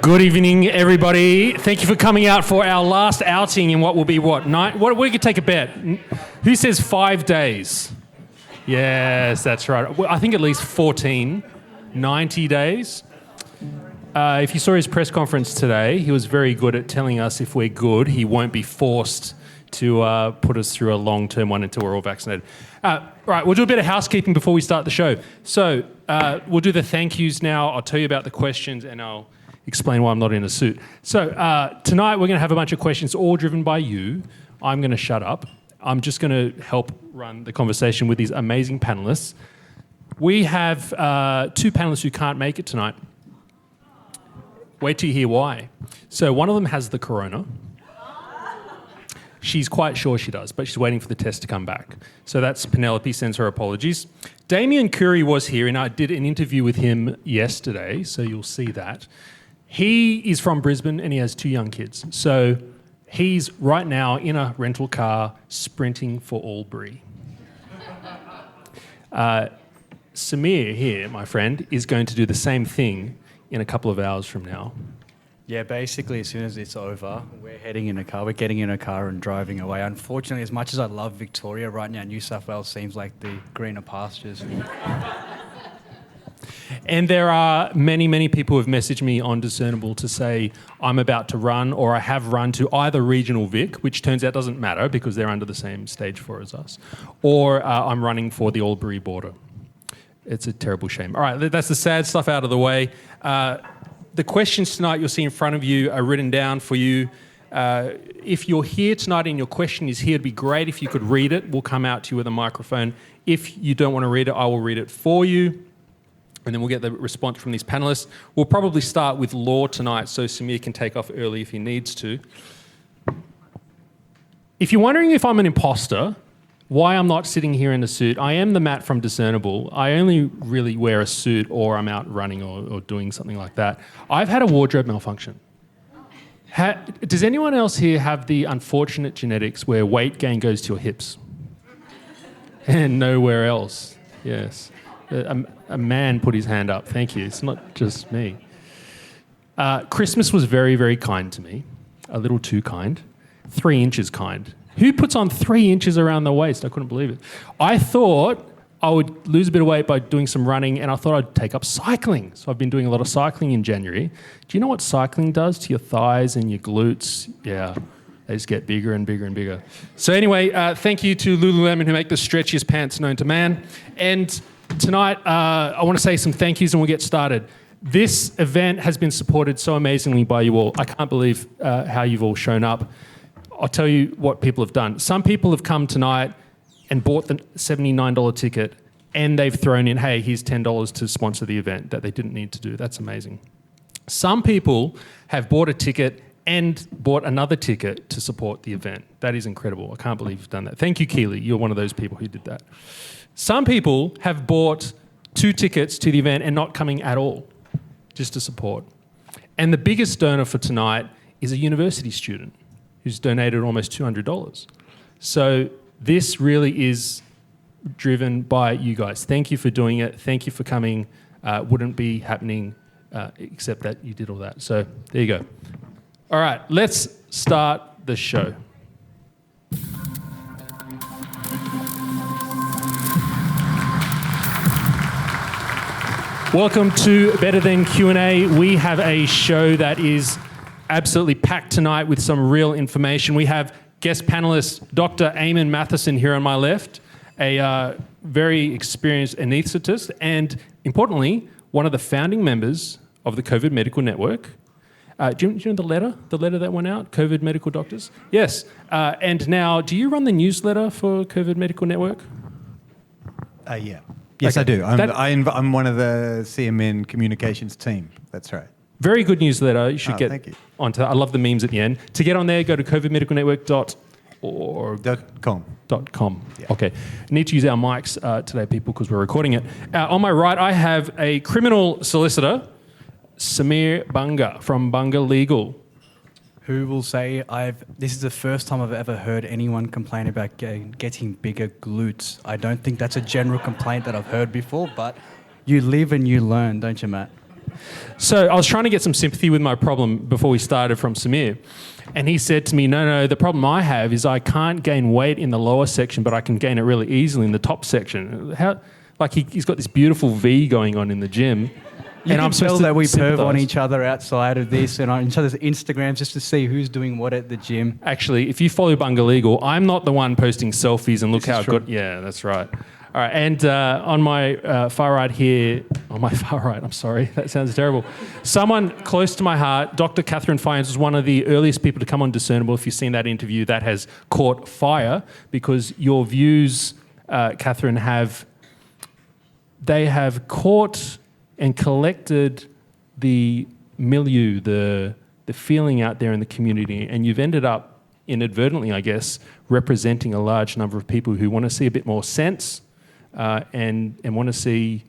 Good evening, everybody. Thank you for coming out for our last outing in what will be we could take a bet. Who says 5 days? Yes, that's right. Well, I think at least 90 days. If you saw his press conference today, he was very good at telling us if we're good, he won't be forced to put us through a long-term one until we're all vaccinated. Right, we'll do a bit of housekeeping before we start the show. So we'll do the thank yous now. I'll tell you about the questions and I'll explain why I'm not in a suit. So tonight we're going to have a bunch of questions all driven by you. I'm going to shut up. I'm just going to help run the conversation with these amazing panellists. We have two panellists who can't make it tonight. Wait till you hear why. So one of them has the corona. She's quite sure she does, but she's waiting for the test to come back. So that's Penelope, sends her apologies. Damien Curry was here, and I did an interview with him yesterday, so you'll see that. He is from Brisbane, and he has 2 young kids. So he's right now in a rental car sprinting for Albury. Samir here, my friend, is going to do the same thing in a couple of hours from now. Yeah, basically, as soon as it's over, we're heading in a car. We're getting in a car and driving away. Unfortunately, as much as I love Victoria, right now New South Wales seems like the greener pastures. And there are many, many people who have messaged me on Discernible to say I'm about to run or I have run to either Regional Vic, which turns out doesn't matter because they're under the same stage 4 as us, or I'm running for the Albury border. It's a terrible shame. All right, that's the sad stuff out of the way. The questions tonight you'll see in front of you are written down for you. If you're here tonight and your question is here, it'd be great if you could read it. We'll come out to you with a microphone. If you don't want to read it, I will read it for you. And then we'll get the response from these panellists. We'll probably start with law tonight, so Samir can take off early if he needs to. If you're wondering if I'm an imposter, why I'm not sitting here in a suit, I am the Matt from Discernible. I only really wear a suit or I'm out running or doing something like that. I've had a wardrobe malfunction. Does anyone else here have the unfortunate genetics where weight gain goes to your hips? And nowhere else? Yes. A man put his hand up. Thank you. It's not just me. Christmas was very, very kind to me. A little too kind. 3 inches kind. Who puts on 3 inches around the waist? I couldn't believe it. I thought I would lose a bit of weight by doing some running, and I thought I'd take up cycling. So I've been doing a lot of cycling in January. Do you know what cycling does to your thighs and your glutes? Yeah, they just get bigger and bigger and bigger. So anyway, thank you to Lululemon who make the stretchiest pants known to man. And tonight, I want to say some thank yous and we'll get started. This event has been supported so amazingly by you all. I can't believe how you've all shown up. I'll tell you what people have done. Some people have come tonight and bought the $79 ticket and they've thrown in, hey, here's $10 to sponsor the event that they didn't need to do. That's amazing. Some people have bought a ticket and bought another ticket to support the event. That is incredible. I can't believe you've done that. Thank you, Keely. You're one of those people who did that. Some people have bought 2 tickets to the event and not coming at all, just to support. And the biggest donor for tonight is a university student who's donated almost $200. So this really is driven by you guys. Thank you for doing it. Thank you for coming. Wouldn't be happening except that you did all that. So there you go. All right, let's start the show. Welcome to Better Than Q&A. We have a show that is absolutely packed tonight with some real information. We have guest panelist Dr. Eamon Matheson here on my left, a very experienced anaesthetist and, importantly, one of the founding members of the COVID Medical Network. Do you know the letter that went out, COVID Medical Doctors? Yes. And now, do you run the newsletter for COVID Medical Network? Yeah. Yes, Okay. I do. I'm one of the CMN communications team. That's right. Very good newsletter. You should get thank you. onto that. I love the memes at the end. To get on there, go to covidmedicalnetwork.org. .com. Yeah. Okay. Need to use our mics today, people, because we're recording it. On my right, I have a criminal solicitor, Samir Bunga from Bunga Legal. Who will say this is the first time I've ever heard anyone complain about getting bigger glutes. I don't think that's a general complaint that I've heard before, but you live and you learn, don't you, Matt? So I was trying to get some sympathy with my problem before we started from Samir. And he said to me, no, the problem I have is I can't gain weight in the lower section, but I can gain it really easily in the top section. He's got this beautiful V going on in the gym. You can tell that we perv on sympathise. each other outside of this and on each other's Instagrams just to see who's doing what at the gym. Actually, if you follow Bunga Legal, I'm not the one posting selfies and look This is how true. good. Yeah, that's right. All right, and on my far right here, on my far right, I'm sorry, that sounds terrible. Someone close to my heart, Dr. Catherine Fyans was one of the earliest people to come on Discernible. If you've seen that interview, that has caught fire because your views, Catherine, have caught and collected the milieu, the feeling out there in the community, and you've ended up inadvertently, I guess, representing a large number of people who want to see a bit more sense and want to see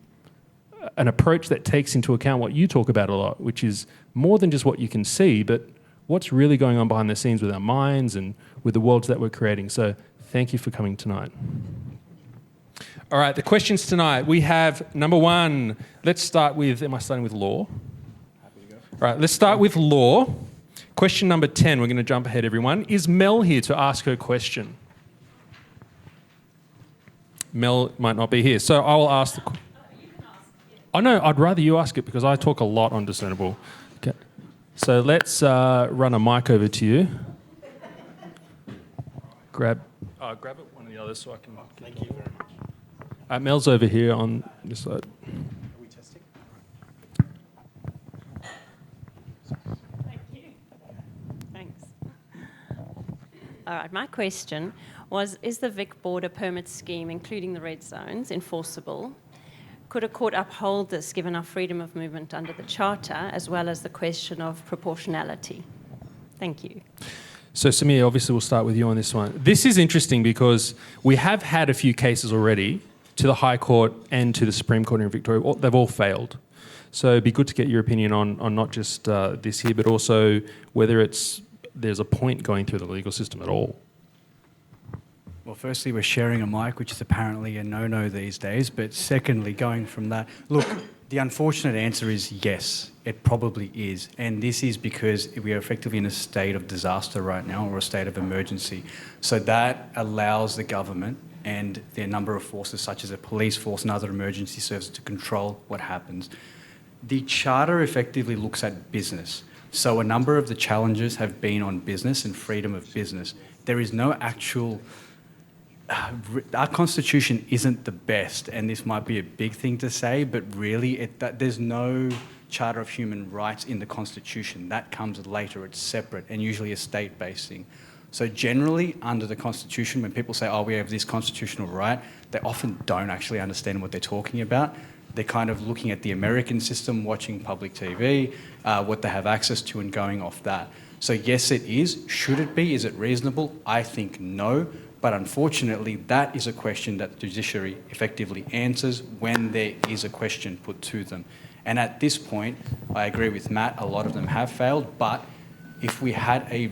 an approach that takes into account what you talk about a lot, which is more than just what you can see, but what's really going on behind the scenes with our minds and with the worlds that we're creating. So thank you for coming tonight. All right, the questions tonight. We have number one. Let's start with, am I starting with law? Happy to go. All right, let's start with law. Question number 10. We're going to jump ahead, everyone. Is Mel here to ask her question? Mel might not be here. So I will ask the question. Oh, no, I'd rather you ask it because I talk a lot on Discernible. Okay. So let's run a mic over to you. Grab it, one of the others, so I can... Thank you very much. Mel's over here on this side. Are we testing? Thank you. Thanks. All right, my question was, is the Vic border permit scheme, including the red zones, enforceable? Could a court uphold this given our freedom of movement under the Charter, as well as the question of proportionality? Thank you. So Samir, obviously we'll start with you on this one. This is interesting because we have had a few cases already to the High Court and to the Supreme Court in Victoria. They've all failed. So it'd be good to get your opinion on not just this here, but also whether there's a point going through the legal system at all. Well, firstly, we're sharing a mic, which is apparently a no-no these days. But secondly, going from that, look, the unfortunate answer is yes, it probably is. And this is because we are effectively in a state of disaster right now, or a state of emergency. So that allows the government and their number of forces, such as a police force and other emergency services, to control what happens. The Charter effectively looks at business. So a number of the challenges have been on business and freedom of business. There is no actual... our Constitution isn't the best, and this might be a big thing to say, but really there's no Charter of Human Rights in the Constitution. That comes later, it's separate, and usually a state-based thing. So generally, under the Constitution, when people say, oh, we have this constitutional right, they often don't actually understand what they're talking about. They're kind of looking at the American system, watching public TV, what they have access to, and going off that. So yes, it is. Should it be? Is it reasonable? I think no. But unfortunately, that is a question that the judiciary effectively answers when there is a question put to them. And at this point, I agree with Matt, a lot of them have failed, but if we had a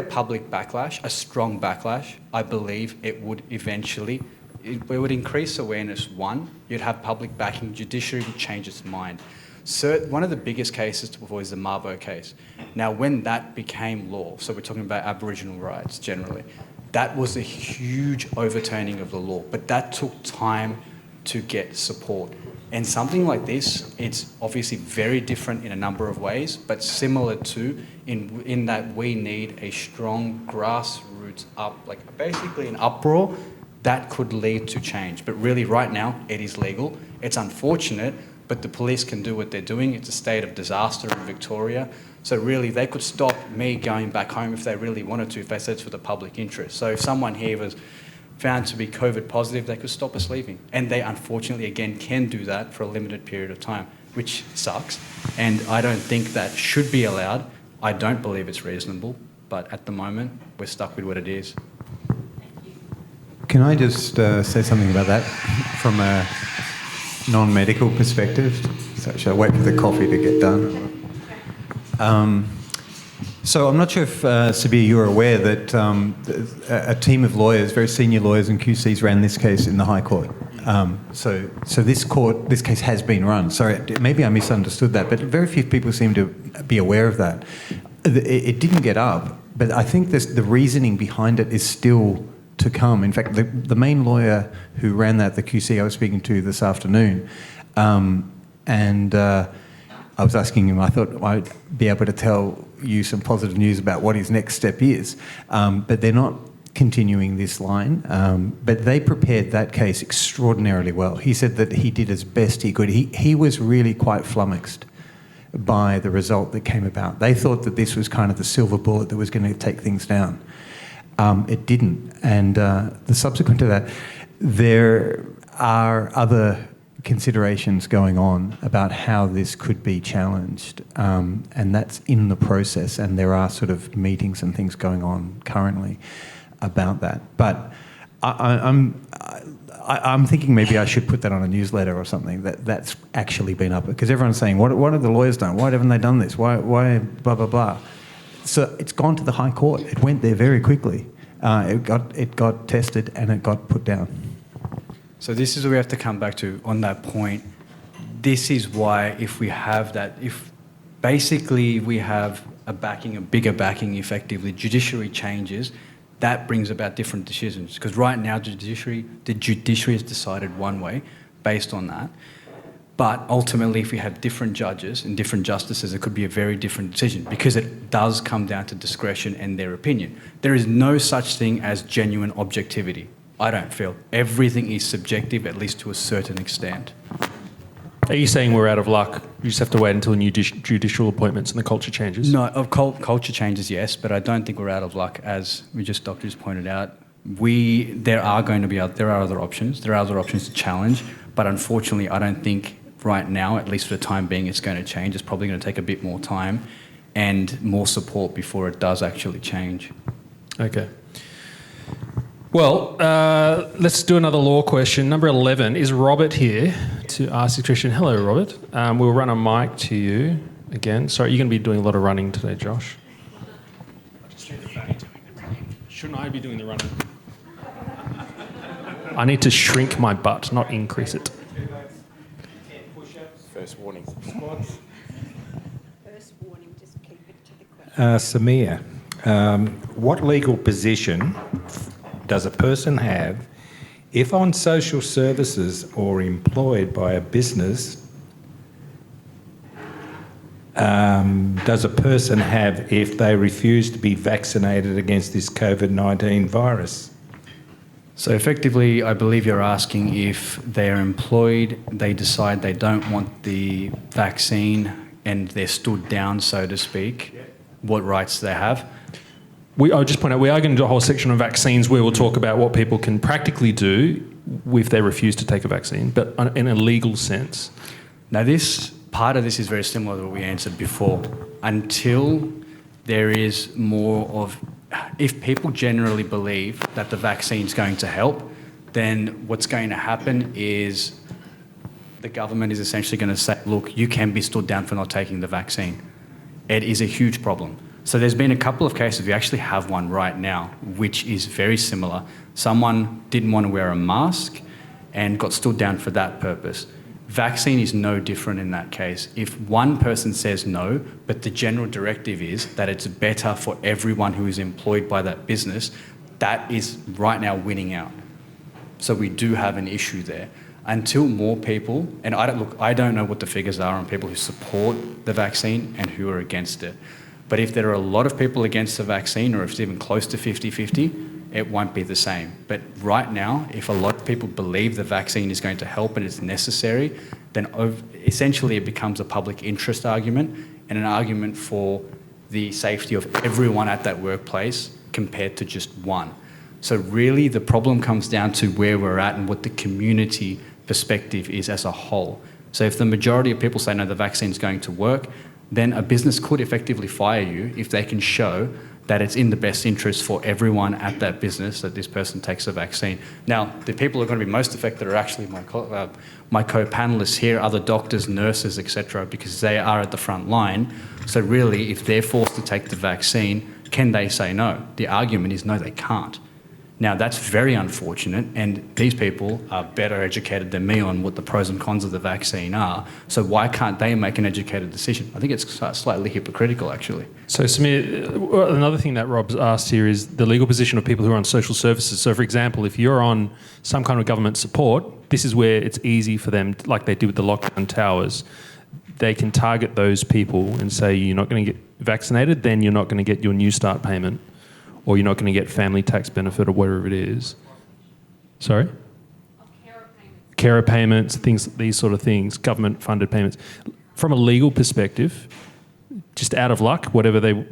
public backlash, a strong backlash, I believe it would eventually, it would increase awareness. One, you'd have public backing, judiciary would change its mind. So one of the biggest cases to avoid is the Mabo case. Now, when that became law, so we're talking about Aboriginal rights generally, that was a huge overturning of the law, but that took time to get support. And something like this, it's obviously very different in a number of ways, but similar to in that we need a strong grassroots basically an uproar that could lead to change. But really right now, it is legal. It's unfortunate, but the police can do what they're doing. It's a state of disaster in Victoria. So really, they could stop me going back home if they really wanted to, if they said it's for the public interest. So if someone here was found to be COVID positive, they could stop us leaving. And they unfortunately, again, can do that for a limited period of time, which sucks. And I don't think that should be allowed. I don't believe it's reasonable. But at the moment, we're stuck with what it is. Can I just say something about that from a non-medical perspective? So shall I wait for the coffee to get done? So I'm not sure if, Sabir, you're aware that a team of lawyers, very senior lawyers and QCs, ran this case in the High Court. So this case has been run. Sorry, maybe I misunderstood that, but very few people seem to be aware of that. It didn't get up, but I think the reasoning behind it is still to come. In fact, the main lawyer who ran that, the QC I was speaking to this afternoon, I was asking him, I thought I'd be able to tell you some positive news about what his next step is, but they're not continuing this line, but they prepared that case extraordinarily well. He said that he did as best he could. He was really quite flummoxed by the result that came about. They thought that this was kind of the silver bullet that was going to take things down. It didn't. And the subsequent to that, there are other considerations going on about how this could be challenged, and that's in the process, and there are sort of meetings and things going on currently about that. But I'm thinking maybe I should put that on a newsletter or something, that's actually been up, because everyone's saying, what have the lawyers done? Why haven't they done this? Why blah, blah, blah. So it's gone to the High Court. It went there very quickly. It got tested and it got put down. So this is where we have to come back to on that point. This is why if we have that, if basically we have a bigger backing effectively, judiciary changes, that brings about different decisions. Because right now the judiciary has decided one way based on that. But ultimately, if we have different judges and different justices, it could be a very different decision, because it does come down to discretion and their opinion. There is no such thing as genuine objectivity, I don't feel. Everything is subjective, at least to a certain extent. Are you saying we're out of luck? You just have to wait until new judicial appointments and the culture changes? No, of culture changes, yes, but I don't think we're out of luck, as Dr. just pointed out. There are other options. There are other options to challenge, but unfortunately, I don't think right now, at least for the time being, it's going to change. It's probably going to take a bit more time and more support before it does actually change. Okay. Well, let's do another law question. Number 11, is Robert here to ask a question? Hello, Robert. We'll run a mic to you again. Sorry, you're going to be doing a lot of running today, Josh. Shouldn't I be doing the running? I need to shrink my butt, not increase it. First warning. First warning, just keep it to the question. Samir, what legal position does a person have if on social services or employed by a business? Does a person have if they refuse to be vaccinated against this COVID-19 virus? So effectively, I believe you're asking if they're employed, they decide they don't want the vaccine and they're stood down, so to speak, what rights they have. I'll just point out, we are going to do a whole section on vaccines where we'll talk about what people can practically do if they refuse to take a vaccine, but in a legal sense. Now, part of this is very similar to what we answered before. Until there is more of... If people generally believe that the vaccine is going to help, then what's going to happen is the government is essentially going to say, look, you can be stood down for not taking the vaccine. It is a huge problem. So there's been a couple of cases, we actually have one right now, which is very similar. Someone didn't want to wear a mask and got stood down for that purpose. Vaccine is no different in that case. If one person says no, but the general directive is that it's better for everyone who is employed by that business, that is right now winning out. So we do have an issue there. Until more people, and I don't know what the figures are on people who support the vaccine and who are against it. But if there are a lot of people against the vaccine, or if it's even close to 50-50, it won't be the same. But right now, if a lot of people believe the vaccine is going to help and it's necessary, then essentially it becomes a public interest argument and an argument for the safety of everyone at that workplace compared to just one. So really the problem comes down to where we're at and what the community perspective is as a whole. So if the majority of people say, no, the vaccine is going to work, then a business could effectively fire you if they can show that it's in the best interest for everyone at that business that this person takes a vaccine. Now, the people who are going to be most affected are actually my co-panellists here, other doctors, nurses, etc., because they are at the front line. So really, if they're forced to take the vaccine, can they say no? The argument is no, they can't. Now, that's very unfortunate, and these people are better educated than me on what the pros and cons of the vaccine are. So why can't they make an educated decision? I think it's slightly hypocritical, actually. So, Samir, another thing that Rob's asked here is the legal position of people who are on social services. So, for example, if you're on some kind of government support, this is where it's easy for them, like they did with the lockdown towers, they can target those people and say, you're not going to get vaccinated, then you're not going to get your New Start payment, or you're not going to get family tax benefit or whatever it is. Sorry? Carer payments, things, these sort of things, government-funded payments. From a legal perspective, just out of luck, whatever they...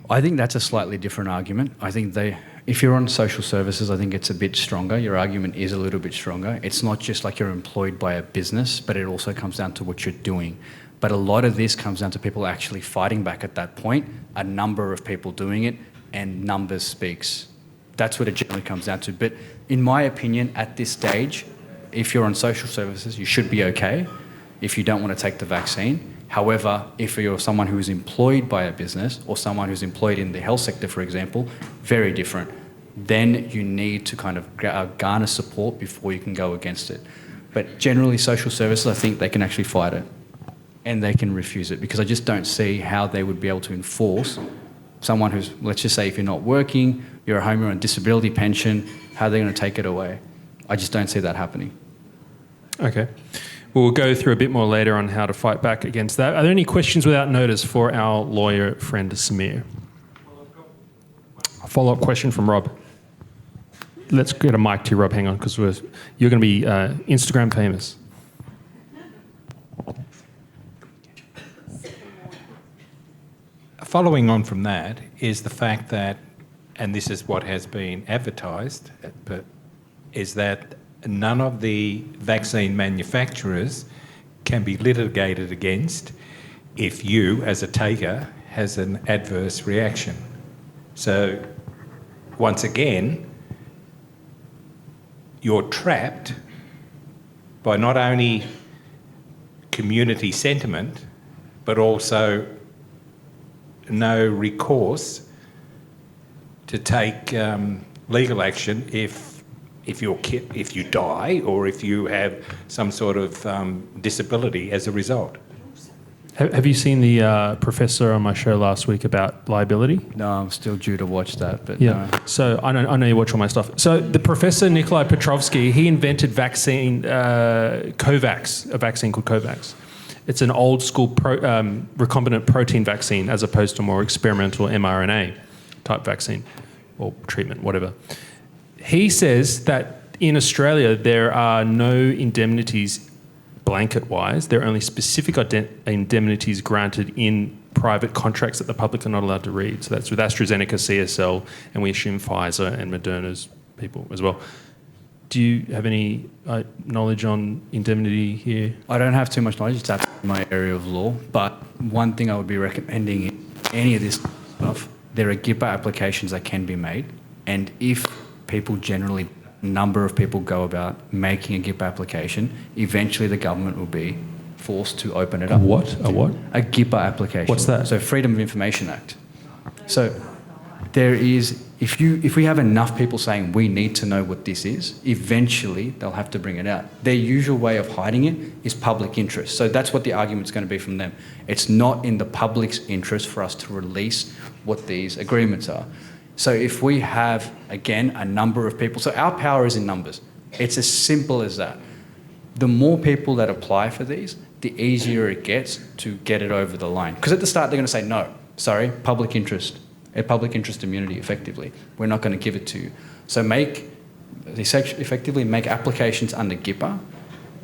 I think that's a slightly different argument. I think if you're on social services, I think it's a bit stronger. Your argument is a little bit stronger. It's not just like you're employed by a business, but it also comes down to what you're doing. But a lot of this comes down to people actually fighting back at that point, a number of people doing it, and numbers speaks. That's what it generally comes down to. But in my opinion, at this stage, if you're on social services, you should be okay if you don't want to take the vaccine. However, if you're someone who is employed by a business or someone who's employed in the health sector, for example, very different. Then you need to kind of garner support before you can go against it. But generally, social services, I think they can actually fight it and they can refuse it, because I just don't see how they would be able to enforce someone who's, let's just say if you're not working, you're at home, you're on disability pension, how are they going to take it away? I just don't see that happening. Okay. We'll go through a bit more later on how to fight back against that. Are there any questions without notice for our lawyer friend Samir? A follow-up question from Rob. Let's get a mic to you, Rob. Hang on, because you're going to be Instagram famous. Following on from that is the fact that, and this is what has been advertised, but is that none of the vaccine manufacturers can be litigated against if you, as a taker, has an adverse reaction. So, once again, you're trapped by not only community sentiment, but also no recourse to take legal action if you die or if you have some sort of disability as a result. Have you seen the professor on my show last week about liability? No, I'm still due to watch that. But yeah. No. So I know you watch all my stuff. So the professor Nikolai Petrovsky, he invented Covax, a vaccine called Covax. It's an old school recombinant protein vaccine as opposed to more experimental mRNA type vaccine or treatment, whatever. He says that in Australia there are no indemnities blanket-wise. There are only specific indemnities granted in private contracts that the public are not allowed to read. So that's with AstraZeneca, CSL, and we assume Pfizer and Moderna's people as well. Do you have any knowledge on indemnity here? I don't have too much knowledge. It's out in my area of law. But one thing I would be recommending in any of this stuff, there are GIPA applications that can be made. And if people generally, a number of people go about making a GIPA application, eventually the government will be forced to open it up. What? A what? A GIPA application. What's that? So Freedom of Information Act. So there is, if we have enough people saying we need to know what this is, eventually they'll have to bring it out. Their usual way of hiding it is public interest. So that's what the argument's going to be from them. It's not in the public's interest for us to release what these agreements are. So if we have, again, a number of people, so our power is in numbers. It's as simple as that. The more people that apply for these, the easier it gets to get it over the line. Because at the start they're going to say, no, sorry, public interest immunity, effectively. We're not going to give it to you. So effectively make applications under GIPA,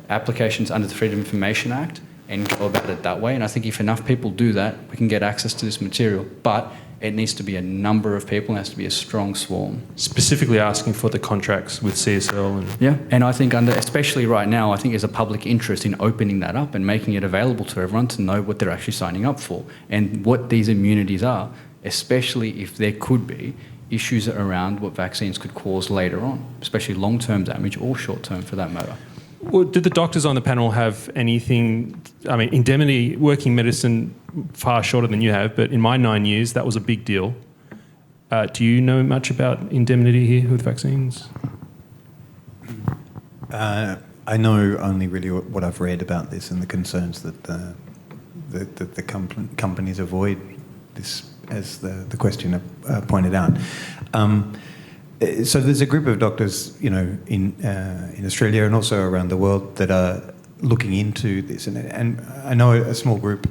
applications under the Freedom of Information Act, and go about it that way. And I think if enough people do that, we can get access to this material. But it needs to be a number of people, it has to be a strong swarm. Specifically asking for the contracts with CSL and... Yeah, and I think especially right now, I think there's a public interest in opening that up and making it available to everyone to know what they're actually signing up for and what these immunities are, especially if there could be issues around what vaccines could cause later on, especially long-term damage or short-term for that matter. Well, did the doctors on the panel have anything, I mean, indemnity, working medicine, far shorter than you have, but in my 9 years, that was a big deal. Do you know much about indemnity here with vaccines? I know only really what I've read about this and the concerns that the companies avoid this, as the questioner pointed out. So there's a group of doctors, in Australia and also around the world that are looking into this, and I know a small group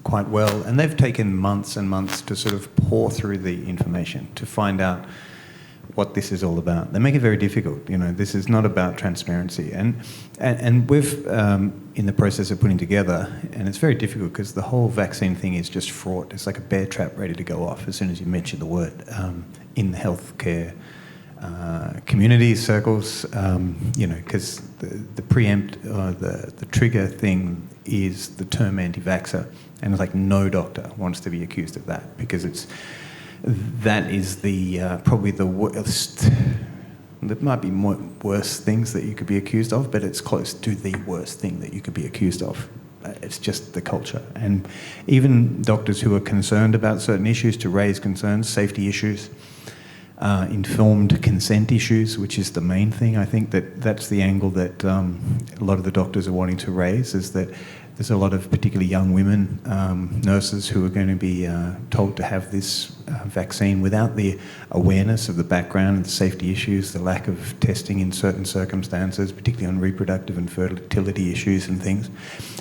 quite well, and they've taken months and months to sort of pour through the information to find out what this is all about. They make it very difficult. This is not about transparency, and we've in the process of putting together, and it's very difficult because the whole vaccine thing is just fraught. It's like a bear trap ready to go off as soon as you mention the word in the healthcare community circles. Because the preempt, the trigger thing is the term anti-vaxxer, and it's like no doctor wants to be accused of that because that is the probably the worst. There might be worse things that you could be accused of, but it's close to the worst thing that you could be accused of. It's just the culture. And even doctors who are concerned about certain issues to raise concerns, safety issues, informed consent issues, which is the main thing. I think that's the angle that a lot of the doctors are wanting to raise, is that there's a lot of particularly young women, nurses, who are going to be told to have this vaccine without the awareness of the background and the safety issues, the lack of testing in certain circumstances, particularly on reproductive and fertility issues and things,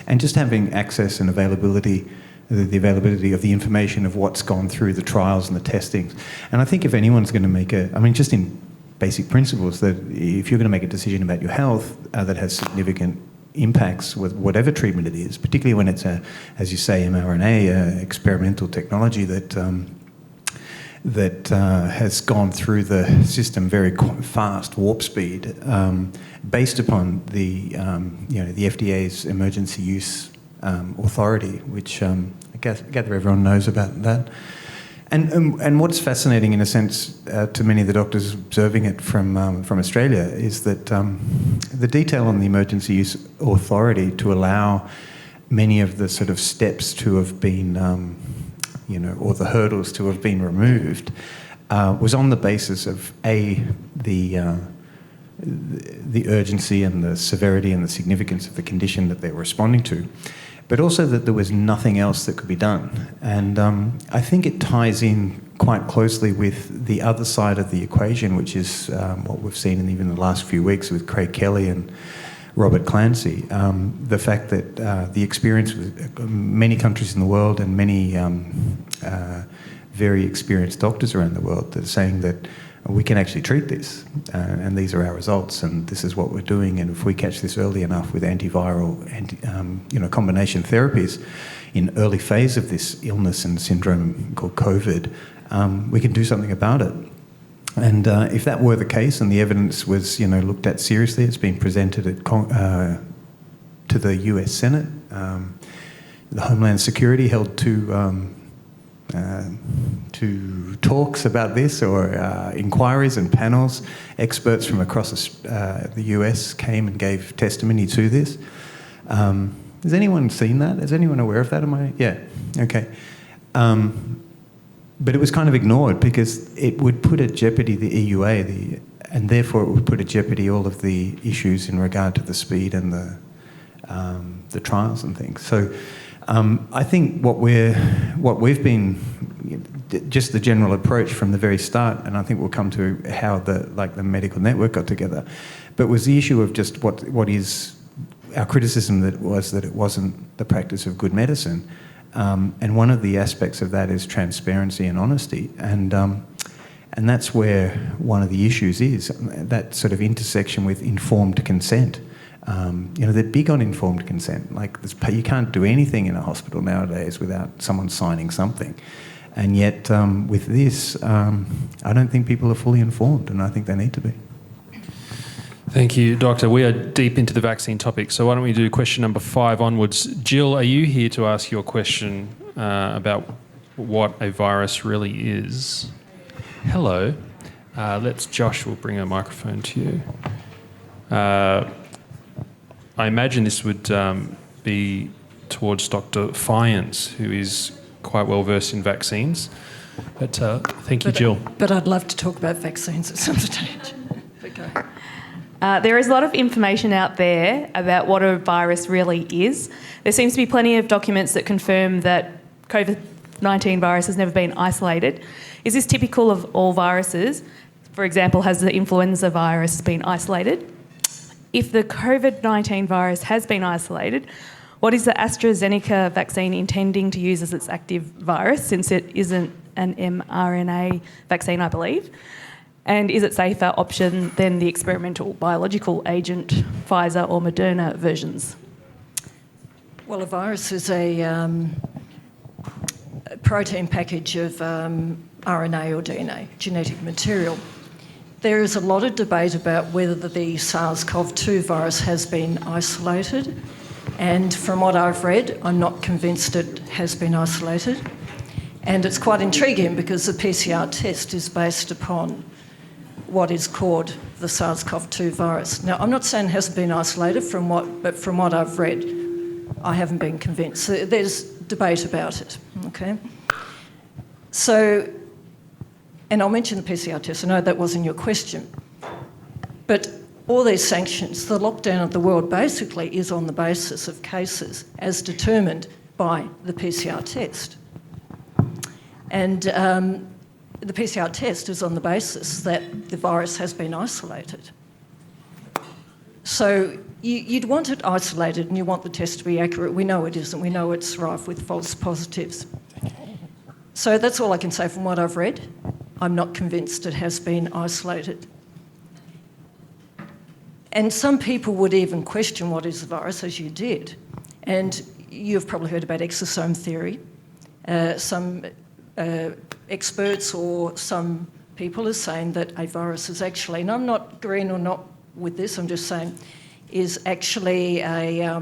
and just having access and availability, the availability of the information of what's gone through the trials and the testings. And I think if anyone's going to make just in basic principles, that if you're going to make a decision about your health that has significant impacts with whatever treatment it is, particularly when it's as you say, mRNA, experimental technology that has gone through the system very fast, warp speed, based upon the FDA's emergency use authority, which I gather everyone knows about that. And what's fascinating, in a sense, to many of the doctors observing it from Australia, is that the detail on the emergency use authority to allow many of the sort of steps to have been, or the hurdles to have been removed, was on the basis of the urgency and the severity and the significance of the condition that they were responding to, but also that there was nothing else that could be done. And I think it ties in quite closely with the other side of the equation, which is what we've seen in even the last few weeks with Craig Kelly and Robert Clancy. The fact that the experience with many countries in the world and many very experienced doctors around the world that are saying that we can actually treat this, and these are our results, and this is what we're doing. And if we catch this early enough with antiviral, combination therapies in early phase of this illness and syndrome called COVID, we can do something about it. And if that were the case, and the evidence was, looked at seriously, it's been presented to the US Senate. The Homeland Security held two talks about this, or inquiries and panels. Experts from across the US came and gave testimony to this. Has anyone seen that? Is anyone aware of that? Yeah. Okay. But it was kind of ignored because it would put at jeopardy the EUA, and therefore it would put at jeopardy all of the issues in regard to the speed and the trials and things. So I think what we've been, just the general approach from the very start, and I think we'll come to how the medical network got together, but was the issue of just what is our criticism that it wasn't the practice of good medicine. And one of the aspects of that is transparency and honesty, and that's where one of the issues is, that sort of intersection with informed consent. They're big on informed consent. You can't do anything in a hospital nowadays without someone signing something, and yet with this, I don't think people are fully informed, and I think they need to be. Thank you, Doctor. We are deep into the vaccine topic, so why don't we do question number 5 onwards. Jill, are you here to ask your question about what a virus really is? Hello. Josh will bring a microphone to you. I imagine this would be towards Dr. Fyans, who is quite well versed in vaccines. But thank you, Jill. But I'd love to talk about vaccines at some stage. But go. There is a lot of information out there about what a virus really is. There seems to be plenty of documents that confirm that COVID-19 virus has never been isolated. Is this typical of all viruses? For example, has the influenza virus been isolated? If the COVID-19 virus has been isolated, what is the AstraZeneca vaccine intending to use as its active virus, since it isn't an mRNA vaccine, I believe? And is it safer option than the experimental biological agent Pfizer or Moderna versions? Well, a virus is a protein package of RNA or DNA, genetic material. There is a lot of debate about whether the SARS-CoV-2 virus has been isolated, and from what I've read, I'm not convinced it has been isolated. And it's quite intriguing because the PCR test is based upon what is called the SARS-CoV-2 virus. Now, I'm not saying it hasn't been isolated, but from what I've read, I haven't been convinced. There's debate about it, okay? So, and I'll mention the PCR test. I know that wasn't your question. But all these sanctions, the lockdown of the world basically is on the basis of cases as determined by the PCR test. And the PCR test is on the basis that the virus has been isolated. So you'd want it isolated and you want the test to be accurate. We know it isn't. We know it's rife with false positives. So that's all I can say from what I've read. I'm not convinced it has been isolated. And some people would even question what is the virus, as you did. And you've probably heard about exosome theory. Some experts or some people are saying that a virus is actually, and I'm not agreeing or not with this, I'm just saying, is actually a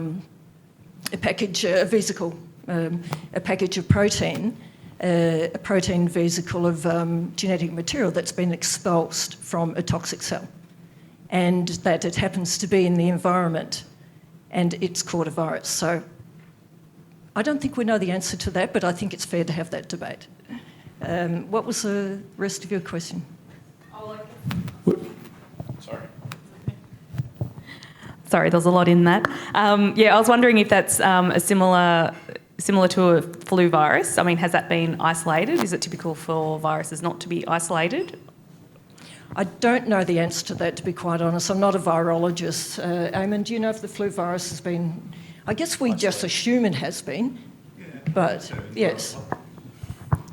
package, a vesicle, a package of protein, a protein vesicle of genetic material that's been expulsed from a toxic cell, and that it happens to be in the environment, and it's called a virus. So I don't think we know the answer to that, but I think it's fair to have that debate. What was the rest of your question? Sorry, there's a lot in that. I was wondering if that's similar to a flu virus. I mean, has that been isolated? Is it typical for viruses not to be isolated? I don't know the answer to that, to be quite honest. I'm not a virologist. Eamon, do you know if the flu virus has been... I guess we just assume it has been, but yes.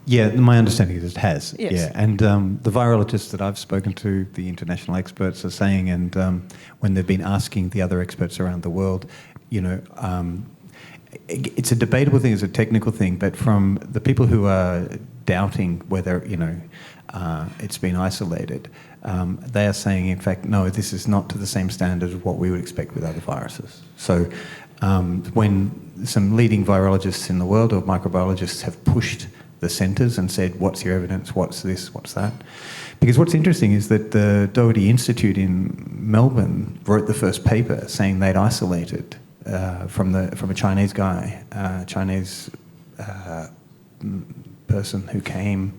Yeah, my understanding is it has. Yes. Yeah, and the virologists that I've spoken to, the international experts, are saying, and when they've been asking the other experts around the world, it's a debatable thing, it's a technical thing, but from the people who are doubting whether it's been isolated, they are saying, in fact, no, this is not to the same standard of what we would expect with other viruses. So when some leading virologists in the world or microbiologists have pushed the centres and said, what's your evidence, what's this, what's that? Because what's interesting is that the Doherty Institute in Melbourne wrote the first paper saying they'd isolated from a Chinese guy, Chinese person who came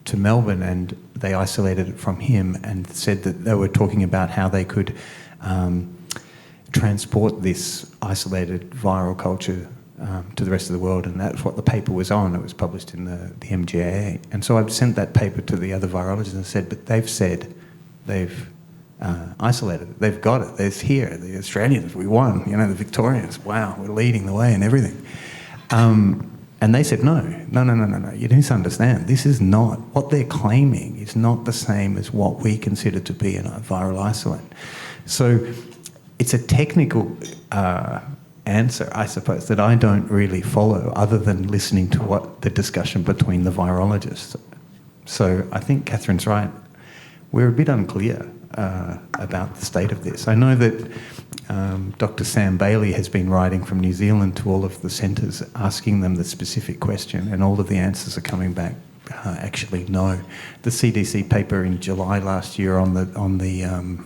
to Melbourne, and they isolated it from him and said that they were talking about how they could transport this isolated viral culture to the rest of the world, and that's what the paper was on. It was published in the MGAA. And so I've sent that paper to the other virologists and said, but they've said they've isolated it. They've got it. It's here. The Australians, we won. The Victorians, wow, we're leading the way and everything. And they said, no, you misunderstand. This is not, what they're claiming is not the same as what we consider to be a viral isolate. So it's a technical answer, I suppose, that I don't really follow other than listening to what the discussion between the virologists. So I think Catherine's right. We're a bit unclear about the state of this. I know that Dr. Sam Bailey has been writing from New Zealand to all of the centres, asking them the specific question, and all of the answers are coming back actually no. The CDC paper in July last year on the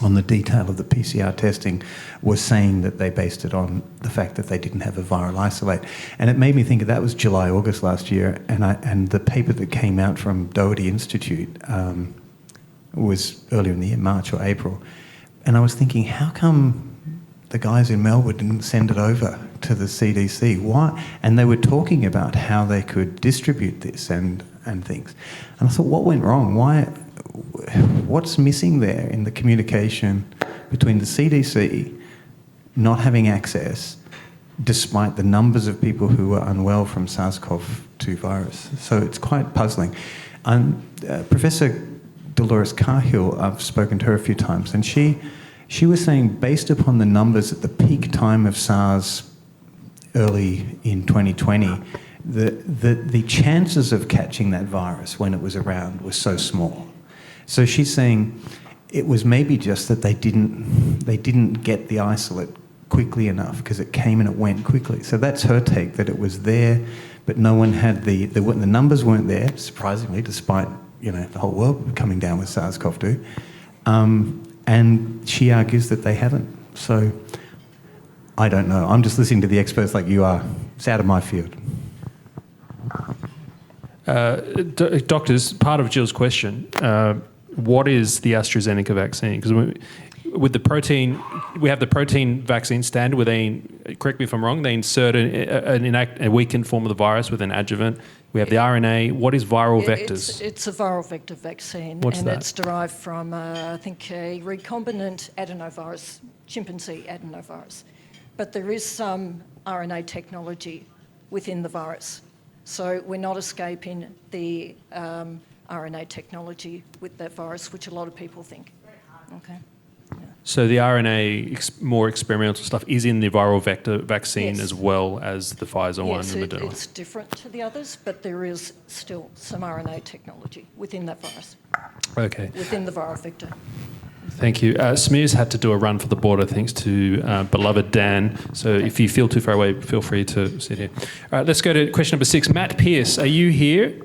on the detail of the PCR testing was saying that they based it on the fact that they didn't have a viral isolate. And it made me think that was July, August last year, and the paper that came out from Doherty Institute was earlier in the year, March or April. And I was thinking, how come the guys in Melbourne didn't send it over to the CDC? Why? And they were talking about how they could distribute this and things. And I thought, what went wrong? What's missing there in the communication between the CDC not having access, despite the numbers of people who were unwell from SARS-CoV-2 virus? So it's quite puzzling. Professor Dolores Cahill, I've spoken to her a few times, and she was saying, based upon the numbers at the peak time of SARS early in 2020, the chances of catching that virus when it was around were so small. So she's saying it was maybe just that they didn't get the isolate quickly enough because it came and it went quickly. So that's her take, that it was there, but no one had the numbers weren't there, surprisingly, despite the whole world coming down with SARS-CoV-2. And she argues that they haven't. So I don't know. I'm just listening to the experts like you are. It's out of my field. Doctors, part of Jill's question, what is the AstraZeneca vaccine? Because with the protein, we have the protein vaccine standard where they, correct me if I'm wrong, they insert a weakened form of the virus with an adjuvant. We have the RNA. What is viral vectors? It's a viral vector vaccine. What's that? It's derived from, I think, a recombinant adenovirus, chimpanzee adenovirus. But there is some RNA technology within the virus. So we're not escaping the RNA technology with that virus, which a lot of people think. Okay. Yeah. So the RNA, more experimental stuff, is in the viral vector vaccine as well as the Pfizer one and Moderna. Yes, it's different to the others, but there is still some RNA technology within that virus. Okay. Within the viral vector. Thank you. Smears had to do a run for the border thanks to beloved Dan. So if you feel too far away, feel free to sit here. All right, let's go to question number 6. Matt Pearce, are you here?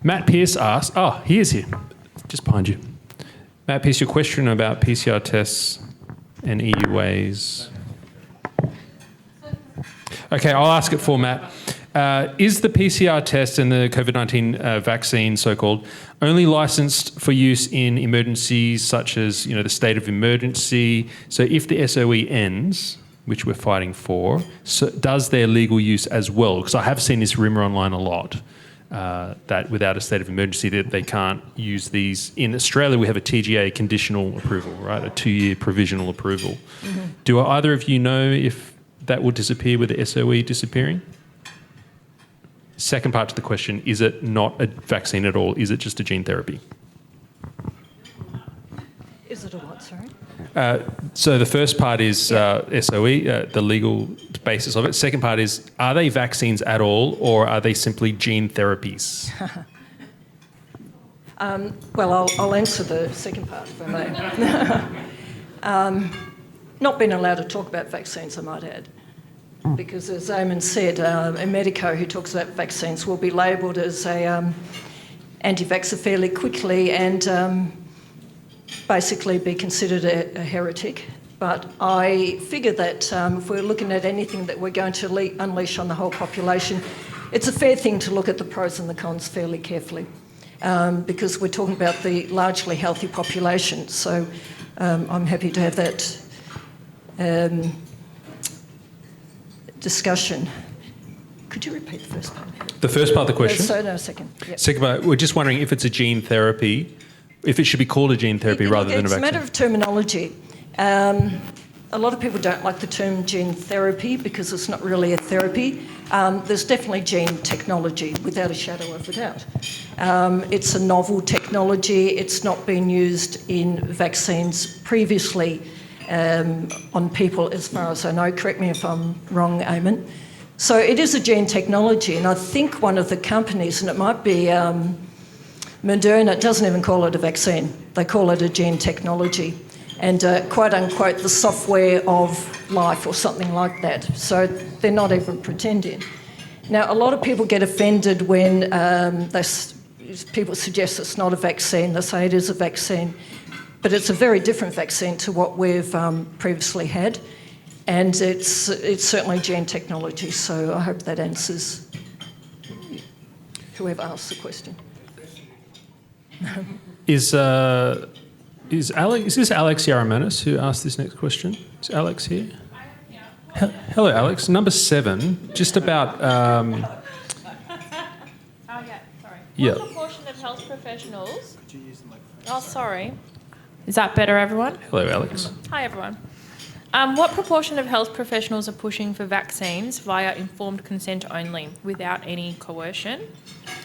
Matt Pearce asks, he is here, just behind you. Matt Pearce, your question about PCR tests and EUAs. Okay, I'll ask it for Matt. Is the PCR test and the COVID-19 vaccine, so-called, only licensed for use in emergencies such as, the state of emergency? So if the SOE ends, which we're fighting for, so does their legal use as well? Because I have seen this rumour online a lot, that without a state of emergency that they can't use these. In Australia, we have a TGA, conditional approval, right? A 2-year provisional approval. Mm-hmm. Do either of you know if that will disappear with the SOE disappearing? Second part to the question, is it not a vaccine at all? Is it just a gene therapy? Is it a what, sorry? So the first part is SOE, the legal basis of it. Second part is, are they vaccines at all, or are they simply gene therapies? Well, I'll answer the second part, if I may. Not being allowed to talk about vaccines, I might add. Because as Eamon said, a medico who talks about vaccines will be labelled as a anti-vaxxer fairly quickly and basically be considered a heretic. But I figure that if we're looking at anything that we're going to unleash on the whole population, it's a fair thing to look at the pros and the cons fairly carefully because we're talking about the largely healthy population. So I'm happy to have that discussion. Could you repeat the first part? The first part of the question? Second. Yep. Second part, we're just wondering if it's a gene therapy, if it should be called a gene therapy rather than a vaccine. It's a matter of terminology. A lot of people don't like the term gene therapy because it's not really a therapy. There's definitely gene technology, without a shadow of a doubt. It's a novel technology. It's not been used in vaccines previously on people, as far as I know. Correct me if I'm wrong, Eamon. So it is a gene technology, and I think one of the companies, and it might be Moderna, doesn't even call it a vaccine. They call it a gene technology, and quote unquote the software of life or something like that. So they're not even pretending. Now, a lot of people get offended when people suggest it's not a vaccine. They say it is a vaccine. But it's a very different vaccine to what we've previously had, and it's certainly gene technology. So I hope that answers whoever asked the question. Is this Alex Yaramanis who asked this next question? Is Alex here? Hello, Alex. Number 7, just about... Oh, yeah, sorry. Yeah. What proportion of health professionals... Could you use the microphone? Oh, sorry. Is that better, everyone? Hello, Alex. Hi, everyone. What proportion of health professionals are pushing for vaccines via informed consent only, without any coercion?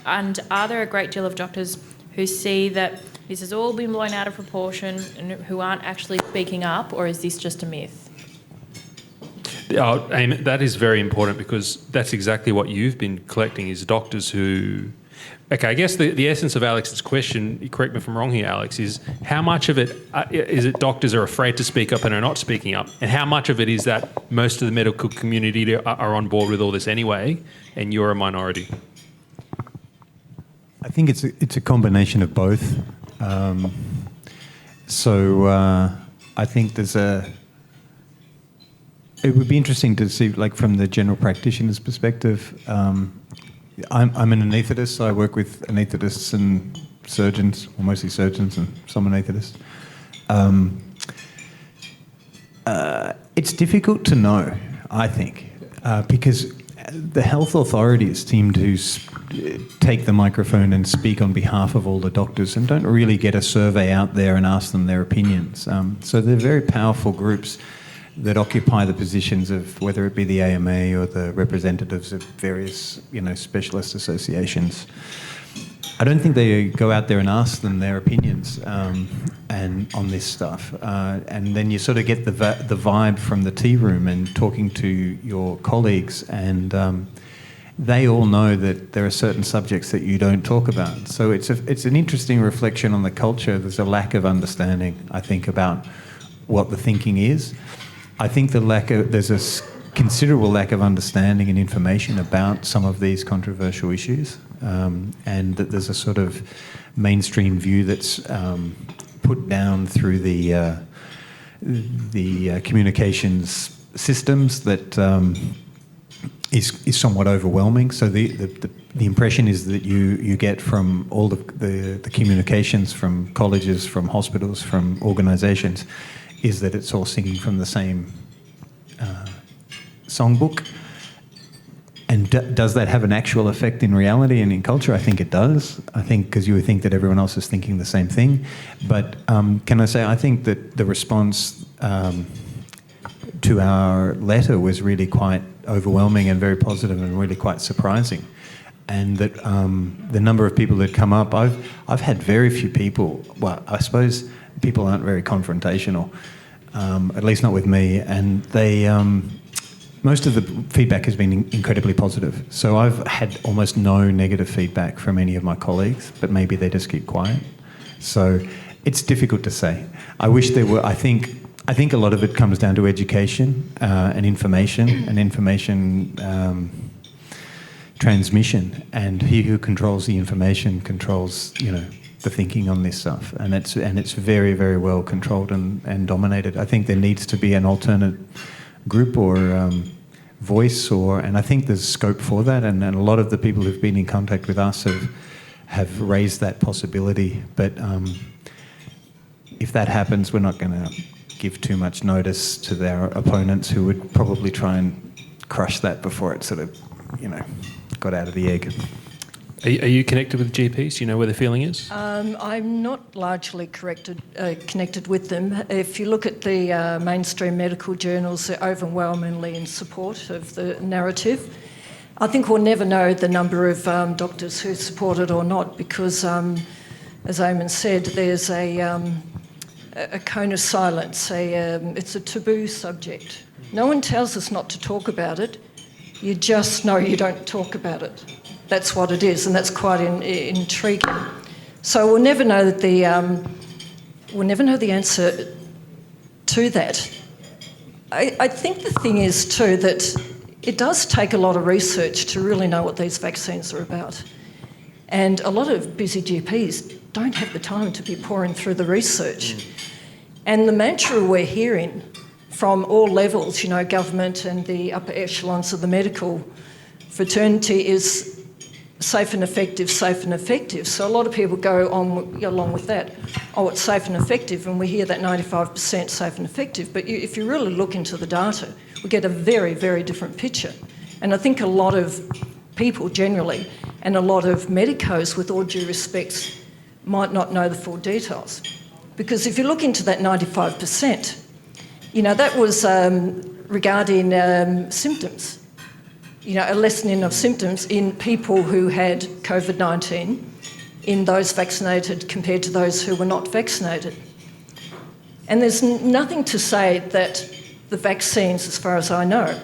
And are there a great deal of doctors who see that this has all been blown out of proportion and who aren't actually speaking up, or is this just a myth? Oh, Amy, that is very important, because that's exactly what you've been collecting, is doctors who... Okay, I guess the essence of Alex's question, correct me if I'm wrong here, Alex, is how much of it is it doctors are afraid to speak up and are not speaking up, and how much of it is that most of the medical community are on board with all this anyway, and you're a minority? I think it's a combination of both. I think it would be interesting to see, like, from the general practitioner's perspective. I'm an anaesthetist, so I work with anaesthetists and surgeons, or mostly surgeons and some anaesthetists. It's difficult to know, I think, because the health authorities seem to take the microphone and speak on behalf of all the doctors, and don't really get a survey out there and ask them their opinions. So they're very powerful groups that occupy the positions of, whether it be the AMA or the representatives of various, specialist associations. I don't think they go out there and ask them their opinions and on this stuff. And then you sort of get the vibe from the tea room and talking to your colleagues, and they all know that there are certain subjects that you don't talk about. So it's an interesting reflection on the culture. There's a lack of understanding, I think, about what the thinking is. I think there's a considerable lack of understanding and information about some of these controversial issues, and that there's a sort of mainstream view that's put down through the communications systems that is somewhat overwhelming. So the impression is that you get from all the communications from colleges, from hospitals, from organisations, is that it's all singing from the same songbook. And does that have an actual effect in reality and in culture? I think it does. I think because you would think that everyone else is thinking the same thing. But can I say, I think that the response to our letter was really quite overwhelming and very positive and really quite surprising. And that the number of people that come up, I've had very few people, well, I suppose people aren't very confrontational, at least not with me, and they most of the feedback has been incredibly positive. So I've had almost no negative feedback from any of my colleagues, but maybe they just keep quiet. So it's difficult to say. I wish there were. I think a lot of it comes down to education and information transmission, and he who controls the information controls, the thinking on this stuff, and it's very, very well controlled and dominated. I think there needs to be an alternate group or voice, and I think there's scope for that, and a lot of the people who've been in contact with us have raised that possibility. But if that happens, we're not going to give too much notice to their opponents, who would probably try and crush that before it sort of, got out of the egg. Are you connected with GPs? Do you know where the feeling is? I'm not largely connected with them. If you look at the mainstream medical journals, they're overwhelmingly in support of the narrative. I think we'll never know the number of doctors who support it or not, because, as Eamon said, there's a cone of silence. It's a taboo subject. No one tells us not to talk about it. You just know you don't talk about it. That's what it is, and that's quite intriguing. So we'll never know the answer to that. I think the thing is too that it does take a lot of research to really know what these vaccines are about. And a lot of busy GPs don't have the time to be pouring through the research. And the mantra we're hearing from all levels, government and the upper echelons of the medical fraternity, is safe and effective, safe and effective. So a lot of people go on along with that. Oh, it's safe and effective, and we hear that 95% safe and effective. But if you really look into the data, we get a very, very different picture. And I think a lot of people generally, and a lot of medicos, with all due respects, might not know the full details. Because if you look into that 95%, that was regarding symptoms. A lessening of symptoms in people who had COVID-19 in those vaccinated compared to those who were not vaccinated. And there's nothing to say that the vaccines, as far as I know,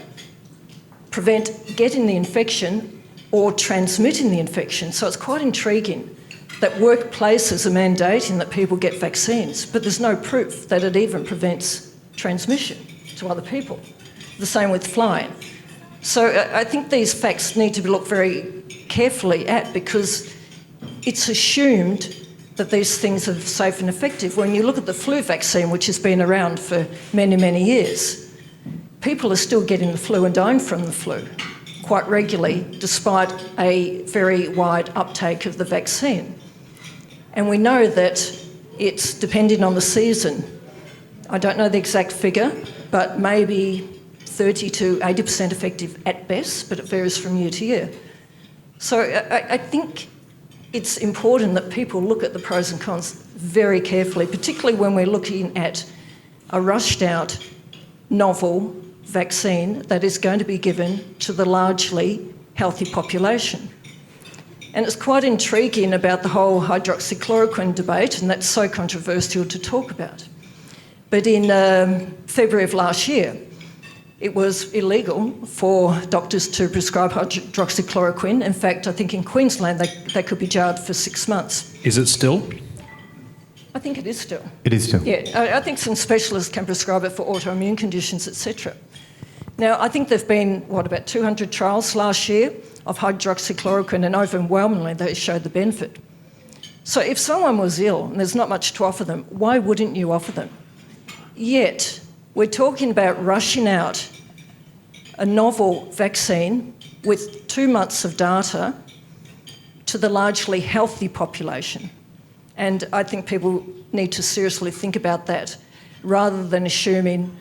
prevent getting the infection or transmitting the infection. So it's quite intriguing that workplaces are mandating that people get vaccines, but there's no proof that it even prevents transmission to other people. The same with flying. So I think these facts need to be looked very carefully at, because it's assumed that these things are safe and effective. When you look at the flu vaccine, which has been around for many, many years, people are still getting the flu and dying from the flu quite regularly, despite a very wide uptake of the vaccine. And we know that it's depending on the season. I don't know the exact figure, but maybe 30 to 80% effective at best, but it varies from year to year. So I think it's important that people look at the pros and cons very carefully, particularly when we're looking at a rushed out novel vaccine that is going to be given to the largely healthy population. And it's quite intriguing about the whole hydroxychloroquine debate, and that's so controversial to talk about. But in February of last year, it was illegal for doctors to prescribe hydroxychloroquine. In fact, I think in Queensland they could be jailed for 6 months. Is it still? I think it is still. It is still. Yeah, I think some specialists can prescribe it for autoimmune conditions, etc. Now, I think there have been, about 200 trials last year of hydroxychloroquine, and overwhelmingly they showed the benefit. So if someone was ill and there's not much to offer them, why wouldn't you offer them? Yet, we're talking about rushing out a novel vaccine with 2 months of data to the largely healthy population. And I think people need to seriously think about that, rather than assuming,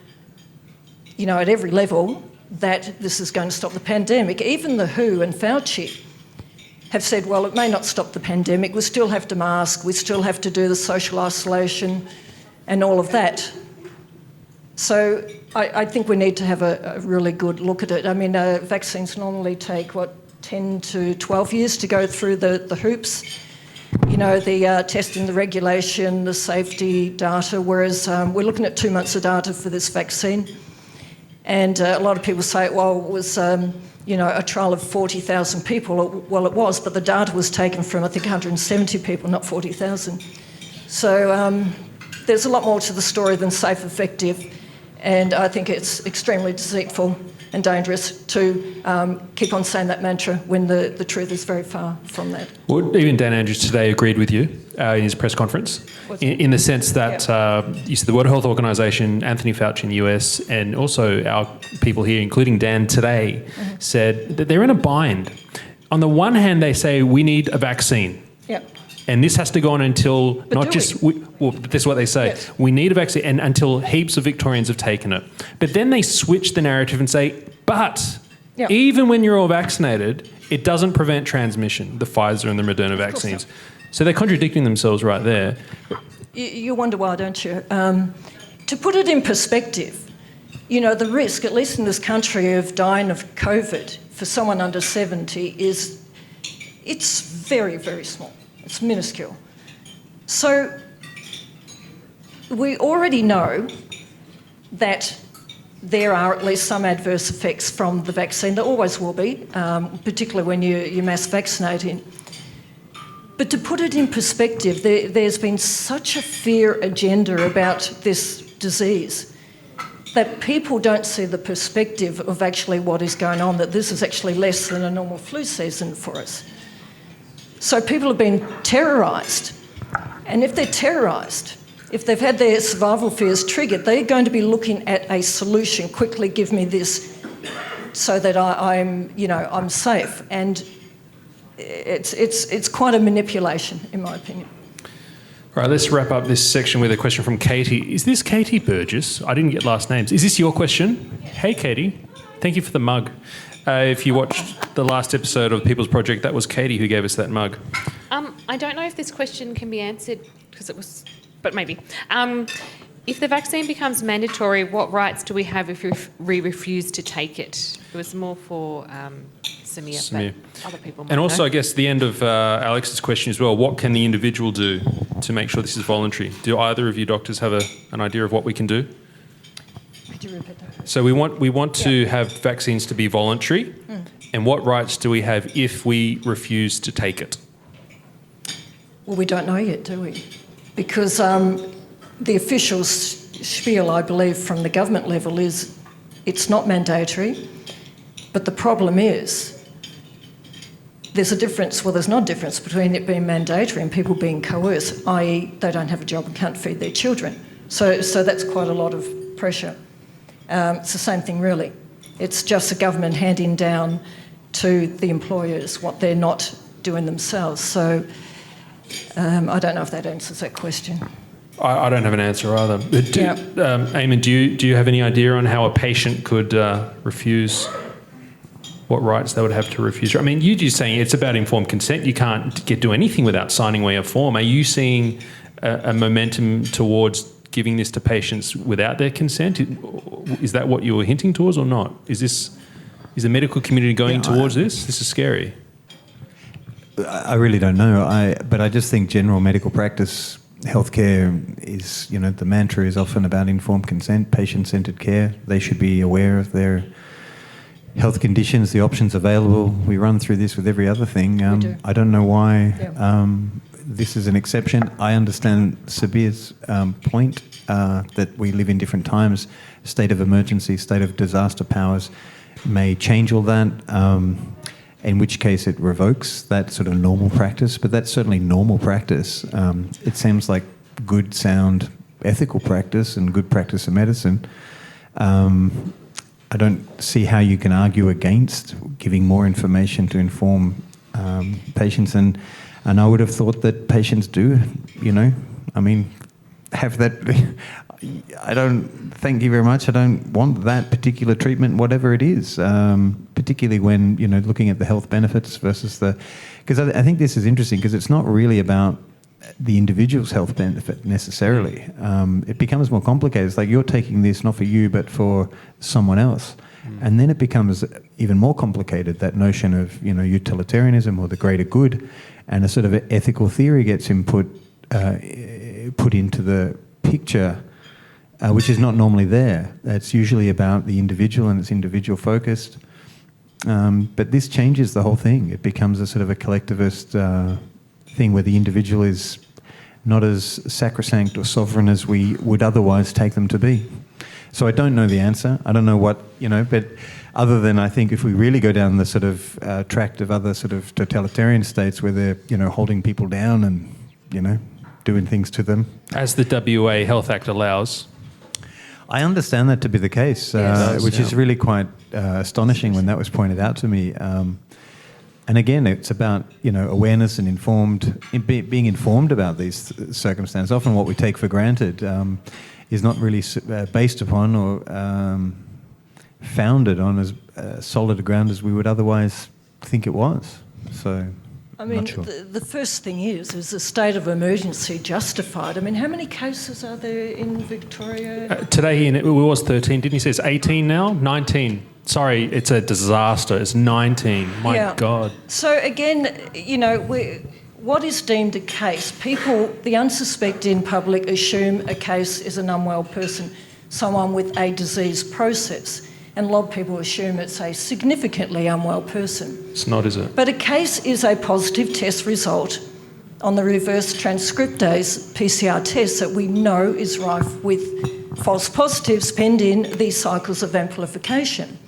at every level, that this is going to stop the pandemic. Even the WHO and Fauci have said, well, it may not stop the pandemic, we still have to mask, we still have to do the social isolation and all of that. So I think we need to have a really good look at it. I mean, vaccines normally take, 10 to 12 years to go through the hoops. The testing, the regulation, the safety data, whereas we're looking at 2 months of data for this vaccine. And a lot of people say, well, it was, a trial of 40,000 people. Well, it was, but the data was taken from, I think, 170 people, not 40,000. So there's a lot more to the story than safe, effective. And I think it's extremely deceitful and dangerous to keep on saying that mantra when the truth is very far from that. Well, even Dan Andrews today agreed with you in his press conference, in the sense that you said the World Health Organization, Anthony Fauci in the US, and also our people here, including Dan today, said that they're in a bind. On the one hand, they say we need a vaccine. Yeah. And this has to go on until this is what they say. Yes. We need a vaccine, and until heaps of Victorians have taken it. But then they switch the narrative and say, but even when you're all vaccinated, it doesn't prevent transmission, the Pfizer and the Moderna vaccines. So they're contradicting themselves right there. You wonder why, don't you? To put it in perspective, the risk, at least in this country, of dying of COVID for someone under 70 it's very, very small. It's minuscule. So we already know that there are at least some adverse effects from the vaccine. There always will be, particularly when you're mass vaccinating. But to put it in perspective, there's been such a fear agenda about this disease that people don't see the perspective of actually what is going on, that this is actually less than a normal flu season for us. So people have been terrorised. And if they're terrorised, if they've had their survival fears triggered, they're going to be looking at a solution. Quickly give me this so that I'm safe. And it's quite a manipulation, in my opinion. All right, let's wrap up this section with a question from Katie. Is this Katie Burgess? I didn't get last names. Is this your question? Yeah. Hey, Katie. Thank you for the mug. If you watched the last episode of People's Project, that was Katie who gave us that mug. I don't know if this question can be answered because it was, but maybe. If the vaccine becomes mandatory, what rights do we have if we refuse to take it? It was more for Samir, but other people might And also, know. I guess, the end of Alex's question as well, what can the individual do to make sure this is voluntary? Do either of you doctors have an idea of what we can do? Could you repeat that? So we want to have vaccines to be voluntary, and what rights do we have if we refuse to take it? Well, we don't know yet, do we? Because the official spiel, I believe, from the government level is it's not mandatory, but the problem is there's a difference, well, there's not a difference between it being mandatory and people being coerced, i.e. they don't have a job and can't feed their children. So that's quite a lot of pressure. It's the same thing, really. It's just the government handing down to the employers what they're not doing themselves. So I don't know if that answers that question. I don't have an answer either. Eamon, do you have any idea on how a patient could refuse, what rights they would have to refuse? I mean, you're just saying it's about informed consent. You can't do anything without signing away a form. Are you seeing a momentum towards giving this to patients without their consent? Is that what you were hinting towards or not? Is the medical community going towards this? This is scary. I really don't know. But I just think general medical practice, healthcare is, the mantra is often about informed consent, patient-centred care. They should be aware of their health conditions, the options available. We run through this with every other thing. We do. I don't know why this is an exception. I understand Sabir's point that we live in different times. State of emergency, state of disaster powers may change all that, in which case it revokes that sort of normal practice, but that's certainly normal practice. It seems like good, sound, ethical practice and good practice of medicine. I don't see how you can argue against giving more information to inform patients, and I would have thought that patients do, have that. Thank you very much. I don't want that particular treatment, whatever it is, particularly when, looking at the health benefits versus because I think this is interesting because it's not really about the individual's health benefit necessarily. It becomes more complicated. It's like you're taking this not for you but for someone else. And then it becomes even more complicated, that notion of, utilitarianism or the greater good, and a sort of ethical theory gets put into the picture, which is not normally there. It's usually about the individual and it's individual focused. But this changes the whole thing. It becomes a sort of a collectivist thing where the individual is not as sacrosanct or sovereign as we would otherwise take them to be. So I don't know the answer. I don't know what, but other than I think if we really go down the sort of tract of other sort of totalitarian states where they're, holding people down and, doing things to them. As the WA Health Act allows. I understand that to be the case, which is really quite astonishing when that was pointed out to me. And again, it's about awareness and being informed about these circumstances. Often, what we take for granted is not really based upon or founded on as solid a ground as we would otherwise think it was. So. Not sure. The first thing is the state of emergency justified? How many cases are there in Victoria? Today it was 13, didn't he say it's 18 now? 19. Sorry, it's a disaster. It's 19. My God. So again, what is deemed a case? People, the unsuspecting public, assume a case is an unwell person, someone with a disease process. And a lot of people assume it's a significantly unwell person. It's not, is it? But a case is a positive test result on the reverse transcriptase PCR test that we know is rife with false positives pending these cycles of amplification.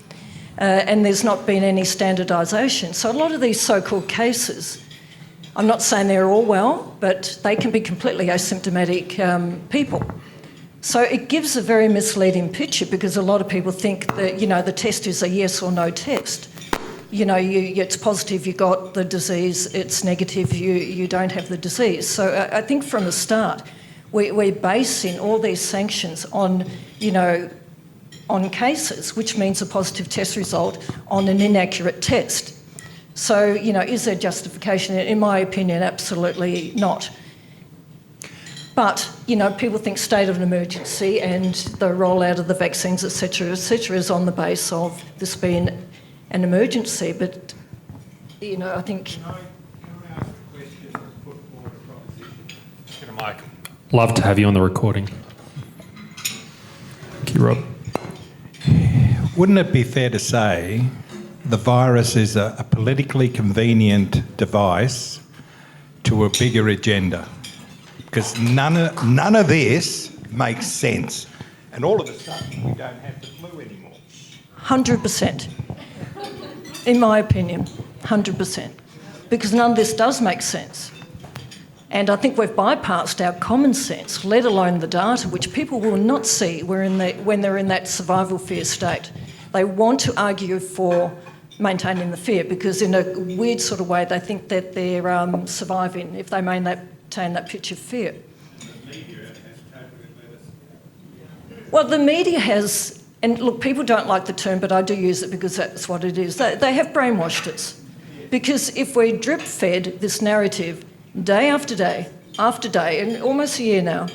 And there's not been any standardisation. So a lot of these so-called cases, I'm not saying they're all well, but they can be completely asymptomatic people. So it gives a very misleading picture because a lot of people think that, the test is a yes or no test. It's positive you got the disease, it's negative you don't have the disease. So I think from the start, we're basing all these sanctions on, on cases, which means a positive test result on an inaccurate test. So, is there justification? In my opinion, absolutely not. But, people think state of an emergency and the rollout of the vaccines, et cetera, is on the base of this being an emergency. But, I think... Can I ask a question and put forward a proposition? Get a mic. Love to have you on the recording. Thank you, Rob. Wouldn't it be fair to say the virus is a politically convenient device to a bigger agenda? Because none of this makes sense. And all of a sudden, we don't have the flu anymore. 100%. In my opinion, 100%. Because none of this does make sense. And I think we've bypassed our common sense, let alone the data, which people will not see when they're in that survival fear state. They want to argue for maintaining the fear because in a weird sort of way they think that they're surviving if they maintain that pitch of fear. Well, the media has, and look, people don't like the term, but I do use it because that's what it is. They have brainwashed us. Because if we're drip-fed this narrative day after day, and almost a year now,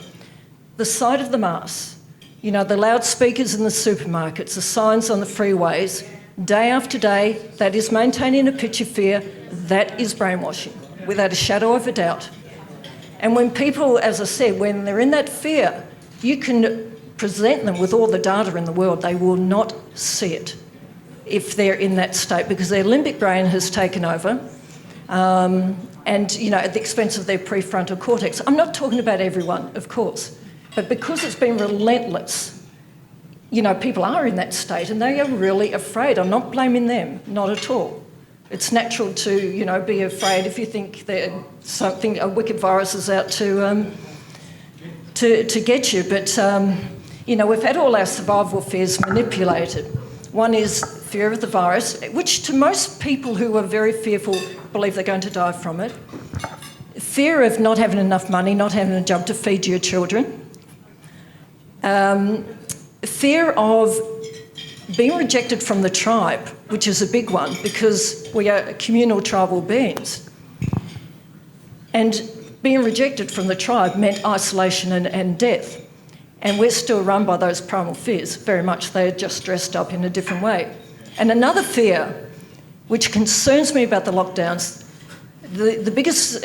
the sight of the masks, the loudspeakers in the supermarkets, the signs on the freeways, day after day, that is maintaining a pitch of fear, that is brainwashing, without a shadow of a doubt. And when people, as I said, when they're in that fear, you can present them with all the data in the world, they will not see it if they're in that state because their limbic brain has taken over and, at the expense of their prefrontal cortex. I'm not talking about everyone, of course, but because it's been relentless, people are in that state and they are really afraid. I'm not blaming them, not at all. It's natural to, be afraid if you think that a wicked virus is out to get you. But, we've had all our survival fears manipulated. One is fear of the virus, which to most people who are very fearful believe they're going to die from it. Fear of not having enough money, not having a job to feed your children. Fear of being rejected from the tribe, which is a big one because we are communal tribal beings. And being rejected from the tribe meant isolation and death. And we're still run by those primal fears, very much. They're just dressed up in a different way. And another fear, which concerns me about the lockdowns, the biggest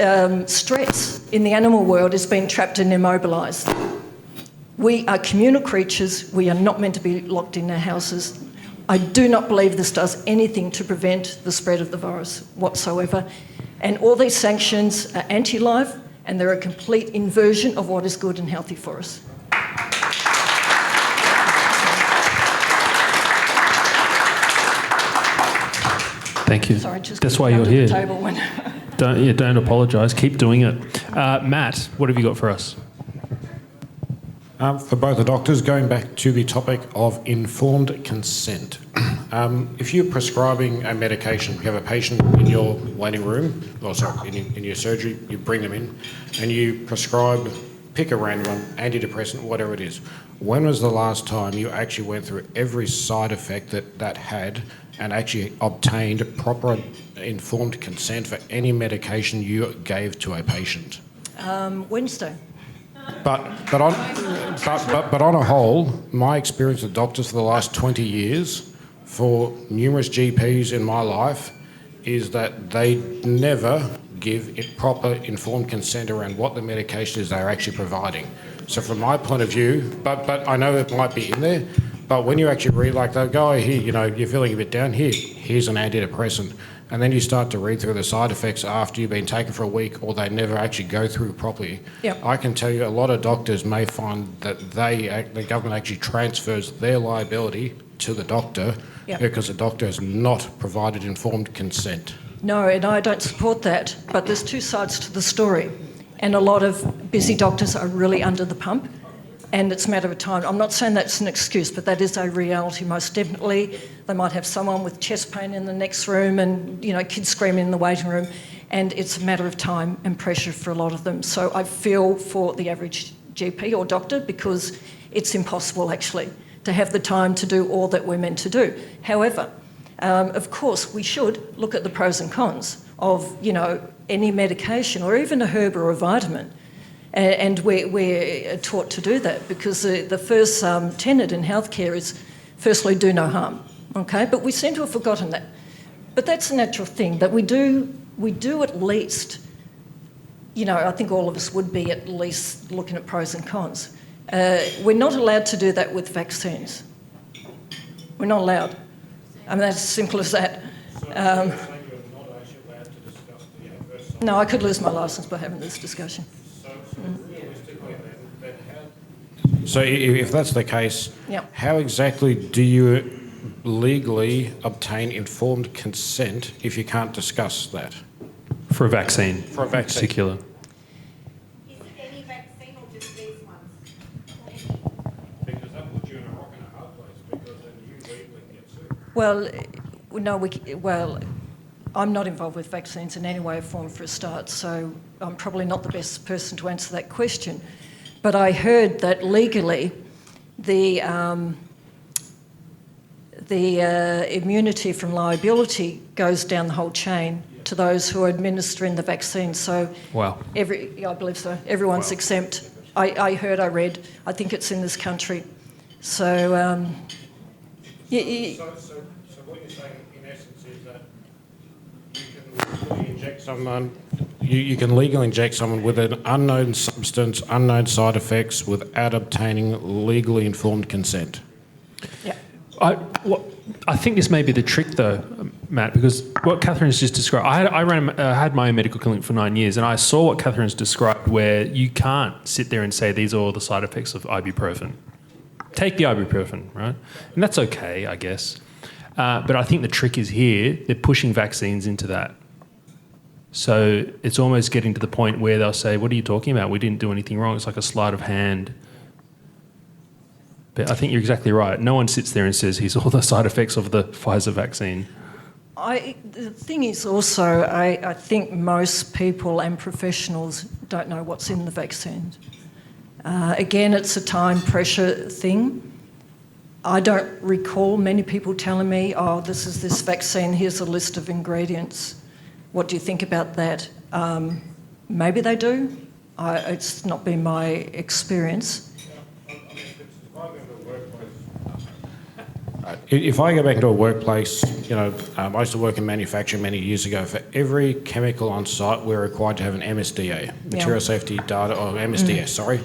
stress in the animal world is being trapped and immobilised. We are communal creatures. We are not meant to be locked in our houses. I do not believe this does anything to prevent the spread of the virus whatsoever. And all these sanctions are anti-life and they're a complete inversion of what is good and healthy for us. Thank you. Sorry, just that's why you're here. Table when... Don't apologise. Keep doing it. Matt, what have you got for us? For both the doctors, going back to the topic of informed consent. If you're prescribing a medication, you have a patient in your waiting room, in your surgery, you bring them in, and you prescribe, pick a random one, antidepressant, whatever it is. When was the last time you actually went through every side effect that had and actually obtained proper informed consent for any medication you gave to a patient? Wednesday. But on a whole, my experience with doctors for the last 20 years, for numerous GPs in my life, is that they never give it proper informed consent around what the medication is they're actually providing. So from my point of view, but I know it might be in there, but when you actually read, like they'll go, here, you're feeling a bit down, here's an antidepressant. And then you start to read through the side effects after you've been taken for a week or they never actually go through properly. Yep. I can tell you a lot of doctors may find that the government actually transfers their liability to the doctor Yep. because the doctor has not provided informed consent. No, and I don't support that, but there's two sides to the story. And a lot of busy doctors are really under the pump, and it's a matter of time. I'm not saying that's an excuse, but that is a reality most definitely. They might have someone with chest pain in the next room and, kids screaming in the waiting room, and it's a matter of time and pressure for a lot of them. So I feel for the average GP or doctor, because it's impossible actually to have the time to do all that we're meant to do. However, of course, we should look at the pros and cons of, any medication or even a herb or a vitamin. And we're taught to do that, because the first tenet in healthcare is, firstly, do no harm, okay? But we seem to have forgotten that. But that's a natural thing, that we do at least, I think all of us would be at least looking at pros and cons. We're not allowed to do that with vaccines. We're not allowed. I mean, that's as simple as that. No, I could lose my licence by having this discussion. So if that's the case, Yep. how exactly do you legally obtain informed consent if you can't discuss that? For a vaccine. For a vaccine. In particular. Is it any vaccine or just these ones? Because that puts you in a rock and a hard place, because then you legally get sued. Well, no, I'm not involved with vaccines in any way or form for a start, so I'm probably not the best person to answer that question. But I heard that legally the immunity from liability goes down the whole chain to those who are administering the vaccine. So Wow. I believe so. Everyone's exempt. I read. I think it's in this country. So, So what you're saying, in essence, is that you can legally inject someone with an unknown substance, unknown side effects, without obtaining legally informed consent. yeah. I think this may be the trick, though, Matt, because what Catherine's just described. I had my own medical clinic for 9 years, and I saw what Catherine's described, where you can't sit there and say these are all the side effects of ibuprofen. Take the ibuprofen, right? And that's okay, I guess. But I think the trick is here, they're pushing vaccines into that. So it's almost getting to the point where they'll say, what are you talking about? We didn't do anything wrong. It's like a sleight of hand. But I think you're exactly right. No one sits there and says, here's all the side effects of the Pfizer vaccine. The thing is also, I think most people and professionals don't know what's in the vaccines. Again, it's a time pressure thing. I don't recall many people telling me, oh, this is this vaccine, here's a list of ingredients. What do you think about that? Maybe they do. It's not been my experience. If I go back into a workplace, I used to work in manufacturing many years ago. For every chemical on site, we're required to have an MSDA, Material Safety Data, or MSDS, sorry.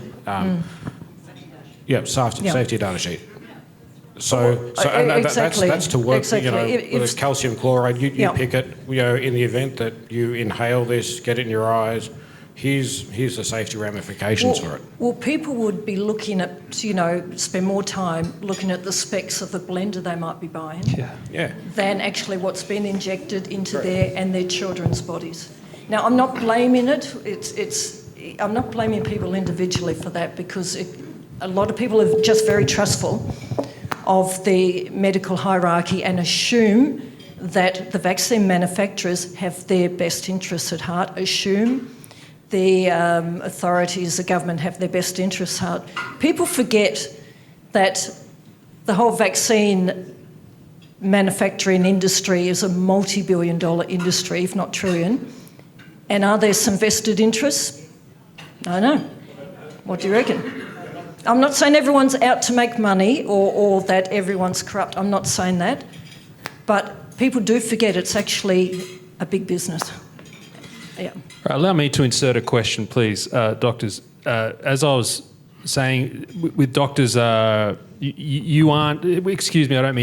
Safety data sheet. Exactly. That's to work, Exactly. with calcium chloride. You pick it, in the event that you inhale this, get it in your eyes, here's the safety ramifications for it. Well, people would be looking at, spend more time looking at the specs of the blender they might be buying than actually what's been injected into their children's bodies. Now, I'm not blaming it. I'm not blaming people individually for that, because a lot of people are just very trustful of the medical hierarchy and assume that the vaccine manufacturers have their best interests at heart, assume the authorities, the government have their best interests at heart. People forget that the whole vaccine manufacturing industry is a multi-billion-dollar industry, if not trillion. And are there some vested interests? I don't know. What do you reckon? I'm not saying everyone's out to make money or that everyone's corrupt. I'm not saying that. But people do forget it's actually a big business. Yeah. Allow me to insert a question, please, doctors. As I was saying, with doctors, you aren't. Excuse me, I don't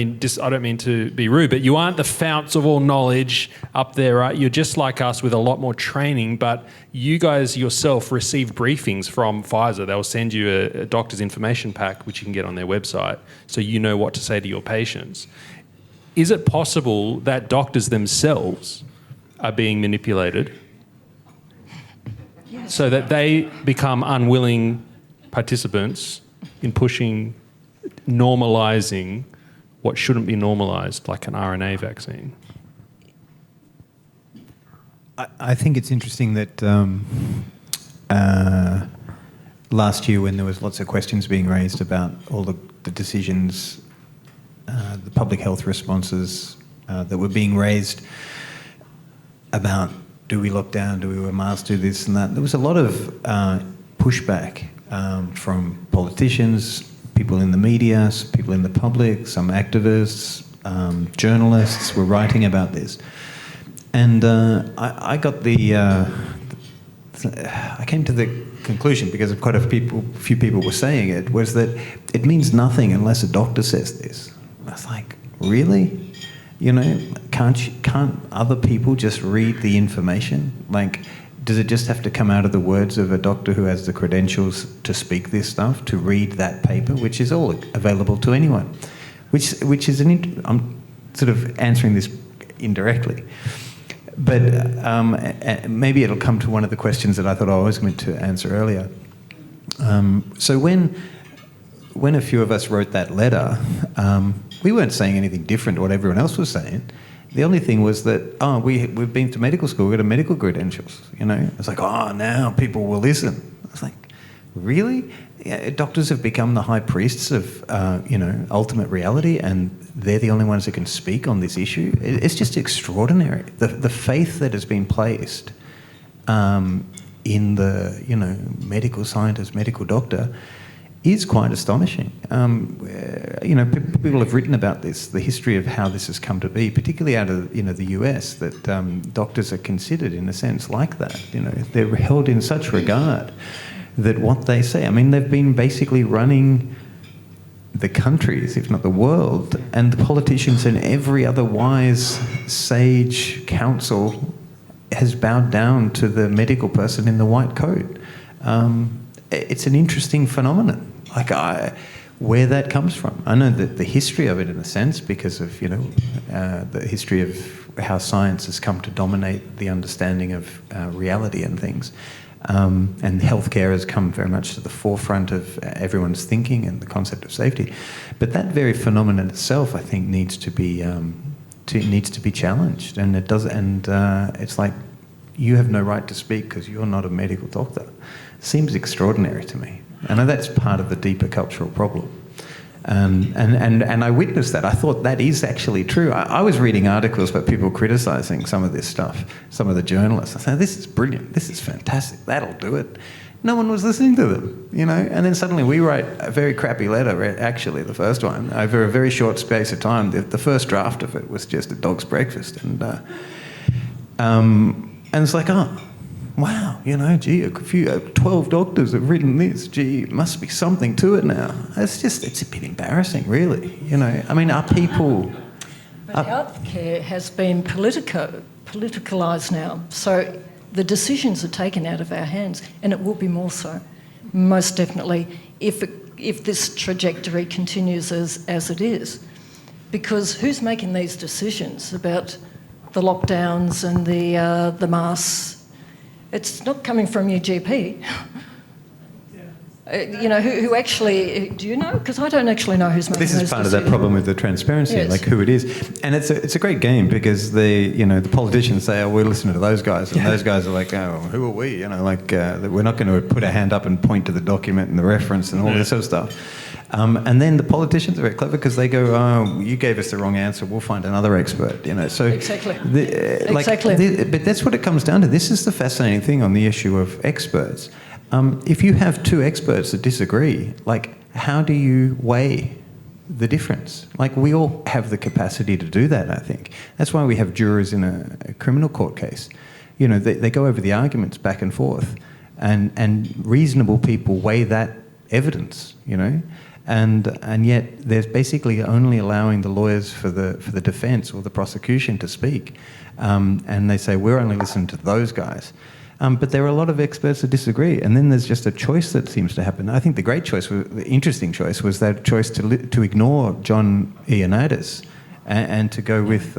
mean to be rude, but you aren't the founts of all knowledge up there, right? You're just like us with a lot more training. But you guys yourself receive briefings from Pfizer. They'll send you a doctor's information pack, which you can get on their website, so you know what to say to your patients. Is it possible that doctors themselves are being manipulated so that they become unwilling participants in normalising what shouldn't be normalised, like an RNA vaccine? I think it's interesting that last year, when there was lots of questions being raised about all the decisions, the public health responses that were being raised about, do we lock down, do we wear masks, do this and that, there was a lot of pushback from politicians, people in the media, people in the public, some activists, journalists were writing about this. And I got I came to the conclusion, because of quite a few people were saying it, was that it means nothing unless a doctor says this. I was like, really? You know, can't other people just read the information? Like, does it just have to come out of the words of a doctor who has the credentials to speak this stuff, to read that paper, which is all available to anyone? Which is I'm sort of answering this indirectly. But maybe it'll come to one of the questions that I thought I was meant to answer earlier. So when a few of us wrote that letter, we weren't saying anything different to what everyone else was saying. The only thing was that, we've been to medical school, we've got medical credentials, you know. It's like, now people will listen. I was like, really? Yeah, doctors have become the high priests of, ultimate reality, and they're the only ones that can speak on this issue. It's just extraordinary. The faith that has been placed in the, medical scientist, medical doctor, is quite astonishing. People have written about this, the history of how this has come to be, particularly out of the US, that doctors are considered in a sense like that. They're held in such regard that what they say, they've been basically running the countries, if not the world, and the politicians and every other wise sage council has bowed down to the medical person in the white coat. It's an interesting phenomenon. Where that comes from. I know that the history of it, in a sense, because of the history of how science has come to dominate the understanding of reality and things, and healthcare has come very much to the forefront of everyone's thinking and the concept of safety. But that very phenomenon itself, I think, needs to be challenged, and it does. And it's like, you have no right to speak because you're not a medical doctor. Seems extraordinary to me. I know that's part of the deeper cultural problem. And I witnessed that. I thought that is actually true. I was reading articles about people criticising some of this stuff, some of the journalists. I said, this is brilliant, this is fantastic, that'll do it. No one was listening to them, And then suddenly we write a very crappy letter, actually, the first one, over a very short space of time. The first draft of it was just a dog's breakfast. And it's like, wow, gee, 12 doctors have written this. Gee, must be something to it now. It's a bit embarrassing, really. Are people... But healthcare has been politicalised now. So the decisions are taken out of our hands, and it will be more so, most definitely, if this trajectory continues as it is. Because who's making these decisions about the lockdowns and the masks? It's not coming from your GP. Who actually, do you know? Because I don't actually know who's making those decisions. This is part of that problem with the transparency, yes. Like who it is. And it's a great game, because the politicians say, we're listening to those guys, and those guys are like, who are we? We're not going to put a hand up and point to the document and the reference and all this sort of stuff. And then the politicians are very clever, because they go, you gave us the wrong answer, we'll find another expert, So exactly. Exactly. But that's what it comes down to. This is the fascinating thing on the issue of experts. If you have two experts that disagree, how do you weigh the difference? We all have the capacity to do that, I think. That's why we have jurors in a criminal court case. They go over the arguments back and forth, and reasonable people weigh that evidence, And yet there's basically only allowing the lawyers for the defence or the prosecution to speak. And they say, we're only listening to those guys. But there are a lot of experts that disagree. And then there's just a choice that seems to happen. I think the great choice, the interesting choice, was that choice to ignore John Ioannidis and to go with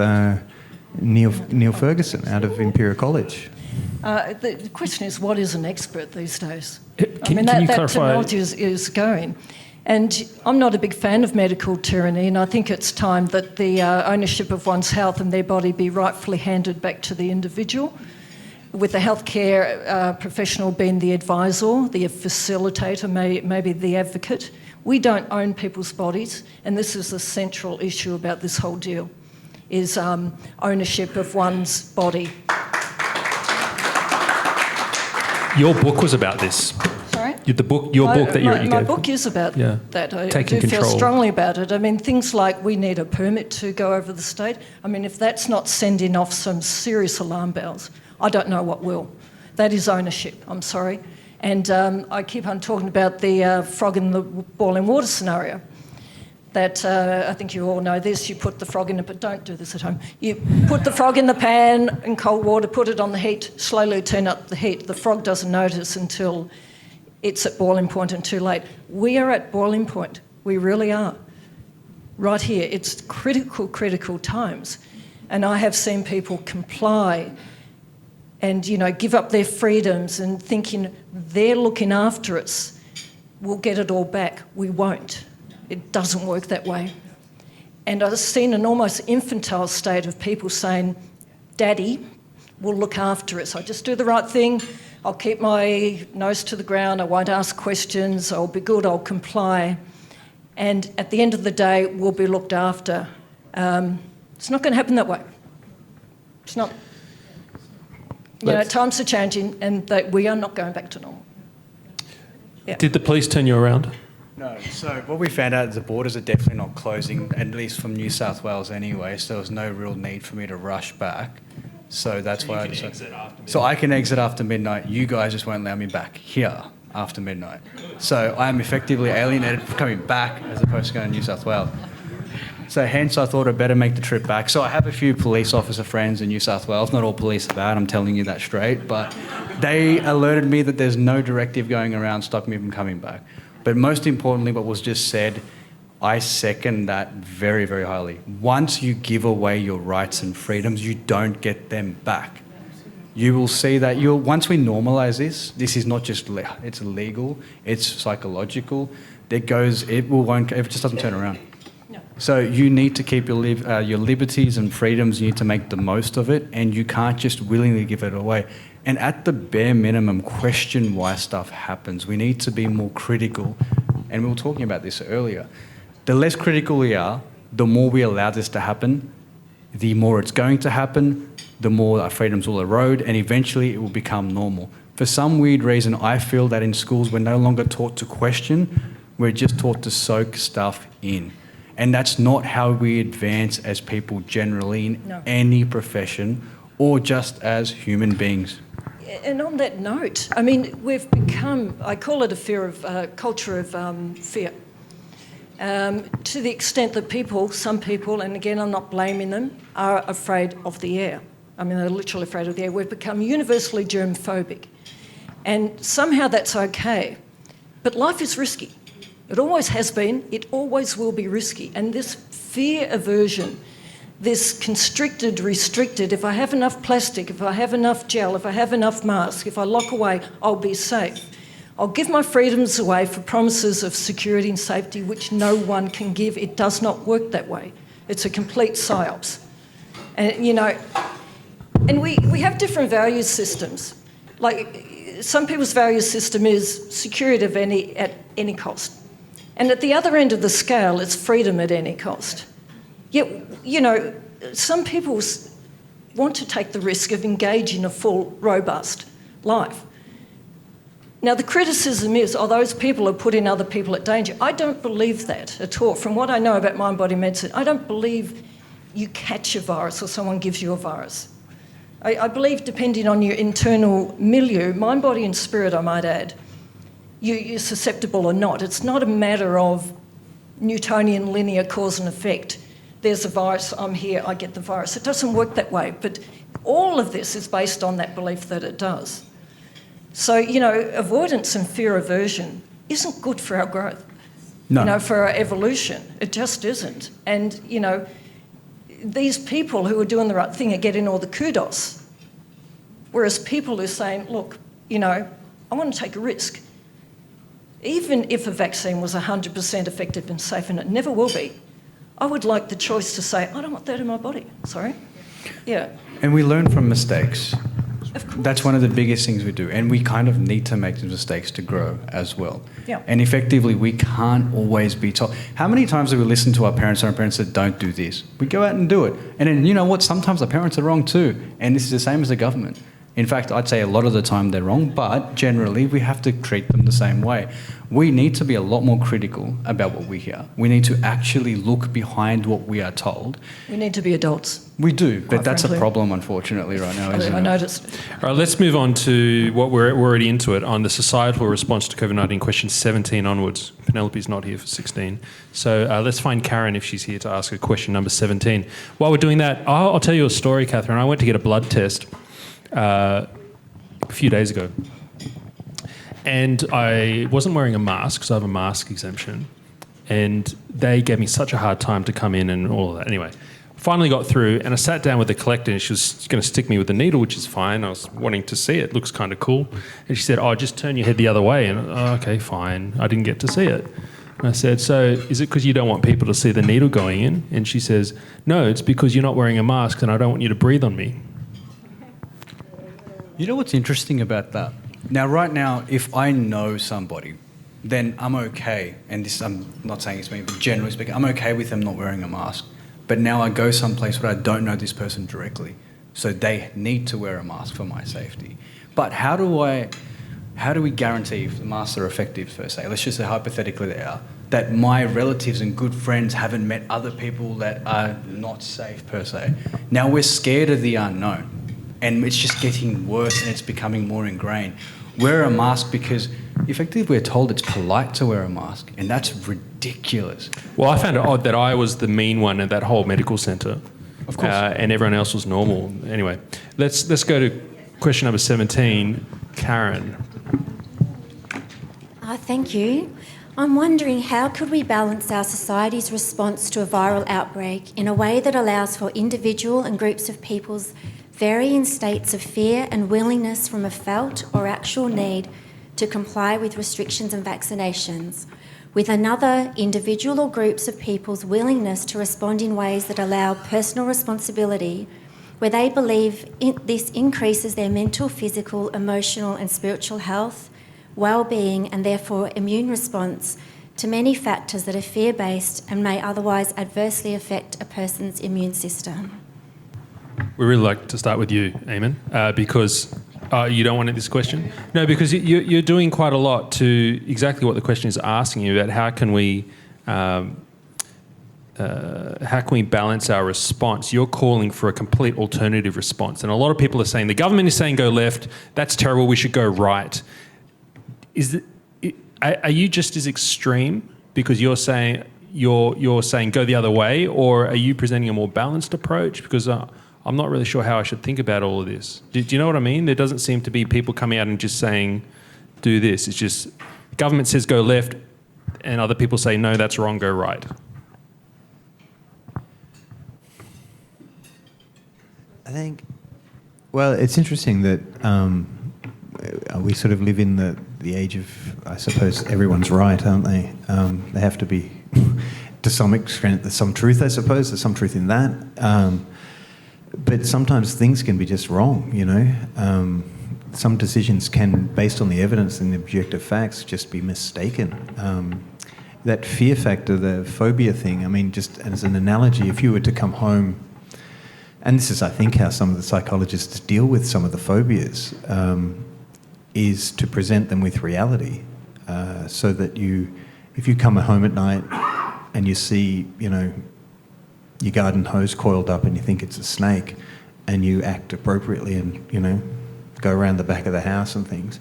Neil Ferguson out of Imperial College. The question is, what is an expert these days? Can you that clarify? terminology is going. And I'm not a big fan of medical tyranny, and I think it's time that the ownership of one's health and their body be rightfully handed back to the individual, with the healthcare professional being the advisor, the facilitator, maybe the advocate. We don't own people's bodies, and this is the central issue about this whole deal, is ownership of one's body. Your book was about this. Sorry? Your book that you My gave. book is about that. I Taking do feel control. strongly about it. I mean, things like we need a permit to go over the state. I mean, if that's not sending off some serious alarm bells, I don't know what will. That is ownership, I'm sorry. And I keep on talking about the frog in the boiling water scenario. That I think you all know this, you put the frog in it, but don't do this at home. You put the frog in the pan in cold water, put it on the heat, slowly turn up the heat. The frog doesn't notice until it's at boiling point and too late. We are at boiling point. We really are. Right here. It's critical times. And I have seen people comply and, give up their freedoms and thinking they're looking after us. We'll get it all back. We won't. It doesn't work that way. And I've seen an almost infantile state of people saying, Daddy will look after us. I just do the right thing. I'll keep my nose to the ground. I won't ask questions. I'll be good. I'll comply. And at the end of the day, we'll be looked after. It's not going to happen that way. It's not. Times are changing and we are not going back to normal. Yeah. Did the police turn you around? No. So what we found out is the borders are definitely not closing, at least from New South Wales anyway, so there was no real need for me to rush back. So that's why I decided. So I can exit after midnight. You guys just won't allow me back here after midnight. So I am effectively alienated from coming back as opposed to going to New South Wales. So hence I thought I'd better make the trip back. So I have a few police officer friends in New South Wales. Not all police are bad, I'm telling you that straight. But they alerted me that there's no directive going around stopping me from coming back. But most importantly, what was just said, I second that very, very highly. Once you give away your rights and freedoms, you don't get them back. You will see that once we normalise this is not just, it's legal, it's psychological. It just doesn't turn around. No. So you need to keep your liberties and freedoms, you need to make the most of it, and you can't just willingly give it away. And at the bare minimum, question why stuff happens. We need to be more critical. And we were talking about this earlier. The less critical we are, the more we allow this to happen, the more it's going to happen, the more our freedoms will erode, and eventually it will become normal. For some weird reason, I feel that in schools we're no longer taught to question, we're just taught to soak stuff in. And that's not how we advance as people generally in any profession or just as human beings. And on that note, I mean, we've become, I call it a culture of fear. To the extent that some people, and again, I'm not blaming them, are afraid of the air. I mean, they're literally afraid of the air. We've become universally germphobic. And somehow that's okay. But life is risky. It always has been. It always will be risky. And this fear aversion, this constricted, restricted, if I have enough plastic, if I have enough gel, if I have enough mask, if I lock away, I'll be safe. I'll give my freedoms away for promises of security and safety which no one can give. It does not work that way. It's a complete psyops. And, and we have different value systems. Like, some people's value system is security at any cost. And at the other end of the scale, it's freedom at any cost. Yet, some people want to take the risk of engaging a full, robust life. Now, the criticism is, those people are putting other people at danger. I don't believe that at all. From what I know about mind-body medicine, I don't believe you catch a virus or someone gives you a virus. I believe, depending on your internal milieu, mind, body and spirit, I might add, you're susceptible or not. It's not a matter of Newtonian linear cause and effect. There's a virus, I'm here, I get the virus. It doesn't work that way, but all of this is based on that belief that it does. So, avoidance and fear aversion isn't good for our growth. No. For our evolution. It just isn't. And, these people who are doing the right thing are getting all the kudos. Whereas people who are saying, look, I want to take a risk. Even if a vaccine was 100% effective and safe, and it never will be, I would like the choice to say, I don't want that in my body. Sorry. Yeah. And we learn from mistakes. Of course. That's one of the biggest things we do. And we kind of need to make the mistakes to grow as well. Yeah. And effectively, we can't always be told. How many times do we listen to our parents and our parents said, don't do this? We go out and do it. And then, you know what? Sometimes our parents are wrong too. And this is the same as the government. In fact, I'd say a lot of the time they're wrong, but generally we have to treat them the same way. We need to be a lot more critical about what we hear. We need to actually look behind what we are told. We need to be adults. We do, but Quite that's frankly. a problem, unfortunately, right now, isn't I it? noticed. All right, let's move on to what we're already into it on the societal response to COVID-19, question 17 onwards. Penelope's not here for 16. So let's find Karen if she's here to ask a question number 17. While we're doing that, I'll tell you a story, Catherine. I went to get a blood test a few days ago. And I wasn't wearing a mask because I have a mask exemption. And they gave me such a hard time to come in and all of that. Anyway, finally got through and I sat down with the collector and she was going to stick me with the needle, which is fine. I was wanting to see it. Looks kind of cool. And she said, just turn your head the other way. And okay, fine. I didn't get to see it. And I said, so is it because you don't want people to see the needle going in? And she says, no, it's because you're not wearing a mask and I don't want you to breathe on me. You know what's interesting about that? Now, right now, if I know somebody, then I'm okay. And this, I'm not saying it's me, but generally speaking, I'm okay with them not wearing a mask. But now I go someplace where I don't know this person directly. So they need to wear a mask for my safety. But how do we guarantee if the masks are effective, per se? Let's just say hypothetically they are. That my relatives and good friends haven't met other people that are not safe, per se. Now we're scared of the unknown. And it's just getting worse and it's becoming more ingrained. Wear a mask because effectively we're told it's polite to wear a mask, and that's ridiculous. Well, I found it odd that I was the mean one at that whole medical centre. Of course. And everyone else was normal. Anyway, let's go to question number 17. Karen. Thank you. I'm wondering how could we balance our society's response to a viral outbreak in a way that allows for individual and groups of people's varying states of fear and willingness from a felt or actual need to comply with restrictions and vaccinations, with another individual or groups of people's willingness to respond in ways that allow personal responsibility, where they believe this increases their mental, physical, emotional and spiritual health, well-being and therefore immune response to many factors that are fear-based and may otherwise adversely affect a person's immune system. We really like to start with you, Eamon, because you don't want this question? No, because you're doing quite a lot to exactly what the question is asking you about. How can we balance our response? You're calling for a complete alternative response. And a lot of people are saying, the government is saying go left, that's terrible, we should go right. Are you just as extreme because you're saying go the other way, or are you presenting a more balanced approach? Because I'm not really sure how I should think about all of this. Do you know what I mean? There doesn't seem to be people coming out and just saying, do this. It's just government says go left and other people say, no, that's wrong, go right. I think, well, it's interesting that we sort of live in the age of, I suppose, everyone's right, aren't they? They have to be, to some extent, there's some truth, I suppose. There's some truth in that. But sometimes things can be just wrong, you know. Some decisions can, based on the evidence and the objective facts, just be mistaken. That fear factor, the phobia thing, I mean, just as an analogy, if you were to come home, and this is, I think, how some of the psychologists deal with some of the phobias, is to present them with reality, so that if you come home at night and you see, you know, your garden hose coiled up and you think it's a snake, and you act appropriately and, you know, go around the back of the house and things,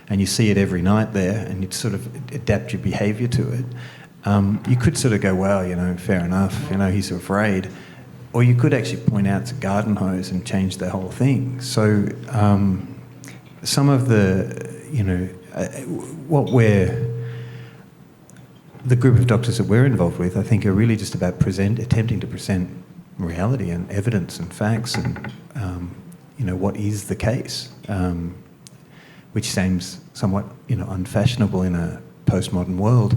and you see it every night there and you sort of adapt your behaviour to it, you could sort of go, well, you know, fair enough, you know, he's afraid. Or you could actually point out it's a garden hose and change the whole thing. So some of the, you know, the group of doctors that we're involved with, I think, are really just about attempting to present reality and evidence and facts and, what is the case, which seems somewhat, unfashionable in a postmodern world.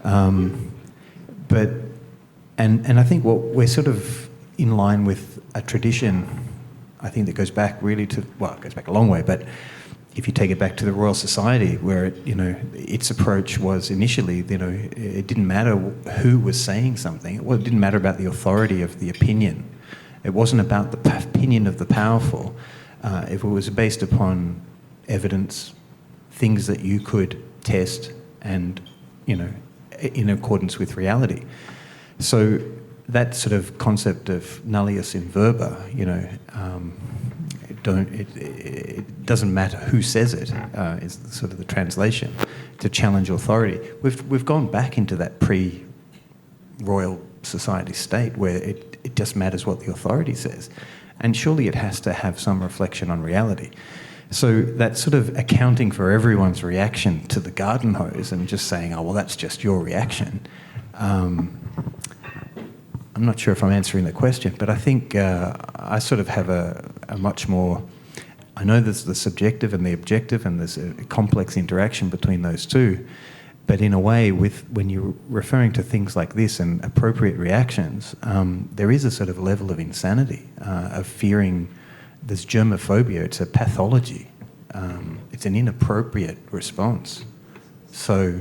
But I think what we're sort of in line with a tradition, I think that goes back really to, it goes back a long way, but if you take it back to the Royal Society, where its approach was initially, it didn't matter who was saying something. It didn't matter about the authority of the opinion. It wasn't about the opinion of the powerful. If it was based upon evidence, things that you could test, and in accordance with reality. So that sort of concept of nullius in verba, it doesn't matter who says it, is sort of the translation, to challenge authority. We've gone back into that pre-Royal Society state where it just matters what the authority says. And surely it has to have some reflection on reality. So that sort of accounting for everyone's reaction to the garden hose and just saying, oh, well, that's just your reaction. I'm not sure if I'm answering the question, but I think I sort of have a much more... I know there's the subjective and the objective, and there's a complex interaction between those two. But in a way, when you're referring to things like this and appropriate reactions, there is a sort of level of insanity, of fearing. There's germophobia. It's a pathology. It's an inappropriate response. So...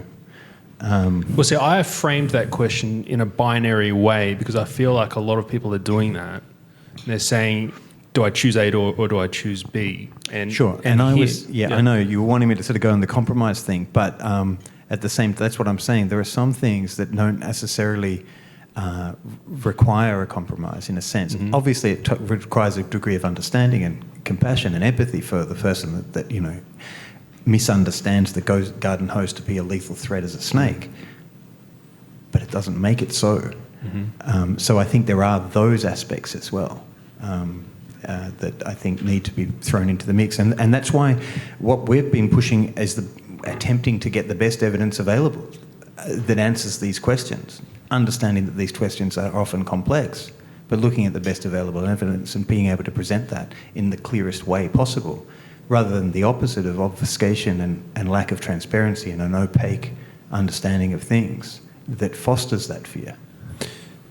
Well, see, I have framed that question in a binary way because I feel like a lot of people are doing that. They're saying, do I choose A or do I choose B? And sure. And I know you were wanting me to sort of go on the compromise thing, but at the same, that's what I'm saying. There are some things that don't necessarily require a compromise in a sense. Mm-hmm. Obviously, it requires a degree of understanding and compassion and empathy for the person that misunderstands the garden hose to be a lethal threat as a snake, but it doesn't make it so. Mm-hmm. So I think there are those aspects as well that I think need to be thrown into the mix, and that's why what we've been pushing is attempting to get the best evidence available that answers these questions, understanding that these questions are often complex, but looking at the best available evidence and being able to present that in the clearest way possible, rather than the opposite of obfuscation and lack of transparency and an opaque understanding of things that fosters that fear.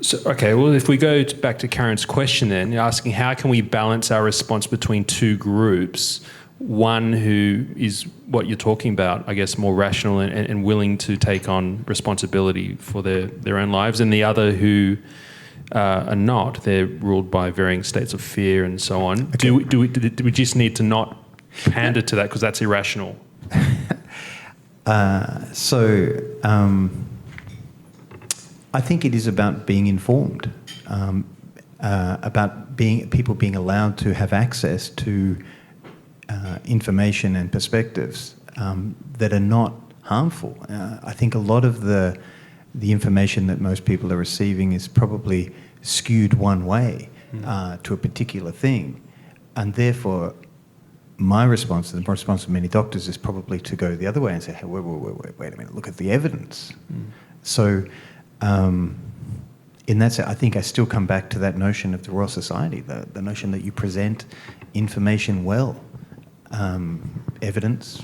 So, okay, well, if we go back to Karen's question then, you're asking how can we balance our response between two groups, one who is what you're talking about, I guess, more rational and willing to take on responsibility for their own lives, and the other who are not. They're ruled by varying states of fear and so on. Okay. Do we just need to not pander to that because that's irrational? I think it is about being informed, about people being allowed to have access to information and perspectives that are not harmful. I think a lot of the information that most people are receiving is probably skewed one way to a particular thing, and therefore my response, and the response of many doctors, is probably to go the other way and say, hey, wait a minute, look at the evidence. So in that sense, I think I still come back to that notion of the Royal Society, the notion that you present information well, evidence.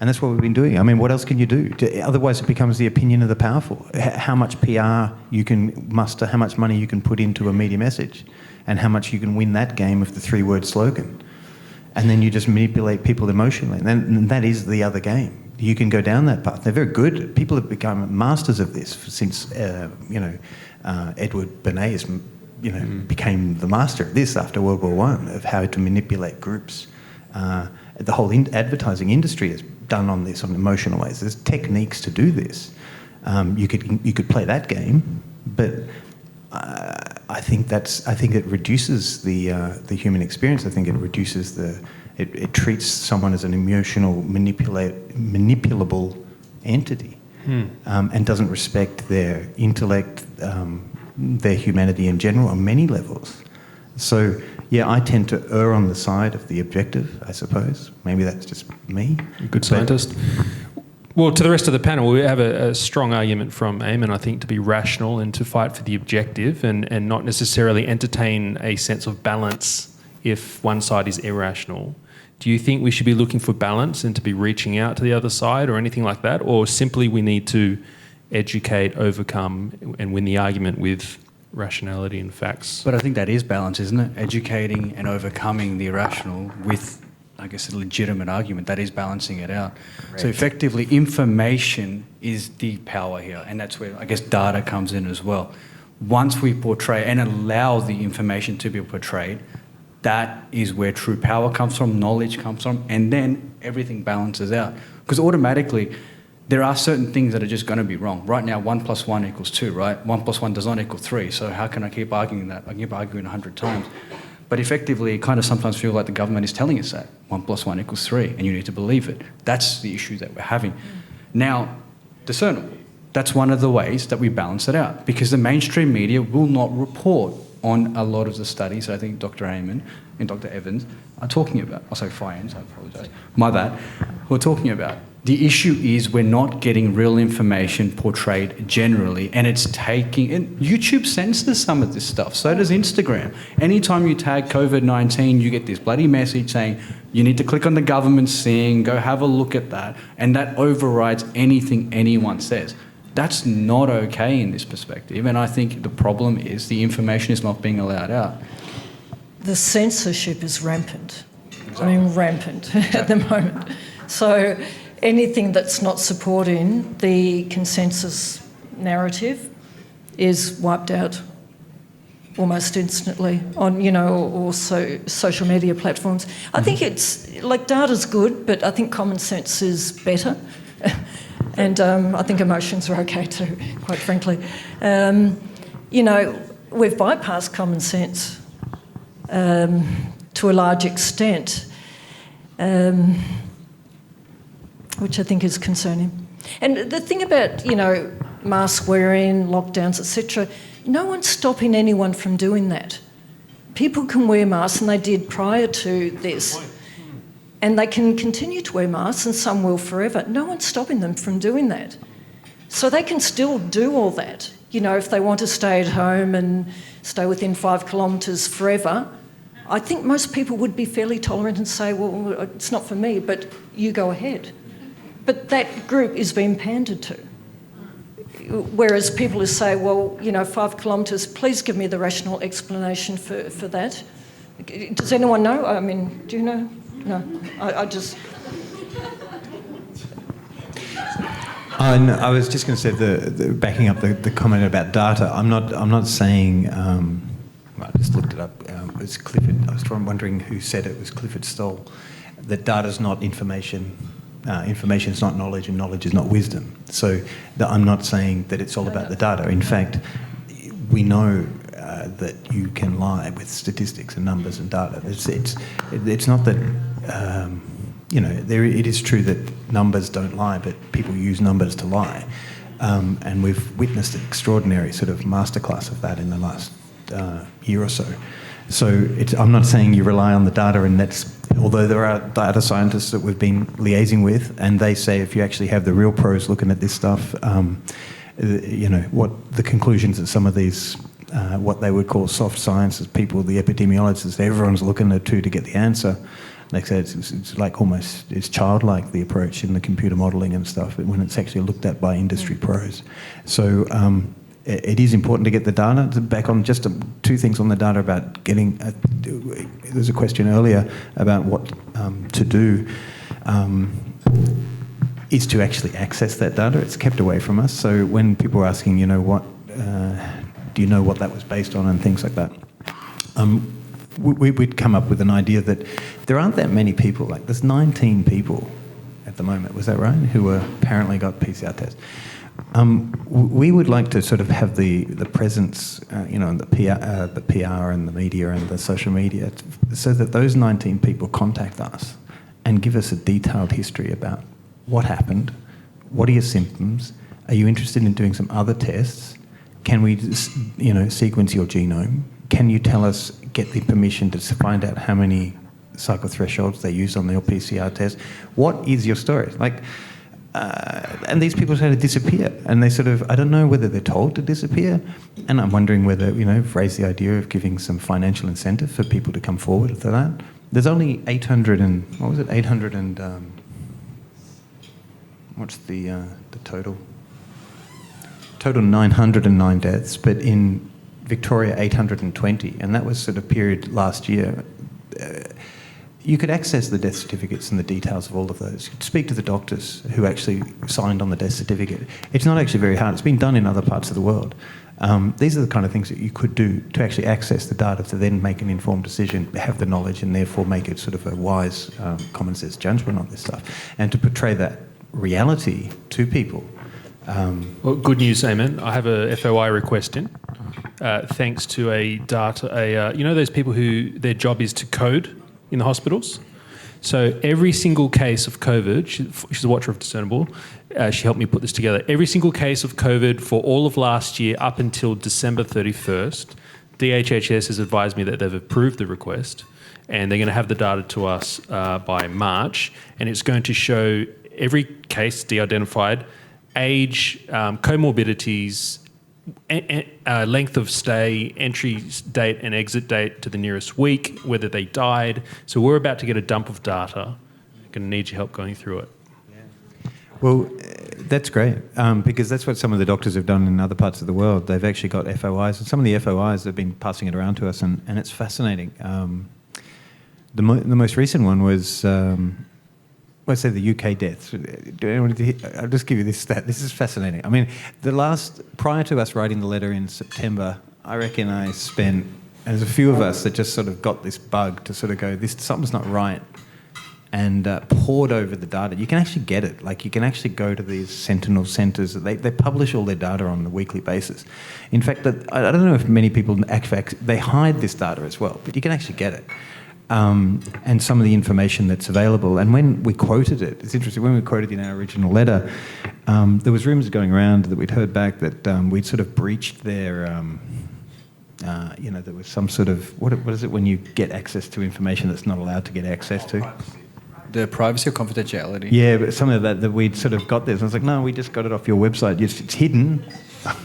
And that's what we've been doing. I mean, what else can you do? Otherwise, it becomes the opinion of the powerful. How much PR you can muster, how much money you can put into a media message, and how much you can win that game of the three-word slogan. And then you just manipulate people emotionally. And that is the other game. You can go down that path. They're very good. People have become masters of this since, Edward Bernays, became the master of this after World War I, of how to manipulate groups. The whole advertising industry is done on this, on emotional ways. There's techniques to do this. You could play that game, but I think it reduces the human experience. I think it reduces it treats someone as an emotional, manipulable entity, and doesn't respect their intellect, their humanity in general on many levels. So, yeah, I tend to err on the side of the objective, I suppose. Maybe that's just me. Good scientist. Well, to the rest of the panel, we have a strong argument from Eamon, I think, to be rational and to fight for the objective and not necessarily entertain a sense of balance if one side is irrational. Do you think we should be looking for balance and to be reaching out to the other side or anything like that? Or simply we need to educate, overcome and win the argument with rationality and facts? But I think that is balance, isn't it? Educating and overcoming the irrational with, I guess, a legitimate argument. That is balancing it out. Right. So effectively, information is the power here. And that's where, I guess, data comes in as well. Once we portray and allow the information to be portrayed, that is where true power comes from, knowledge comes from, and then everything balances out. Because automatically, there are certain things that are just going to be wrong. Right now, 1 + 1 = 2, right? 1 + 1 does not equal 3, so how can I keep arguing that? I can keep arguing 100 times. But effectively, it kind of sometimes feels like the government is telling us that 1 + 1 = 3, and you need to believe it. That's the issue that we're having. Now, discernible. That's one of the ways that we balance it out, because the mainstream media will not report on a lot of the studies I think Dr. Eamon and Dr. Evans are talking about. Oh, sorry, Fyans, I apologise. My bad. We're talking about. The issue is we're not getting real information portrayed generally, and it's taking... And YouTube censors some of this stuff, so does Instagram. Anytime you tag COVID-19, you get this bloody message saying you need to click on the government's thing, go have a look at that, and that overrides anything anyone says. That's not okay in this perspective, and I think the problem is the information is not being allowed out. The censorship is rampant. Exactly. I mean, rampant at the moment. So anything that's not supporting the consensus narrative is wiped out almost instantly on, also social media platforms. I think it's, data's good, but I think common sense is better. And I think emotions are okay too, quite frankly. We've bypassed common sense to a large extent, which I think is concerning. And the thing about, mask wearing, lockdowns, etc., no one's stopping anyone from doing that. People can wear masks, and they did prior to this. And they can continue to wear masks, and some will forever. No one's stopping them from doing that. So they can still do all that. If they want to stay at home and stay within 5 kilometres forever, I think most people would be fairly tolerant and say, well, it's not for me, but you go ahead. But that group is being pandered to. Whereas people who say, well, 5 kilometres, please give me the rational explanation for that. Does anyone know? I mean, do you know? No, I just... No, I was just going to say, the backing up the comment about data, I'm not saying... I just looked it up. It was Clifford. I was wondering who said it. It was Clifford Stoll. That data's not information. Information is not knowledge, and knowledge is not wisdom. So I'm not saying that it's all about the data. In fact, we know that you can lie with statistics and numbers and data. It's not that, it is true that numbers don't lie, but people use numbers to lie. And we've witnessed an extraordinary sort of masterclass of that in the last year or so. So I'm not saying you rely on the data, and although there are data scientists that we've been liaising with, and they say if you actually have the real pros looking at this stuff, what the conclusions that some of these, what they would call soft sciences people, the epidemiologists, everyone's looking at to get the answer. Like I said, it's like almost, it's childlike, the approach in the computer modelling and stuff, when it's actually looked at by industry pros. So it is important to get the data. Back on just 2 things on the data about getting... there was a question earlier about what to do. Is to actually access that data. It's kept away from us. So when people are asking, what do you know what that was based on and things like that, we'd come up with an idea that there aren't that many people. Like there's 19 people at the moment. Was that right? Who apparently got PCR tests. We would like to sort of have the presence, the PR and the media and the social media, so that those 19 people contact us and give us a detailed history about what happened, what are your symptoms, are you interested in doing some other tests, can we, sequence your genome, can you tell us, get the permission to find out how many cycle thresholds they use on their PCR test, what is your story? and these people sort of disappear, and they sort of, I don't know whether they're told to disappear, and I'm wondering whether, raise the idea of giving some financial incentive for people to come forward for that. There's only 800 and, what's the total? Total 909 deaths, but in Victoria 820, and that was sort of period last year. You could access the death certificates and the details of all of those. You could speak to the doctors who actually signed on the death certificate. It's not actually very hard. It's been done in other parts of the world. These are the kind of things that you could do to actually access the data to then make an informed decision, have the knowledge, and therefore make it sort of a wise, common sense judgment on this stuff, and to portray that reality to people. Well, good news, Eamon. I have a FOI request in, thanks to those people who their job is to code in the hospitals. So every single case of COVID, she's a watcher of Discernible, she helped me put this together. Every single case of COVID for all of last year up until December 31st, DHHS has advised me that they've approved the request, and they're going to have the data to us by March, and it's going to show every case de-identified, age, comorbidities, length of stay, entry date and exit date to the nearest week, whether they died. So we're about to get a dump of data. I'm going to need your help going through it. Well, that's great, because that's what some of the doctors have done in other parts of the world. They've actually got FOIs, and some of the FOIs have been passing it around to us, and it's fascinating. The most recent one was... let's say the UK deaths. I'll just give you this stat. This is fascinating. I mean, prior to us writing the letter in September, I reckon I spent, and there's a few of us that just sort of got this bug to sort of go, something's not right, and poured over the data. You can actually get it. Like, you can actually go to these Sentinel centres. They publish all their data on a weekly basis. In fact, I don't know if many people, they hide this data as well, but you can actually get it. And some of the information that's available. And when we quoted it, it's interesting, when we quoted in our original letter, there was rumours going around that we'd heard back that we'd sort of breached their, there was some sort of, what is it when you get access to information that's not allowed to get access to? The privacy or confidentiality? Yeah, but some of that we'd sort of got this. And I was like, no, we just got it off your website. It's hidden.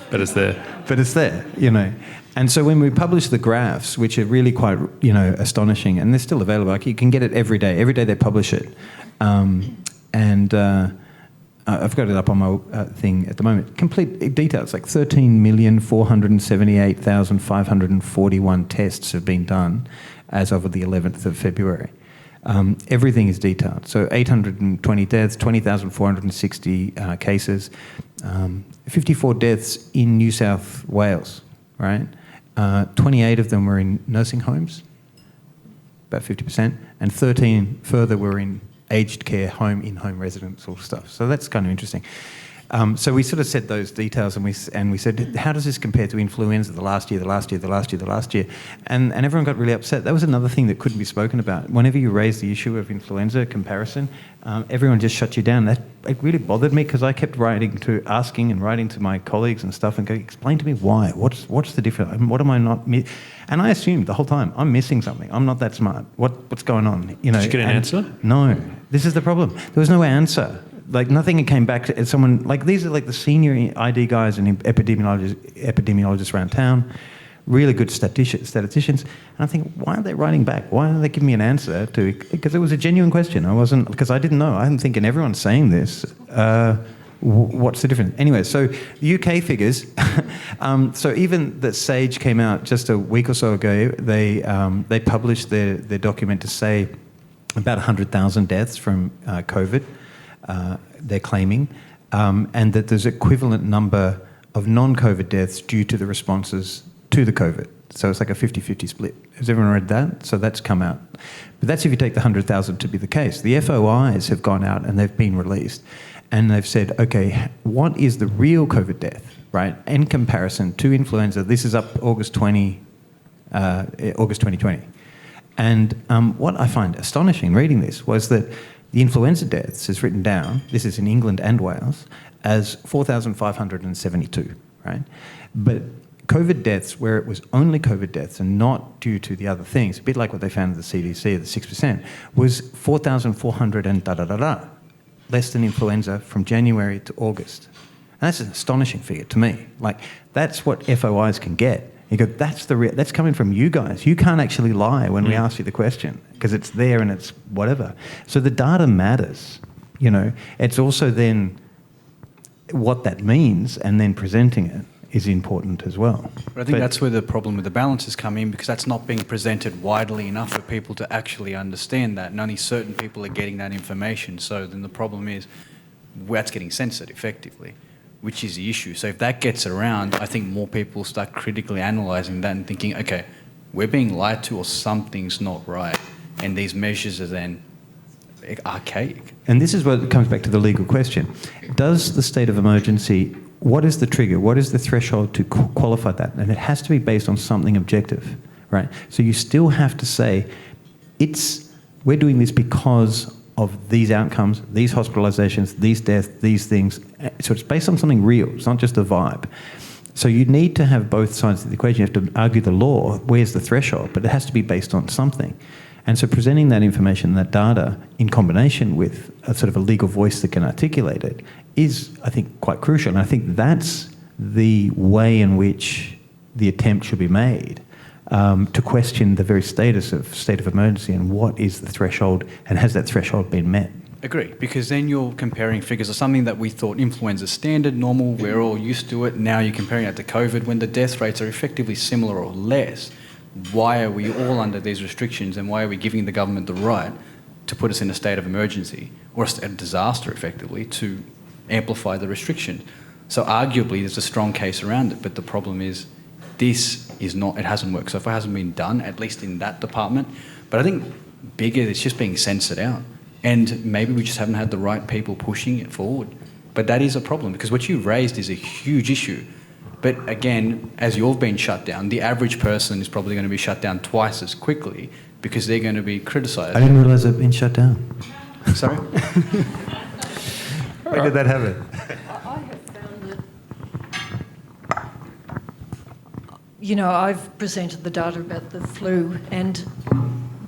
But it's there. But it's there, And so when we publish the graphs, which are really quite, astonishing, and they're still available, like you can get it every day. Every day they publish it. I've got it up on my thing at the moment. Complete details, like 13,478,541 tests have been done as of the 11th of February. Everything is detailed. So 820 deaths, 20,460 cases, 54 deaths in New South Wales, right? 28 of them were in nursing homes, about 50%, and 13 further were in aged care in-home residential stuff. So that's kind of interesting. So we sort of said those details, and we said, how does this compare to influenza the last year? And everyone got really upset. That was another thing that couldn't be spoken about. Whenever you raise the issue of influenza comparison, everyone just shut you down. It really bothered me, because I kept writing to my colleagues and stuff and go, explain to me why. What's the difference? What am I not... And I assumed the whole time, I'm missing something. I'm not that smart. What's going on? Did you get an answer? No. This is the problem. There was no answer. Like, nothing came back to someone... Like, these are like the senior ID guys and epidemiologists around town, really good statisticians. And I think, why aren't they writing back? Why aren't they giving me an answer to... Because it was a genuine question. Because I didn't know. I'm thinking, everyone's saying this. What's the difference? Anyway, so the UK figures... so even that SAGE came out just a week or so ago, they published their document to say about 100,000 deaths from COVID. They're claiming, and that there's equivalent number of non-COVID deaths due to the responses to the COVID. So it's like a 50-50 split. Has everyone read that? So that's come out. But that's if you take the 100,000 to be the case. The FOIs have gone out and they've been released, and they've said, okay, what is the real COVID death, right, in comparison to influenza? This is up August 2020. And what I find astonishing reading this was that the influenza deaths is written down, this is in England and Wales, as 4,572, right? But COVID deaths, where it was only COVID deaths and not due to the other things, a bit like what they found at the CDC, the 6%, was 4,400 and da-da-da-da. less than influenza from January to August. And that's an astonishing figure to me. Like, that's what FOIs can get. You go, that's coming from you guys. You can't actually lie when we ask you the question because it's there and it's whatever. So the data matters, you know. It's also then what that means and then presenting it is important as well. But I think that's where the problem with the balances come in, because that's not being presented widely enough for people to actually understand that, and only certain people are getting that information. So then the problem is that's getting censored effectively, which is the issue. So if that gets around, I think more people start critically analysing that and thinking, okay, we're being lied to or something's not right, and these measures are then archaic. And this is what comes back to the legal question. Does the state of emergency, what is the trigger? What is the threshold to qualify that? And it has to be based on something objective, right? So you still have to say, we're doing this because of these outcomes, these hospitalisations, these deaths, these things. So it's based on something real. It's not just a vibe. So you need to have both sides of the equation. You have to argue the law, where's the threshold, but it has to be based on something. And so presenting that information, that data, in combination with a sort of a legal voice that can articulate it is, I think, quite crucial. And I think that's the way in which the attempt should be made to question the very status of state of emergency and what is the threshold and has that threshold been met. Agree, because then you're comparing figures of something that we thought influenza standard, normal, we're all used to it. Now you're comparing it to COVID when the death rates are effectively similar or less. Why are we all under these restrictions, and why are we giving the government the right to put us in a state of emergency or a disaster effectively to amplify the restriction? So arguably there's a strong case around it, but the problem is it hasn't worked. So far it hasn't been done, at least in that department. But I think bigger, it's just being censored out. And maybe we just haven't had the right people pushing it forward. But that is a problem, because what you've raised is a huge issue. But again, as you've been shut down, the average person is probably going to be shut down twice as quickly because they're going to be criticised. I didn't realise they've been shut down. Sorry? Where did that happen? I have found that, you know, I've presented the data about the flu, and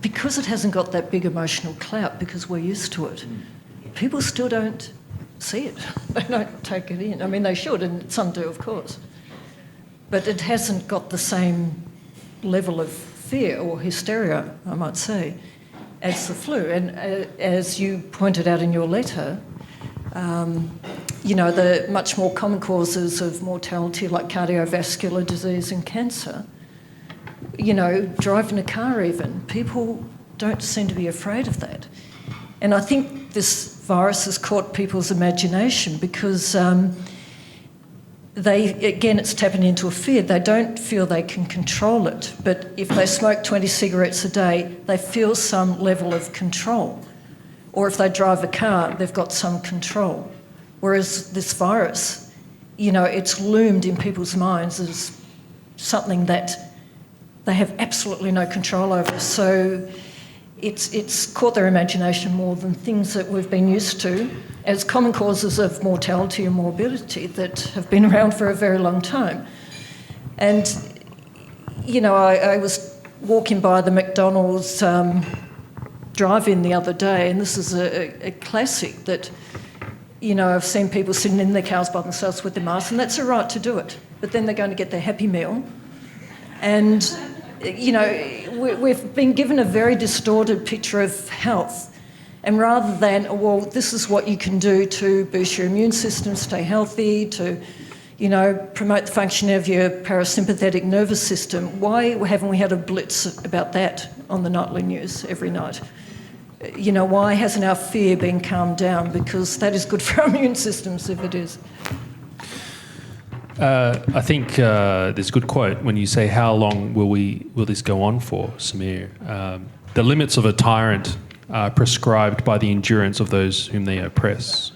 because it hasn't got that big emotional clout, because we're used to it, people still don't see it. They don't take it in. I mean, they should, and some do, of course. But it hasn't got the same level of fear or hysteria, I might say, as the flu. And as you pointed out in your letter, you know, the much more common causes of mortality like cardiovascular disease and cancer, you know, driving a car even, people don't seem to be afraid of that. And I think this virus has caught people's imagination because it's tapping into a fear. They don't feel they can control it, but if they smoke 20 cigarettes a day, they feel some level of control. Or if they drive a car, they've got some control. Whereas this virus, you know, it's loomed in people's minds as something that they have absolutely no control over. So it's caught their imagination more than things that we've been used to as common causes of mortality and morbidity that have been around for a very long time. And, you know, I was walking by the McDonald's drive-in the other day, and this is a classic that, you know, I've seen people sitting in their cars by themselves with their masks, and that's a right to do it. But then they're going to get their Happy Meal. And, you know, we've been given a very distorted picture of health. And rather than, well, this is what you can do to boost your immune system, stay healthy, to, you know, promote the function of your parasympathetic nervous system, why haven't we had a blitz about that on the nightly news every night? You know, why hasn't our fear been calmed down? Because that is good for our immune systems if it is. I think there's a good quote when you say, how long will this go on for, Samir? The limits of a tyrant are prescribed by the endurance of those whom they oppress.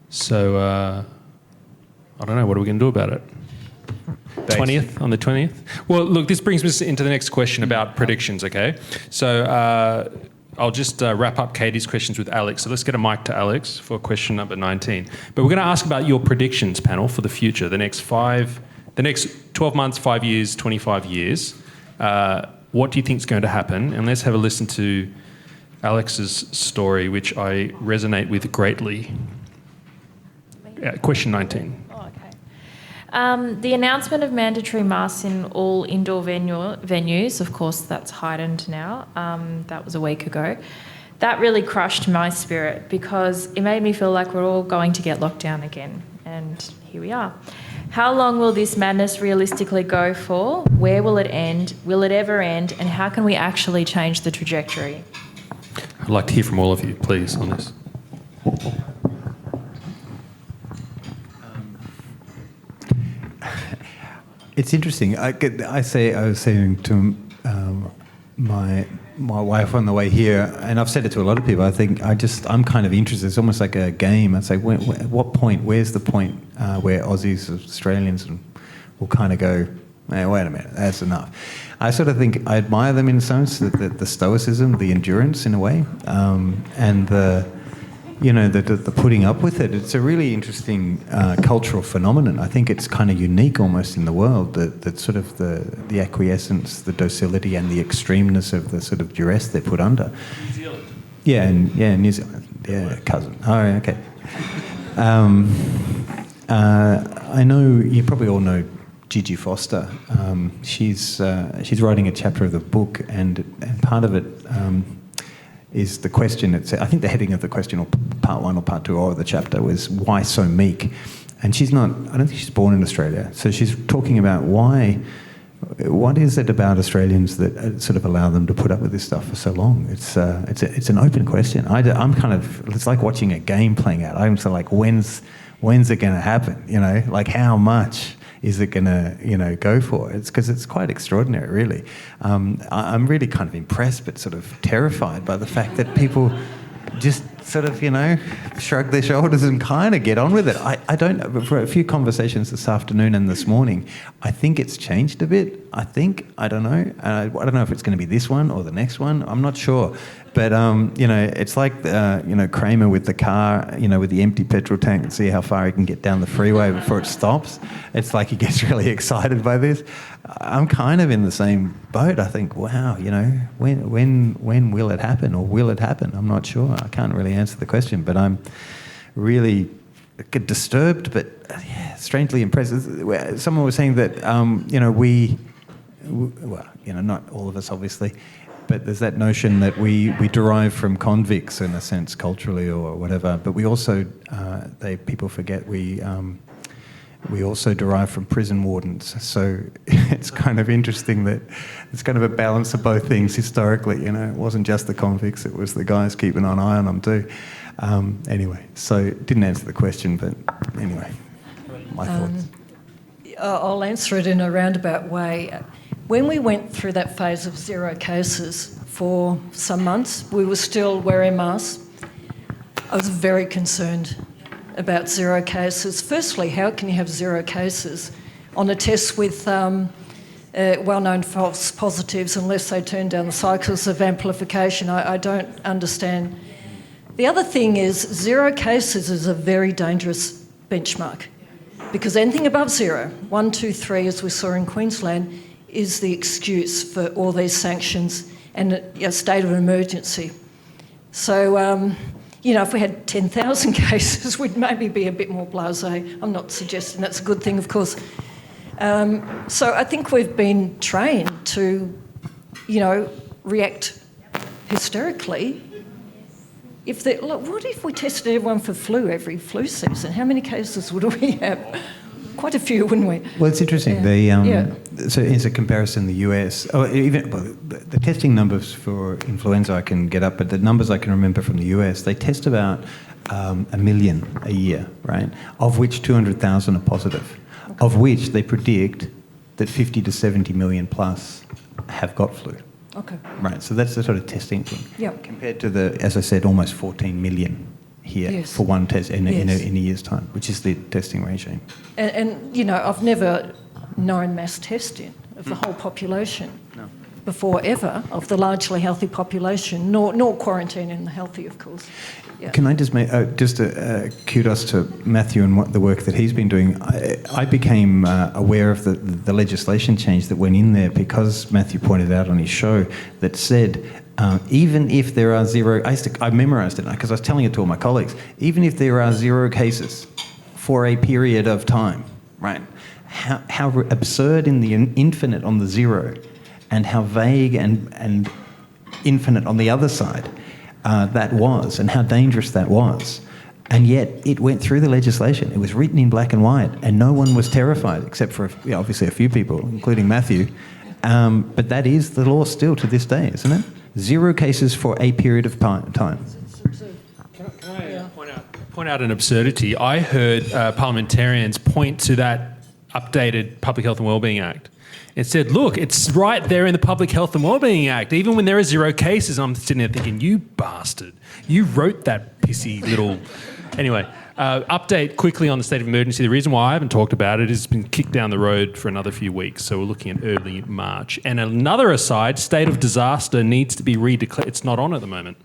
So, I don't know, what are we going to do about it? 20th, on the 20th? Well, look, this brings us into the next question about predictions, okay? So I'll just wrap up Katie's questions with Alex. So let's get a mic to Alex for question number 19. But we're going to ask about your predictions, panel, for the future, the next 12 months, 5 years, 25 years. What do you think is going to happen? And let's have a listen to Alex's story, which I resonate with greatly. Question 19. Oh, okay. The announcement of mandatory masks in all indoor venues, of course, that's heightened now. That was a week ago. That really crushed my spirit because it made me feel like we're all going to get locked down again. And here we are. How long will this madness realistically go for? Where will it end? Will it ever end? And how can we actually change the trajectory? I'd like to hear from all of you, please, on this. It's interesting. I was saying to my wife on the way here, and I've said it to a lot of people. I'm kind of interested. It's almost like a game. It's like, at what point? Where's the point where Aussies, Australians, will kind of go, hey, wait a minute, that's enough. I sort of think I admire them in a sense, the stoicism, the endurance in a way, and the putting up with it. It's a really interesting cultural phenomenon. I think it's kind of unique almost in the world, that sort of the acquiescence, the docility and the extremeness of the sort of duress they're put under. New Zealand. Yeah, New Zealand. Yeah, cousin. Oh, okay. I know, you probably all know Gigi Foster. She's writing a chapter of the book, and part of it is the question. I think the heading of the question, or part 1 or part 2 of the chapter, was why so meek. And I don't think she's born in Australia. So she's talking about what is it about Australians that sort of allow them to put up with this stuff for so long? It's an open question. I'm kind of, it's like watching a game playing out. I'm sort of like, when's it going to happen? Like how much is it going to, go for? It's because it's quite extraordinary, really. I'm really kind of impressed, but sort of terrified by the fact that people just sort of, shrug their shoulders and kind of get on with it. I don't know. For a few conversations this afternoon and this morning, I think it's changed a bit. I don't know. I don't know if it's going to be this one or the next one. I'm not sure. But, it's like, Kramer with the car, with the empty petrol tank, and see how far he can get down the freeway before it stops. It's like he gets really excited by this. I'm kind of in the same boat. I think, wow, when will it happen, or will it happen? I'm not sure. I can't really answer the question, but I'm really disturbed, but strangely impressed. Someone was saying that, not all of us, obviously, but there's that notion that we derive from convicts in a sense, culturally or whatever. But we also, people forget we also derive from prison wardens. So it's kind of interesting that it's kind of a balance of both things historically. It wasn't just the convicts; it was the guys keeping an eye on them too. Anyway, so didn't answer the question, but anyway, my thoughts. I'll answer it in a roundabout way. When we went through that phase of 0 cases for some months, we were still wearing masks. I was very concerned about 0 cases. Firstly, how can you have 0 cases on a test with well-known false positives unless they turn down the cycles of amplification? I don't understand. The other thing is 0 cases is a very dangerous benchmark, because anything above 0, 1, 2, 3, as we saw in Queensland, is the excuse for all these sanctions and a state of emergency. So, if we had 10,000 cases, we'd maybe be a bit more blasé. I'm not suggesting that's a good thing, of course. So I think we've been trained to, react hysterically. What if we tested everyone for flu every flu season? How many cases would we have? Quite a few, wouldn't we? Well, it's interesting. So as a comparison, the US, the testing numbers for influenza I can get up, but the numbers I can remember from the US, they test about 1 million a year, right? Of which 200,000 are positive, of which they predict that 50 to 70 million plus have got flu. Okay. Right, so that's the sort of testing thing. Yeah. Compared to as I said, almost 14 million here for one test in a year's time, which is the testing regime. And I've never known mass testing of the whole population before, ever, of the largely healthy population, nor quarantining the healthy, of course. Yeah. Can I just make kudos to Matthew and the work that he's been doing. I became aware of the legislation change that went in there because Matthew pointed out on his show that said even if there are zero, I memorised it because I was telling it to all my colleagues, even if there are 0 cases for a period of time, right, how absurd in the infinite on the 0 and how vague and infinite on the other side that was, and how dangerous that was. And yet it went through the legislation. It was written in black and white, and no one was terrified, except for obviously a few people, including Matthew. But that is the law still to this day, isn't it? 0 cases for a period of time. Can I point out an absurdity? I heard parliamentarians point to that updated Public Health and Wellbeing Act. It said, look, it's right there in the Public Health and Wellbeing Act, even when there are 0 cases. I'm sitting there thinking, you bastard, you wrote that pissy little... Anyway, update quickly on the state of emergency. The reason why I haven't talked about it is it's been kicked down the road for another few weeks, so we're looking at early March. And another aside, state of disaster needs to be redeclared. It's not on at the moment.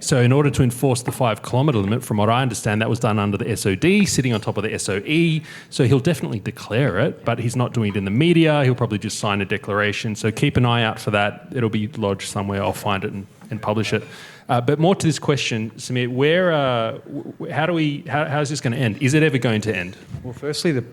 So in order to enforce the 5 kilometre limit, from what I understand, that was done under the SOD, sitting on top of the SOE. So he'll definitely declare it, but he's not doing it in the media. He'll probably just sign a declaration. So keep an eye out for that. It'll be lodged somewhere. I'll find it and publish it. But more to this question, Samir, how's this going to end? Is it ever going to end? Well, firstly,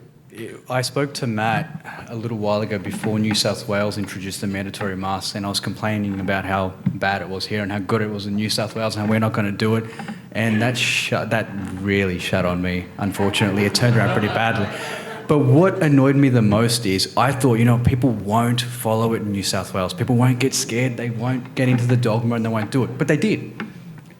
I spoke to Matt a little while ago before New South Wales introduced the mandatory masks, and I was complaining about how bad it was here and how good it was in New South Wales and how we're not going to do it. And that really shut on me, unfortunately. It turned around pretty badly. But what annoyed me the most is I thought, people won't follow it in New South Wales. People won't get scared. They won't get into the dogma and they won't do it. But they did.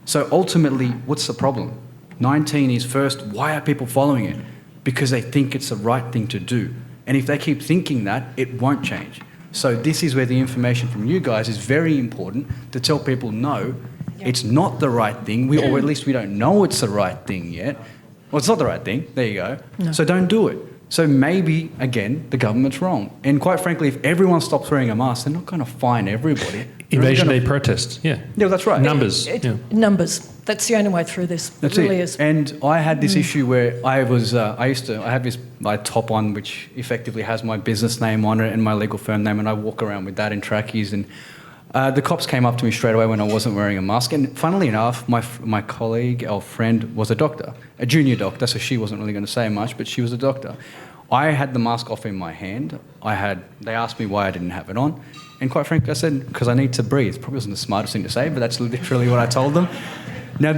So ultimately, what's the problem? 19 is first. Why are people following it? Because they think it's the right thing to do. And if they keep thinking that, it won't change. So this is where the information from you guys is very important to tell people, no, it's not the right thing, or at least we don't know it's the right thing yet. Well, it's not the right thing. There you go. No. So don't do it. So maybe, again, the government's wrong. And quite frankly, if everyone stops wearing a mask, they're not going to fine everybody. Invasion Day protests, yeah. Yeah, that's right. Numbers. Numbers. That's the only way through this. That's it really it. is. And I had this issue where I have this my top on, which effectively has my business name on it and my legal firm name, and I walk around with that in trackies. And the cops came up to me straight away when I wasn't wearing a mask. And funnily enough, my colleague, our friend, was a doctor, a junior doctor, so she wasn't really going to say much, but she was a doctor. I had the mask off in my hand. They asked me why I didn't have it on. And quite frankly, I said, because I need to breathe. Probably wasn't the smartest thing to say, but that's literally what I told them. Now,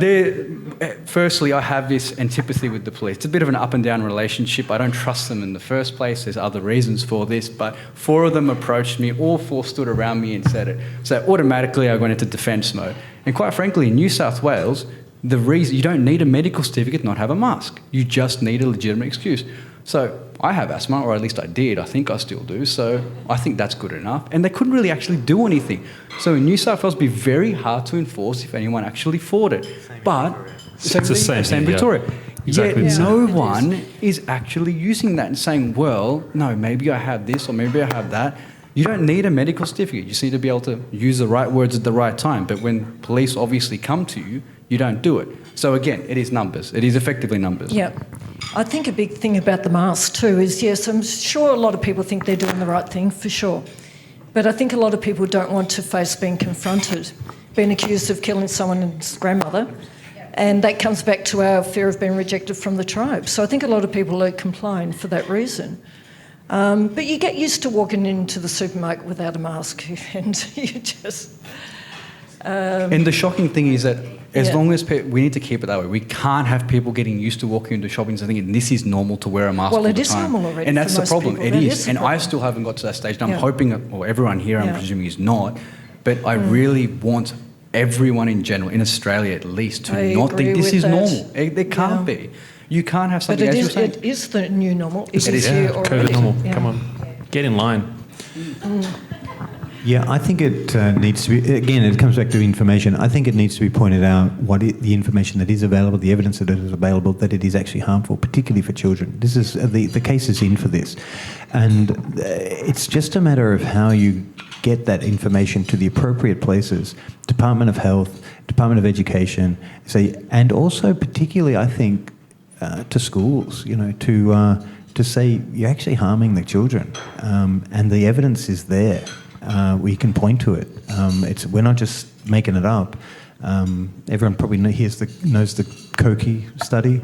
firstly, I have this antipathy with the police. It's a bit of an up and down relationship. I don't trust them in the first place. There's other reasons for this, but 4 of them approached me. All 4 stood around me and said it. So automatically, I went into defence mode. And quite frankly, in New South Wales, the reason you don't need a medical certificate to not have a mask. You just need a legitimate excuse. So I have asthma, or at least I did. I think I still do. So I think that's good enough. And they couldn't really actually do anything. So in New South Wales, it'd be very hard to enforce if anyone actually fought it. But it's the same Victoria. Exactly. Yet no one is actually using that and saying, well, no, maybe I have this or maybe I have that. You don't need a medical certificate. You just need to be able to use the right words at the right time. But when police obviously come to you, you don't do it. So again, it is numbers. It is effectively numbers. Yeah. I think a big thing about the mask too is, yes, I'm sure a lot of people think they're doing the right thing, for sure. But I think a lot of people don't want to face being confronted, being accused of killing someone's grandmother. And that comes back to our fear of being rejected from the tribe. So I think a lot of people are complying for that reason. But you get used to walking into the supermarket without a mask and you just... and the shocking thing is that as long as we need to keep it that way. We can't have people getting used to walking into shopping and thinking this is normal to wear a mask all the time. Well, it is normal already. And that's for the problem. People. It is. And I still haven't got to that stage. And I'm hoping, or everyone here, I'm presuming, is not. But I really want everyone in general, in Australia at least, to not think this is normal. There can't be. You can't have something, but as you're saying. It is the new normal. It is. COVID normal. Yeah. Come on. Get in line. Yeah, I think it needs to be, again, it comes back to information. I think it needs to be pointed out the information that is available, the evidence that is available, that it is actually harmful, particularly for children. This is the case is in for this. And it's just a matter of how you get that information to the appropriate places, Department of Health, Department of Education, and also particularly, I think, to schools, to say you're actually harming the children, and the evidence is there. We can point to it. We're not just making it up. Everyone probably knows the Kochi study.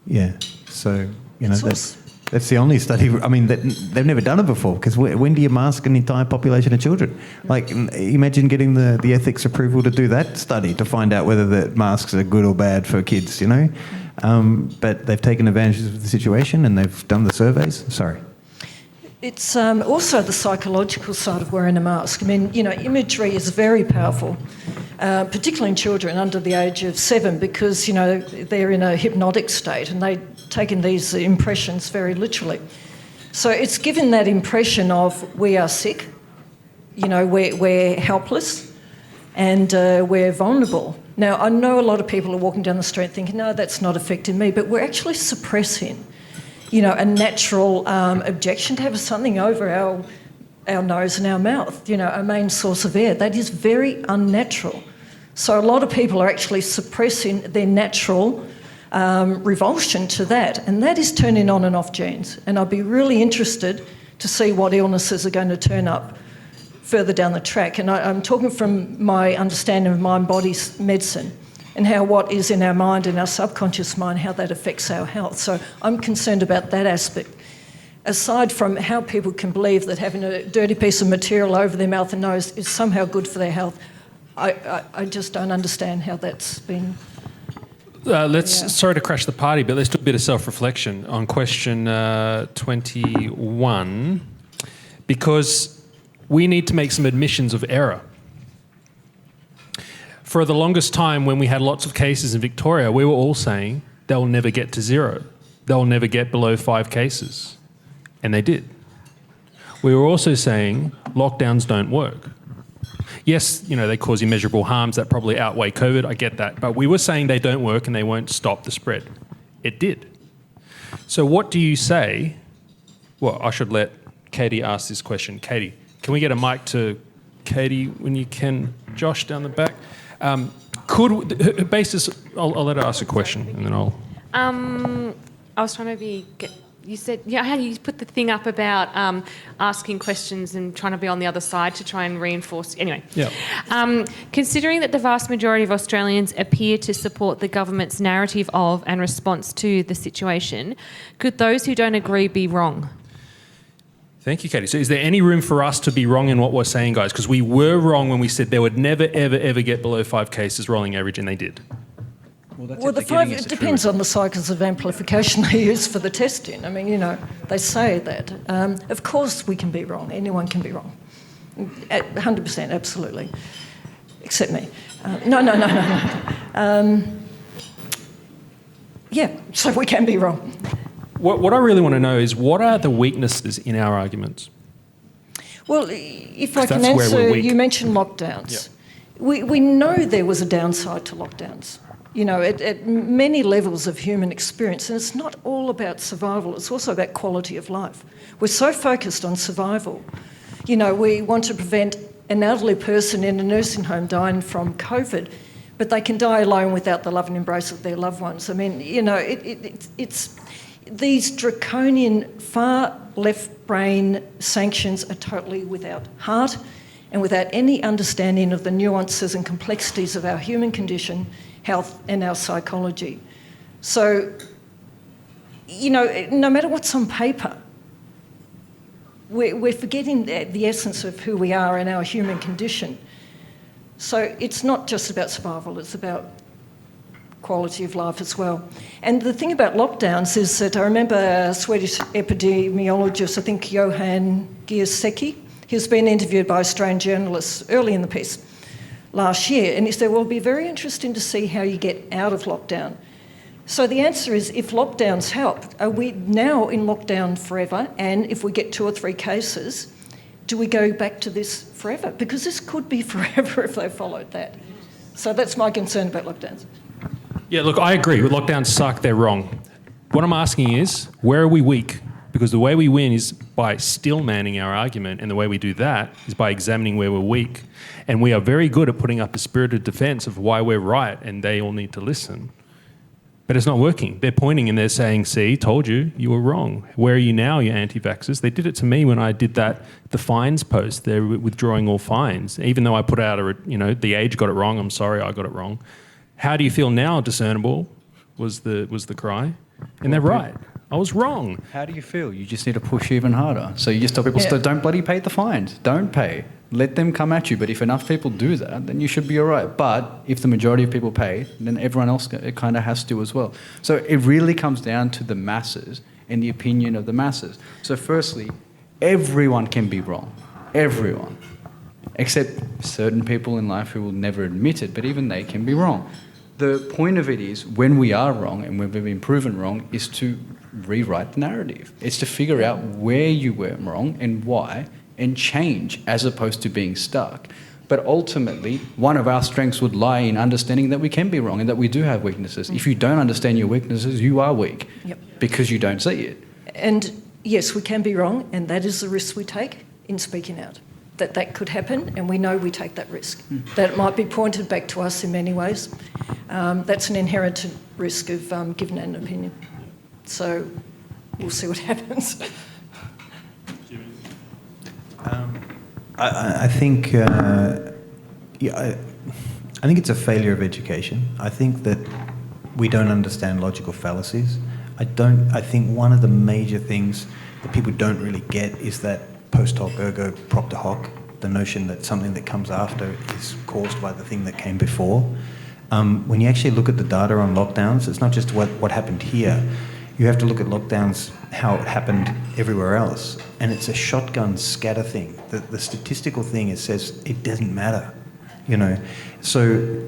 Yeah, so that's the only study. I mean, they've never done it before, because when do you mask an entire population of children? Like, imagine getting the ethics approval to do that study to find out whether the masks are good or bad for kids, you know? But they've taken advantage of the situation and they've done the surveys. Sorry. It's also the psychological side of wearing a mask. I mean, you know, imagery is very powerful, particularly in children under the age of 7, because, you know, they're in a hypnotic state and they take in these impressions very literally. So it's given that impression of we are sick, you know, we're helpless and we're vulnerable. Now, I know a lot of people are walking down the street thinking, no, that's not affecting me, but we're actually suppressing, you know, a natural objection to have something over our nose and our mouth, you know, a main source of air. That is very unnatural. So a lot of people are actually suppressing their natural revulsion to that, and that is turning on and off genes. And I'd be really interested to see what illnesses are going to turn up further down the track. And I'm talking from my understanding of mind-body medicine and how what is in our mind and our subconscious mind, how that affects our health. So I'm concerned about that aspect. Aside from how people can believe that having a dirty piece of material over their mouth and nose is somehow good for their health, I just don't understand how that's been... Sorry to crash the party, but let's do a bit of self-reflection on question 21, because we need to make some admissions of error. For the longest time, when we had lots of cases in Victoria, we were all saying they'll never get to 0. They'll never get below 5 cases. And they did. We were also saying lockdowns don't work. Yes, you know, they cause immeasurable harms that probably outweigh COVID, I get that. But we were saying they don't work and they won't stop the spread. It did. So what do you say? Well, I should let Katie ask this question. Katie, can we get a mic to Katie when you can? Josh down the back. I'll let her ask a question and then I'll... I was trying to you said, how you put the thing up about asking questions and trying to be on the other side to try and reinforce... Anyway. Yeah. Considering that the vast majority of Australians appear to support the government's narrative of and response to the situation, could those who don't agree be wrong? Thank you, Katie. So is there any room for us to be wrong in what we're saying, guys? Because we were wrong when we said they would never, ever, ever get below 5 cases rolling average, and they did. Well, it depends on the cycles of amplification they use for the testing. I mean, you know, they say that. Of course we can be wrong. Anyone can be wrong. 100%, absolutely. Except me. No. Yeah, so we can be wrong. What I really want to know is, what are the weaknesses in our arguments? Well, if I can answer, you mentioned lockdowns. Yeah. We know there was a downside to lockdowns, you know, at many levels of human experience. And it's not all about survival, it's also about quality of life. We're so focused on survival. You know, we want to prevent an elderly person in a nursing home dying from COVID, but they can die alone without the love and embrace of their loved ones. I mean, you know, it's these draconian far left brain sanctions are totally without heart and without any understanding of the nuances and complexities of our human condition, health and our psychology. So, you know, no matter what's on paper, we're forgetting the essence of who we are and our human condition. So it's not just about survival, it's about quality of life as well. And the thing about lockdowns is that I remember a Swedish epidemiologist, I think Johan Giesecke, he was being interviewed by Australian journalists early in the piece last year, and he said, well, it'll be very interesting to see how you get out of lockdown. So the answer is, if lockdowns help, are we now in lockdown forever? And if we get 2 or 3 cases, do we go back to this forever? Because this could be forever if they followed that. So that's my concern about lockdowns. Yeah, look, I agree. Lockdowns suck, they're wrong. What I'm asking is, where are we weak? Because the way we win is by still manning our argument, and the way we do that is by examining where we're weak. And we are very good at putting up a spirited defence of why we're right, and they all need to listen. But it's not working. They're pointing and they're saying, see, told you, you were wrong. Where are you now, you anti-vaxxers? They did it to me when I did the fines post. They're withdrawing all fines. Even though I put out the age got it wrong, I'm sorry, I got it wrong. How do you feel now, discernible, was the cry. And they're right. I was wrong. How do you feel? You just need to push even harder. So you just tell people, don't bloody pay the fines. Don't pay. Let them come at you. But if enough people do that, then you should be all right. But if the majority of people pay, then everyone else kind of has to as well. So it really comes down to the masses and the opinion of the masses. So firstly, everyone can be wrong. Everyone. Except certain people in life who will never admit it, but even they can be wrong. The point of it is, when we are wrong and when we've been proven wrong, is to rewrite the narrative. It's to figure out where you were wrong and why, and change, as opposed to being stuck. But ultimately, one of our strengths would lie in understanding that we can be wrong and that we do have weaknesses. If you don't understand your weaknesses, you are weak because you don't see it. And yes, we can be wrong, and that is the risk we take in speaking out. That could happen, and we know we take that risk. That it might be pointed back to us in many ways. That's an inherent risk of giving an opinion. So we'll see what happens. I think I think it's a failure of education. I think that we don't understand logical fallacies. I think one of the major things that people don't really get is that post hoc ergo propter hoc, the notion that something that comes after is caused by the thing that came before. When you actually look at the data on lockdowns, it's not just what happened here. You have to look at lockdowns, how it happened everywhere else. And it's a shotgun scatter thing. The statistical thing, it says it doesn't matter, So,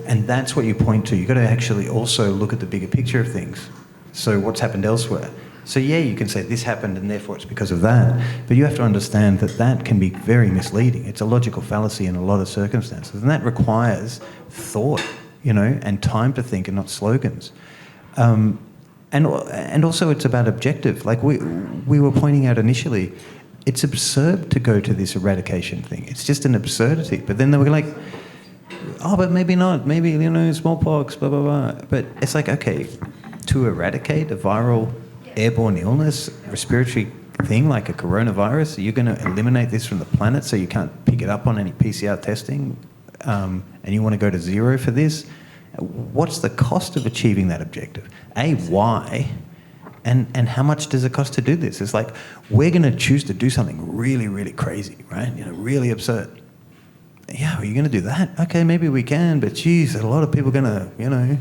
and that's what you point to. You've got to actually also look at the bigger picture of things. So what's happened elsewhere? So yeah, you can say this happened and therefore it's because of that, but you have to understand that can be very misleading. It's a logical fallacy in a lot of circumstances, and that requires thought, and time to think, and not slogans. And also it's about objective. Like we were pointing out initially, it's absurd to go to this eradication thing. It's just an absurdity. But then they were like, oh, but maybe not. Maybe, smallpox, blah, blah, blah. But it's like, okay, to eradicate a viral airborne illness, respiratory thing like a coronavirus, you're going to eliminate this from the planet so you can't pick it up on any PCR testing, and you want to go to zero for this? What's the cost of achieving that objective? Why? And how much does it cost to do this? It's like, we're going to choose to do something really, really crazy, right? Really absurd. Yeah, are you going to do that? Okay, maybe we can, but geez, a lot of people are going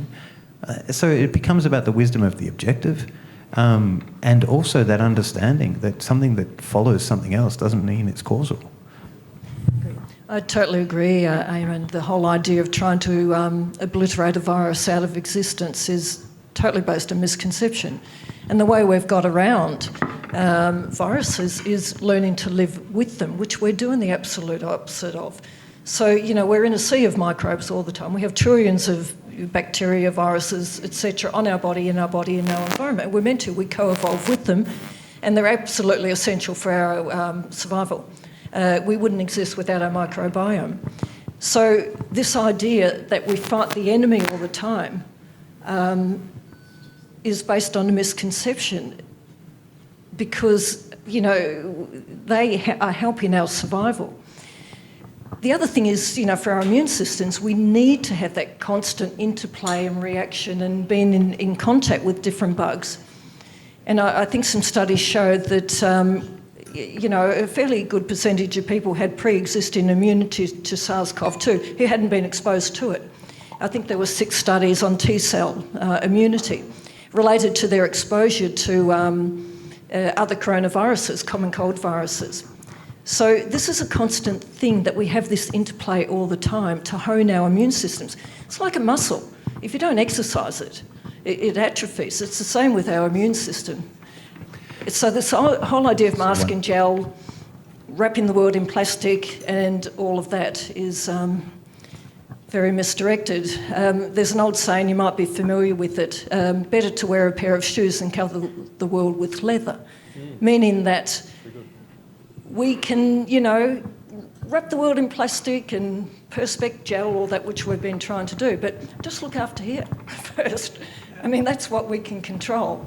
to, so it becomes about the wisdom of the objective. And also that understanding that something that follows something else doesn't mean it's causal. I totally agree, Eamon. The whole idea of trying to obliterate a virus out of existence is totally based on misconception. And the way we've got around viruses is learning to live with them, which we're doing the absolute opposite of. So, we're in a sea of microbes all the time. We have trillions of bacteria, viruses, etc. on our body, in our environment. We're meant to. We co-evolve with them, and they're absolutely essential for our survival. We wouldn't exist without our microbiome. So this idea that we fight the enemy all the time is based on a misconception, because, they are helping our survival. The other thing is, for our immune systems, we need to have that constant interplay and reaction and being in contact with different bugs. And I think some studies showed that, a fairly good percentage of people had pre-existing immunity to SARS-CoV-2 who hadn't been exposed to it. I think there were 6 studies on T-cell immunity related to their exposure to other coronaviruses, common cold viruses. So this is a constant thing, that we have this interplay all the time to hone our immune systems. It's like a muscle. If you don't exercise it, it atrophies. It's the same with our immune system. So this whole idea of mask and gel, wrapping the world in plastic and all of that is very misdirected. There's an old saying, you might be familiar with it, better to wear a pair of shoes than cover the world with leather, meaning that we can, wrap the world in plastic and perspex gel, all that which we've been trying to do, but just look after here first. I mean, that's what we can control.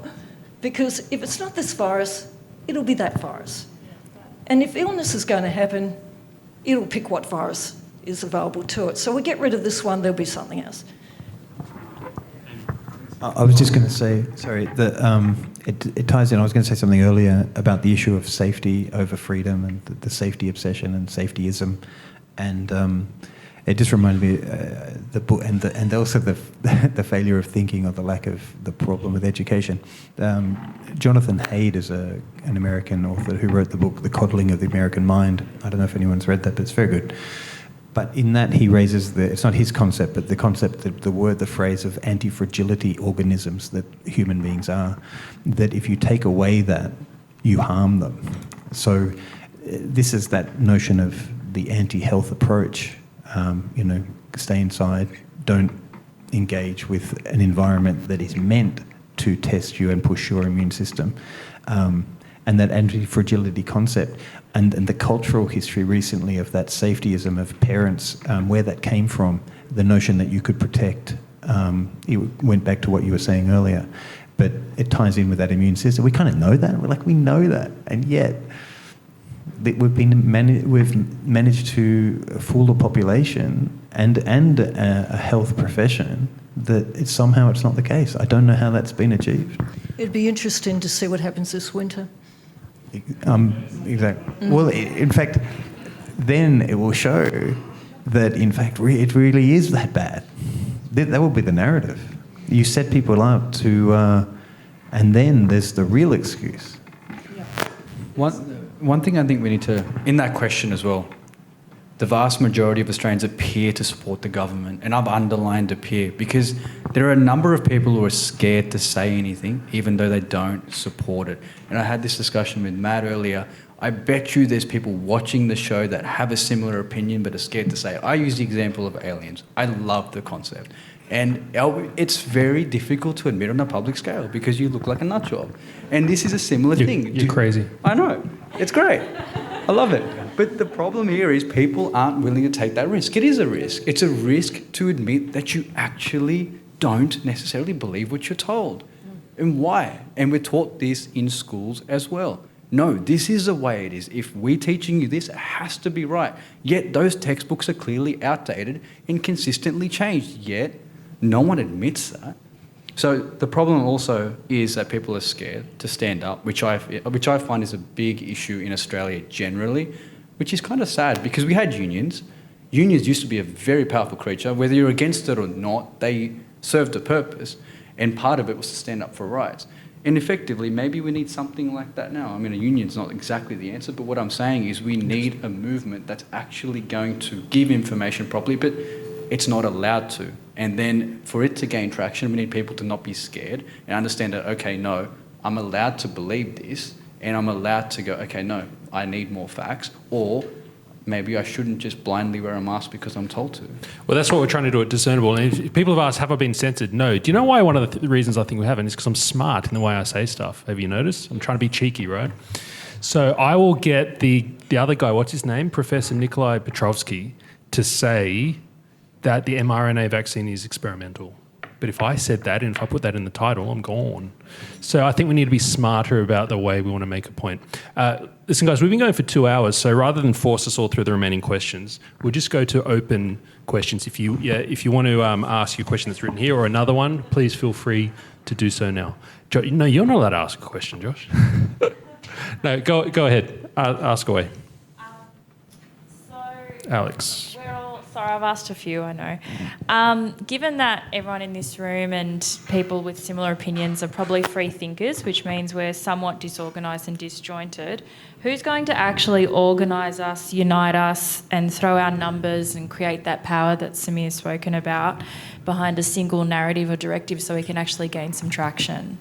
Because if it's not this virus, it'll be that virus. And if illness is going to happen, it'll pick what virus is available to it. So we get rid of this one, there'll be something else. I was just going to say, sorry, that it ties in. I was going to say something earlier about the issue of safety over freedom and the safety obsession and safetyism, and it just reminded me the book and also the failure of thinking or the lack of the problem with education. Jonathan Haidt is an American author who wrote the book The Coddling of the American Mind. I don't know if anyone's read that, but it's very good. But in that he raises it's not his concept, but the concept, the phrase of anti-fragility organisms that human beings are, that if you take away that, you harm them. So this is that notion of the anti-health approach, stay inside, don't engage with an environment that is meant to test you and push your immune system. And that anti-fragility concept and the cultural history recently of that safetyism of parents, where that came from, the notion that you could protect, it went back to what you were saying earlier, but it ties in with that immune system. We kind of know that. We know that, and yet we've managed to fool a population and a health profession that it's not the case. I don't know how that's been achieved. It'd be interesting to see what happens this winter. Exactly. Well, in fact, then it will show that, in fact, it really is that bad. That will be the narrative. You set people up to, and then there's the real excuse. One thing I think we need to, in that question as well, the vast majority of Australians appear to support the government, and I've underlined appear because there are a number of people who are scared to say anything, even though they don't support it. And I had this discussion with Matt earlier. I bet you there's people watching the show that have a similar opinion but are scared to say it. I use the example of aliens. I love the concept. And it's very difficult to admit on a public scale because you look like a nut job. And this is a similar thing. You're crazy. I know. It's great. I love it. But the problem here is people aren't willing to take that risk. It is a risk. It's a risk to admit that you actually don't necessarily believe what you're told. And why? And we're taught this in schools as well. No, this is the way it is. If we're teaching you this, it has to be right. Yet those textbooks are clearly outdated and consistently changed. Yet no one admits that. So the problem also is that people are scared to stand up, which I find is a big issue in Australia generally, which is kind of sad because we had unions. Unions used to be a very powerful creature. Whether you're against it or not, they served a purpose, and part of it was to stand up for rights. And effectively, maybe we need something like that now. I mean, a union's not exactly the answer, but what I'm saying is we need a movement that's actually going to give information properly, but it's not allowed to. And then for it to gain traction, we need people to not be scared and understand that, okay, no, I'm allowed to believe this and I'm allowed to go, okay, no, I need more facts, or maybe I shouldn't just blindly wear a mask because I'm told to. Well, that's what we're trying to do at Discernible. And if people have asked, have I been censored? No. Do you know why one of the reasons I think we haven't is because I'm smart in the way I say stuff. Have you noticed? I'm trying to be cheeky, right? So I will get the other guy, what's his name? Professor Nikolai Petrovsky, to say that the mRNA vaccine is experimental. But if I said that and if I put that in the title, I'm gone. So I think we need to be smarter about the way we want to make a point. Listen, guys, we've been going for 2 hours, so rather than force us all through the remaining questions, we'll just go to open questions. If you want to ask your question that's written here or another one, please feel free to do so now. No, you're not allowed to ask a question, Josh. No, go ahead. Ask away. Alex. Sorry, I've asked a few, I know. Given that everyone in this room and people with similar opinions are probably free thinkers, which means we're somewhat disorganised and disjointed, who's going to actually organise us, unite us and throw our numbers and create that power that Samir's spoken about behind a single narrative or directive so we can actually gain some traction?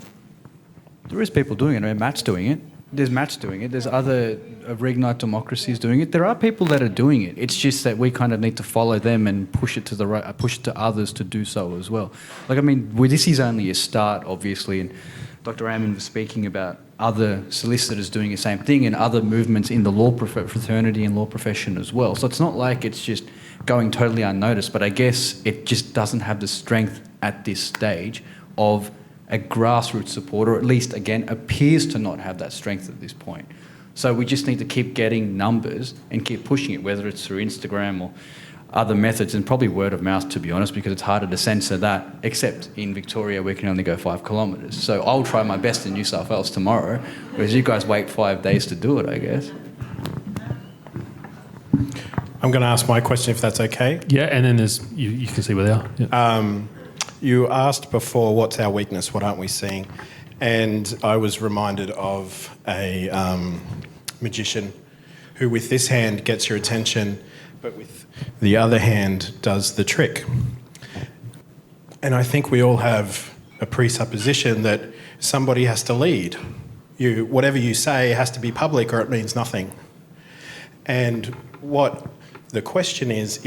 There is people doing it. I mean, Matt's doing it. There's Matt's doing it. There's other Reignite Democracies doing it. There are people that are doing it. It's just that we kind of need to follow them and push it to the right, push it to others to do so as well. Like, I mean, this is only a start, obviously, and Dr. Ammon was speaking about other solicitors doing the same thing and other movements in the law fraternity and law profession as well. So it's not like it's just going totally unnoticed, but I guess it just doesn't have the strength at this stage of a grassroots support, or at least, again, appears to not have that strength at this point. So we just need to keep getting numbers and keep pushing it, whether it's through Instagram or other methods, and probably word of mouth, to be honest, because it's harder to censor that, except in Victoria we can only go 5 kilometres. So I'll try my best in New South Wales tomorrow, whereas you guys wait 5 days to do it, I guess. I'm going to ask my question if that's okay. Yeah, and then there's you can see where they are. Yeah. You asked before, what's our weakness, what aren't we seeing? And I was reminded of a magician who with this hand gets your attention, but with the other hand does the trick. And I think we all have a presupposition that somebody has to lead. Whatever you say has to be public or it means nothing. And what the question is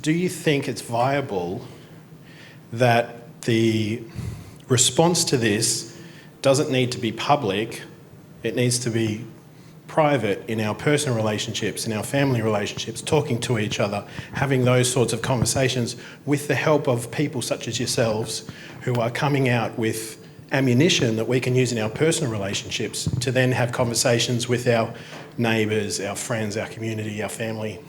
do you think it's viable that the response to this doesn't need to be public, it needs to be private in our personal relationships, in our family relationships, talking to each other, having those sorts of conversations with the help of people such as yourselves who are coming out with ammunition that we can use in our personal relationships to then have conversations with our neighbours, our friends, our community, our family?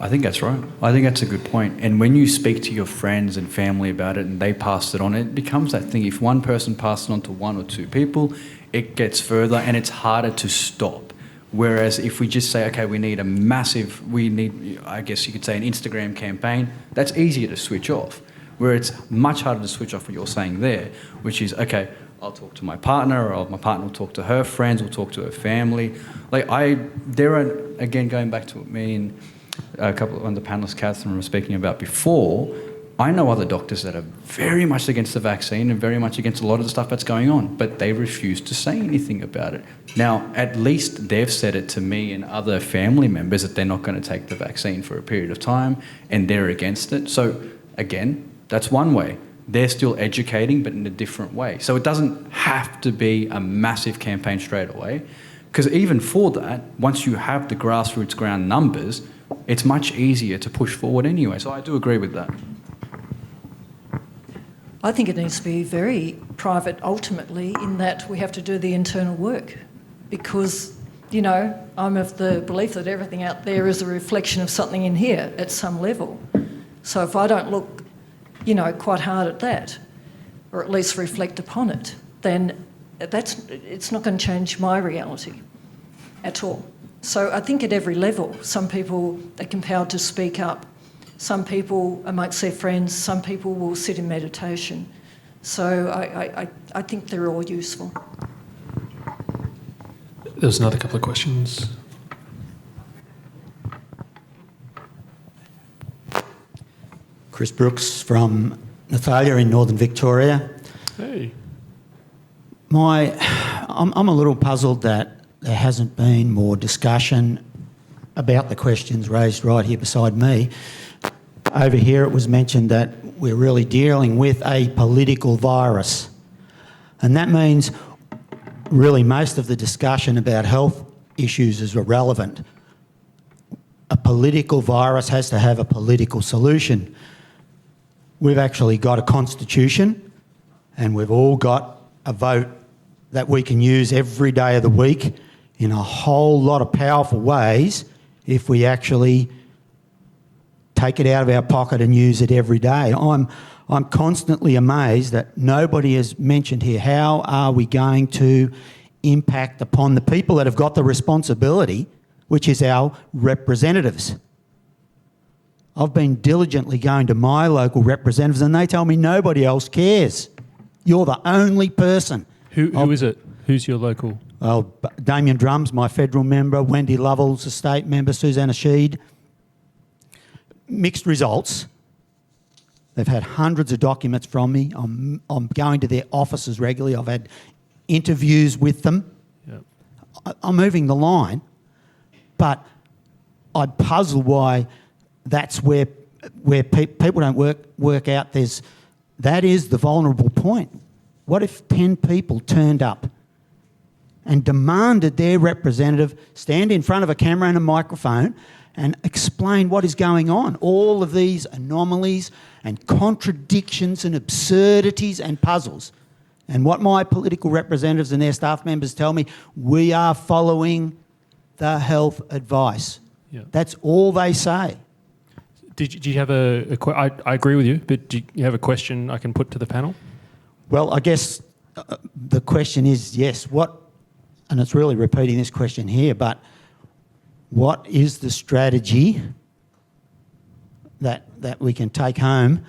I think that's right. I think that's a good point. And when you speak to your friends and family about it and they pass it on, it becomes that thing. If one person passes it on to 1 or 2 people, it gets further and it's harder to stop. Whereas if we just say, okay, we need, I guess you could say, an Instagram campaign, that's easier to switch off. Where it's much harder to switch off what you're saying there, which is, okay, I'll talk to my partner, or my partner will talk to her friends, will talk to her family. There are, again, going back to what me and a couple of the panellists, Catherine, were speaking about before, I know other doctors that are very much against the vaccine and very much against a lot of the stuff that's going on, but they refuse to say anything about it. Now, at least they've said it to me and other family members that they're not going to take the vaccine for a period of time and they're against it. So, again, that's one way. They're still educating, but in a different way. So it doesn't have to be a massive campaign straight away, because even for that, once you have the grassroots ground numbers, it's much easier to push forward anyway. So I do agree with that. I think it needs to be very private ultimately, in that we have to do the internal work, because, I'm of the belief that everything out there is a reflection of something in here at some level. So if I don't look, quite hard at that, or at least reflect upon it, then it's not going to change my reality at all. So I think at every level, some people are compelled to speak up. Some people amongst their friends, some people will sit in meditation. So I think they're all useful. There's another couple of questions. Chris Brooks from Nathalia in Northern Victoria. Hey. I'm a little puzzled that there hasn't been more discussion about the questions raised right here beside me. Over here it was mentioned that we're really dealing with a political virus. And that means really most of the discussion about health issues is irrelevant. A political virus has to have a political solution. We've actually got a constitution and we've all got a vote that we can use every day of the week in a whole lot of powerful ways if we actually take it out of our pocket and use it every day. I'm constantly amazed that nobody has mentioned here, how are we going to impact upon the people that have got the responsibility, which is our representatives. I've been diligently going to my local representatives and they tell me nobody else cares. You're the only person. Who is it? Who's your local? Well, Damien Drum's my federal member, Wendy Lovell's a state member, Susanna Sheed. Mixed results. They've had hundreds of documents from me. I'm going to their offices regularly. I've had interviews with them. Yep. I'm moving the line, but I'm puzzled why that's where people don't work out. That is the vulnerable point. What if 10 people turned up and demanded their representative stand in front of a camera and a microphone and explain what is going on? All of these anomalies and contradictions and absurdities and puzzles. And what my political representatives and their staff members tell me, we are following the health advice. Yeah. That's all they say. Did you have I agree with you, but do you have a question I can put to the panel? Well, I guess the question is, yes, and it's really repeating this question here, but what is the strategy that we can take home?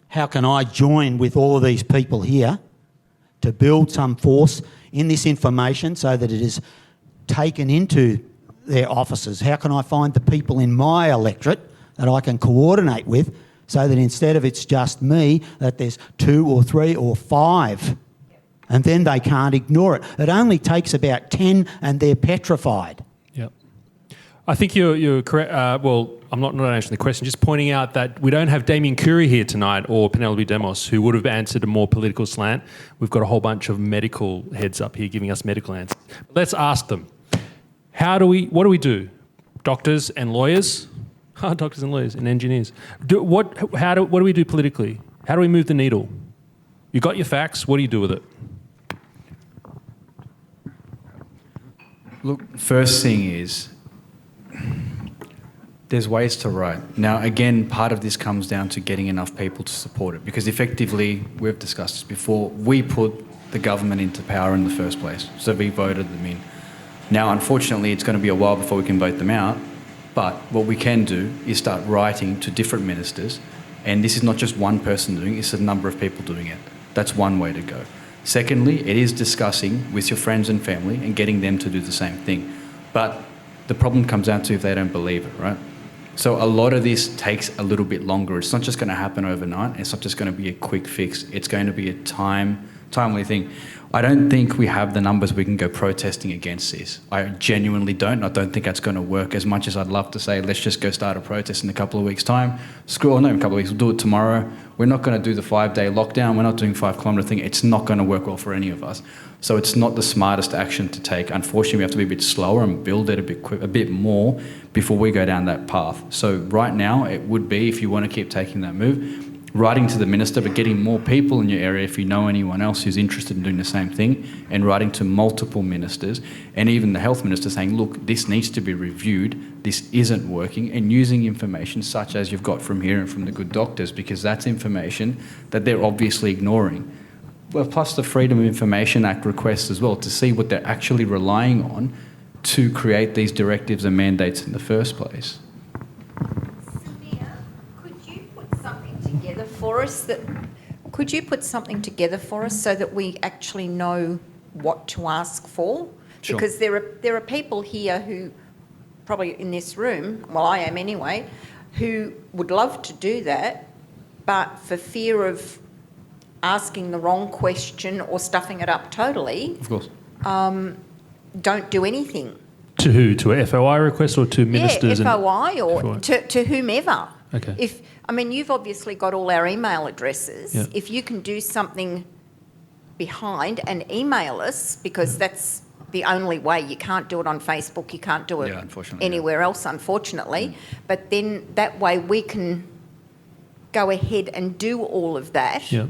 How can I join with all of these people here to build some force in this information so that it is taken into their offices? How can I find the people in my electorate that I can coordinate with so that instead of it's just me, that there's 2 or 3 or 5, and then they can't ignore it. It only takes about 10 and they're petrified. Yep. I think you're correct. Well, I'm not answering the question, just pointing out that we don't have Damien Curry here tonight or Penelope Demos, who would have answered a more political slant. We've got a whole bunch of medical heads up here giving us medical answers. Let's ask them. What do we do? Doctors and lawyers? Doctors and lawyers and engineers. What do we do politically? How do we move the needle? You got your facts, what do you do with it? Look, first thing is, there's ways to write. Now, again, part of this comes down to getting enough people to support it, because effectively, we've discussed this before, we put the government into power in the first place, so we voted them in. Now, unfortunately, it's going to be a while before we can vote them out, but what we can do is start writing to different ministers, and this is not just one person doing it, it's a number of people doing it. That's one way to go. Secondly, it is discussing with your friends and family and getting them to do the same thing. But the problem comes down to if they don't believe it, right? So a lot of this takes a little bit longer. It's not just going to happen overnight. It's not just going to be a quick fix. It's going to be a timely thing. I don't think we have the numbers we can go protesting against this. I genuinely don't. I don't think that's going to work as much as I'd love to say, let's just go start a protest in a couple of weeks' time. In a couple of weeks, we'll do it tomorrow. We're not going to do the 5-day lockdown. We're not doing 5-kilometre thing. It's not going to work well for any of us. So it's not the smartest action to take. Unfortunately, we have to be a bit slower and build it a bit more before we go down that path. So right now, it would be, if you want to keep taking that move, writing to the minister, but getting more people in your area if you know anyone else who's interested in doing the same thing, and writing to multiple ministers, and even the health minister saying, look, this needs to be reviewed, this isn't working, and using information such as you've got from here and from the good doctors, because that's information that they're obviously ignoring. Well, plus the Freedom of Information Act requests as well, to see what they're actually relying on to create these directives and mandates in the first place. Could you put something together for us so that we actually know what to ask for? Sure. Because there are people here who, probably in this room, well, I am anyway, who would love to do that, but for fear of asking the wrong question or stuffing it up totally, Of course. don't do anything. To who? To a FOI request or to ministers? Yeah, FOI or FOI. to whomever. Okay. You've obviously got all our email addresses. Yeah. If you can do something behind and email us, because that's the only way. You can't do it on Facebook, you can't do it anywhere else, unfortunately. But then that way we can go ahead and do all of that. Yeah.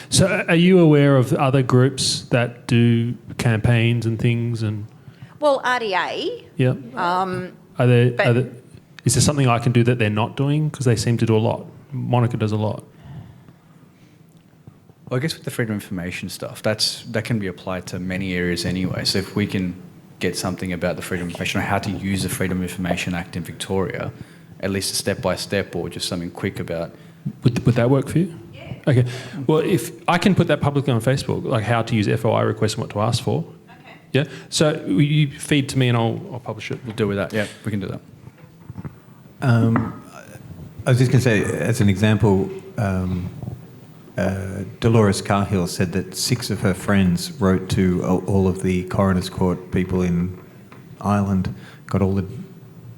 So are you aware of other groups that do campaigns and things? And Well, RDA. Yeah. Is there something I can do that they're not doing? Because they seem to do a lot. Monica does a lot. Well, I guess with the freedom of information stuff, that can be applied to many areas anyway. So if we can get something about the freedom of information or how to use the Freedom of Information Act in Victoria, at least a step-by-step or just something quick about... Would that work for you? Yeah. Okay. Well, if I can put that publicly on Facebook, like how to use FOI requests and what to ask for. Okay. Yeah. So you feed to me and I'll publish it. We'll deal with that. Yeah, we can do that. I was just going to say, as an example, Dolores Cahill said that 6 of her friends wrote to all of the coroner's court people in Ireland, got all the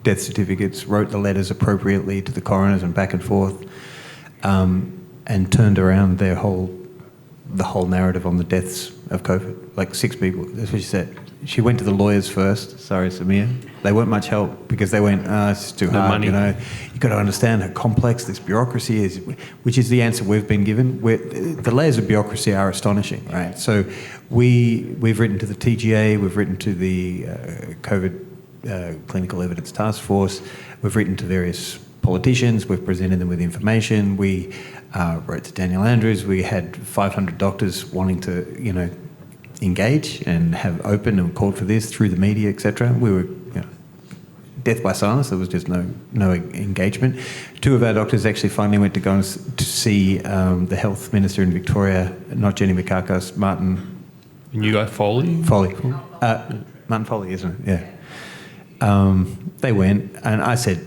death certificates, wrote the letters appropriately to the coroners and back and forth, and turned around the whole narrative on the deaths of COVID, like 6 people. That's what she said. She went to the lawyers first. Sorry, Samir. They weren't much help because they went, it's too hard, money. you know. You've got to understand how complex this bureaucracy is, which is the answer we've been given. The layers of bureaucracy are astonishing, right? So we've written to the TGA, we've written to the COVID Clinical Evidence Task Force, we've written to various politicians, we've presented them with information, we wrote to Daniel Andrews, we had 500 doctors wanting to, you know, engage and have open and called for this through the media, etc. We were, you know, death by silence. There was just no engagement. 2 of our doctors actually finally went to go and to see the health minister in Victoria, not Jenny Mikakos, Martin. And you got Foley? Foley. Martin Foley, isn't it? Yeah. They went, and I said,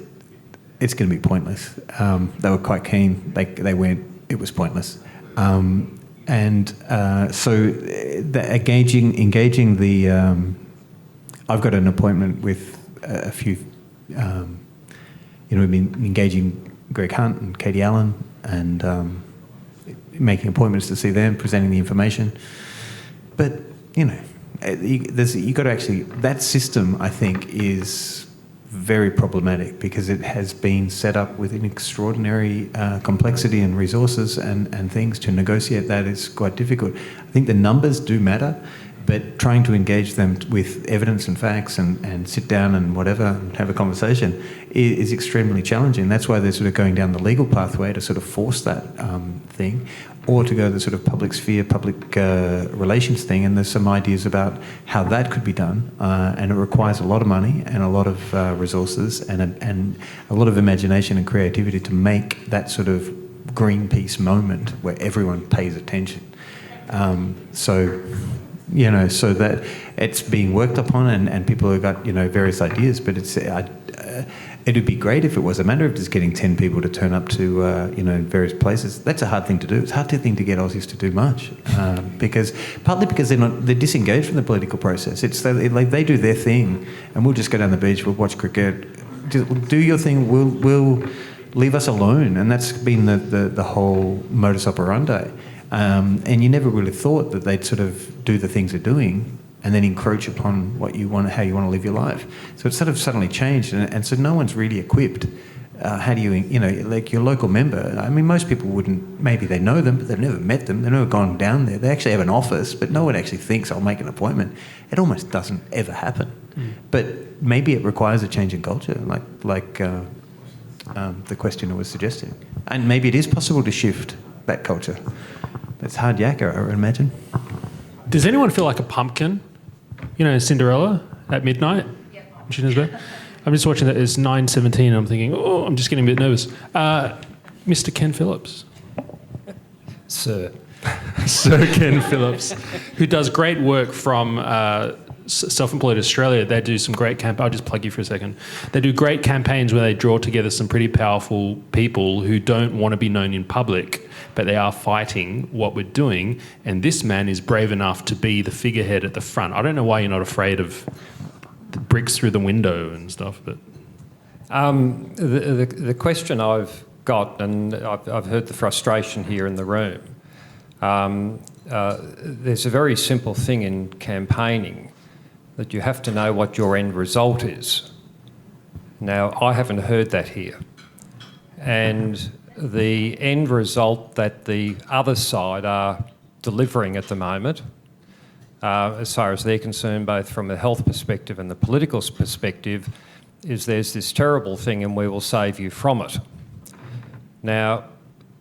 it's going to be pointless. They were quite keen. They went. It was pointless. So engaging the, I've got an appointment with a few, we've been engaging Greg Hunt and Katie Allen and making appointments to see them, presenting the information. But, you know, you got to actually, that system, I think, is very problematic because it has been set up with an extraordinary complexity and resources and things. To negotiate that is quite difficult. I think the numbers do matter, but trying to engage them with evidence and facts and sit down and whatever and have a conversation is extremely challenging. That's why they're sort of going down the legal pathway to sort of force that thing, or to go the sort of public sphere, public relations thing. And there's some ideas about how that could be done, and it requires a lot of money and a lot of resources and a lot of imagination and creativity to make that sort of Greenpeace moment where everyone pays attention. So that it's being worked upon and people have got, various ideas, but it's it would be great if it was a matter of just getting 10 people to turn up to, various places. That's a hard thing to do. It's a hard thing to get Aussies to do much because they're disengaged from the political process. It's like they do their thing and we'll just go down the beach, we'll watch cricket, do your thing, we'll leave us alone. And that's been the whole modus operandi. And you never really thought that they'd sort of do the things they're doing and then encroach upon what you want, how you want to live your life. So it's sort of suddenly changed, and so no one's really equipped. How do you, like your local member? I mean, most people wouldn't. Maybe they know them, but they've never met them. They've never gone down there. They actually have an office, but no one actually thinks I'll make an appointment. It almost doesn't ever happen. But maybe it requires a change in culture, like the questioner was suggesting, and maybe it is possible to shift that culture. It's hard yakka, I would imagine. Does anyone feel like a pumpkin? Cinderella at midnight? Yep. I'm just watching that. It's 9:17 and I'm thinking, I'm just getting a bit nervous. Mr. Ken Phillips. Sir Ken Phillips, who does great work from Self-Employed Australia. They do some great I'll just plug you for a second. They do great campaigns where they draw together some pretty powerful people who don't want to be known in public, but they are fighting what we're doing. And this man is brave enough to be the figurehead at the front. I don't know why you're not afraid of the bricks through the window and stuff, but... The question I've got, and I've heard the frustration here in the room, there's a very simple thing in campaigning, that you have to know what your end result is. Now, I haven't heard that here. And the end result that the other side are delivering at the moment, as far as they're concerned, both from a health perspective and the political perspective, is there's this terrible thing and we will save you from it. Now,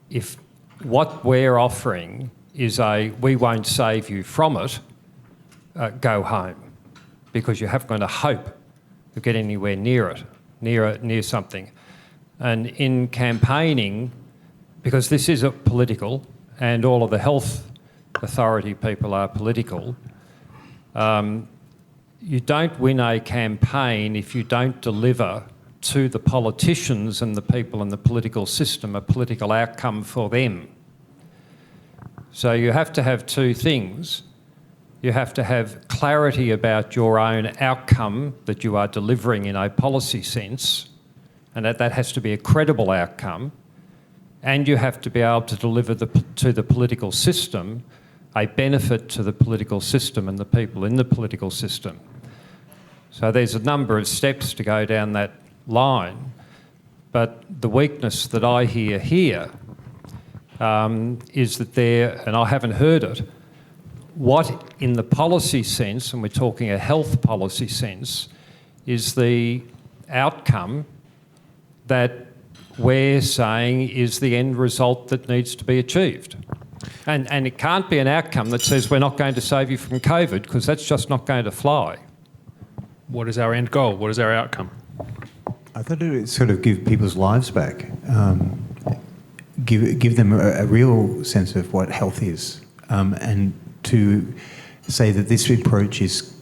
if what we're offering is we won't save you from it, go home, because you haven't got a hope to get anywhere near it, near something. And in campaigning, because this is a political, and all of the health authority people are political, you don't win a campaign if you don't deliver to the politicians and the people in the political system a political outcome for them. So you have to have two things. You have to have clarity about your own outcome that you are delivering in a policy sense, and that has to be a credible outcome, and you have to be able to deliver to the political system a benefit to the political system and the people in the political system. So there's a number of steps to go down that line, but the weakness that I hear here is that there, and I haven't heard it, what in the policy sense, and we're talking a health policy sense, is the outcome that we're saying is the end result that needs to be achieved. And it can't be an outcome that says we're not going to save you from COVID, because that's just not going to fly. What is our end goal? What is our outcome? I thought it would sort of give people's lives back, give them a real sense of what health is, and to say that this approach is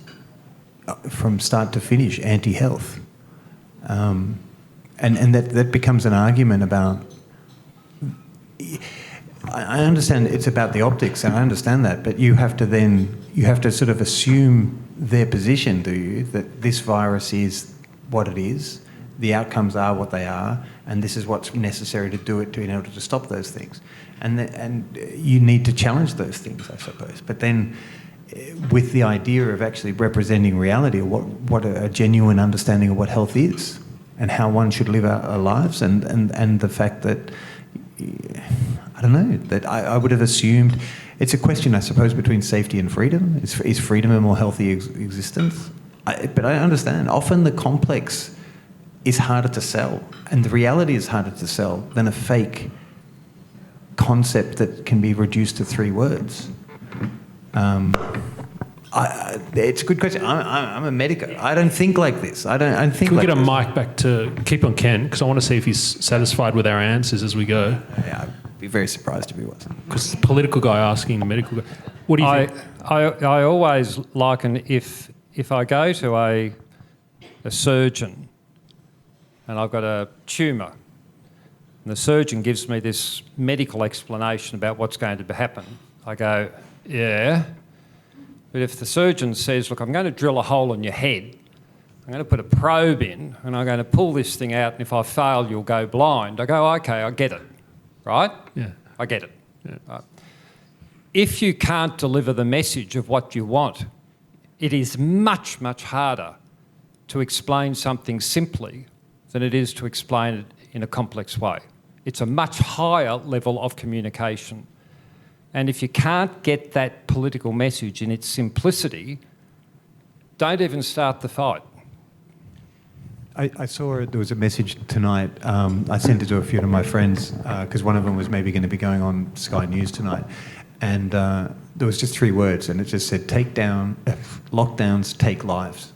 from start to finish anti-health, and that becomes an argument about. I understand it's about the optics, and I understand that, but you have to sort of assume their position, do you? That this virus is what it is, the outcomes are what they are, and this is what's necessary to do it in order to stop those things, and you need to challenge those things, I suppose. But then, with the idea of actually representing reality, or what a genuine understanding of what health is, and how one should live our lives, and the fact that. I don't know, that I would have assumed it's a question, I suppose, between safety and freedom. Is freedom a more healthy existence? But I understand. Often the complex is harder to sell, and the reality is harder to sell than a fake concept that can be reduced to 3 words. It's a good question. I'm a medico. I don't think like this. I don't think. Can we like get a this. mic back to keep on Ken, because I want to see if he's satisfied with our answers as we go. Yeah, I'd be very surprised if he wasn't. Because the political guy asking the medical guy. What do you think? I always liken if I go to a surgeon and I've got a tumour, and the surgeon gives me this medical explanation about what's going to happen, I go, yeah. But if the surgeon says, look, I'm going to drill a hole in your head, I'm going to put a probe in, and I'm going to pull this thing out, and if I fail, you'll go blind, I go, okay, I get it, right? Yeah. I get it. Yeah. Right. If you can't deliver the message of what you want, it is much, much harder to explain something simply than it is to explain it in a complex way. It's a much higher level of communication. And if you can't get that political message in its simplicity, don't even start the fight. I saw there was a message tonight. I sent it to a few of my friends because one of them was maybe going to be going on Sky News tonight. And there was just 3 words, and it just said, lockdowns take lives.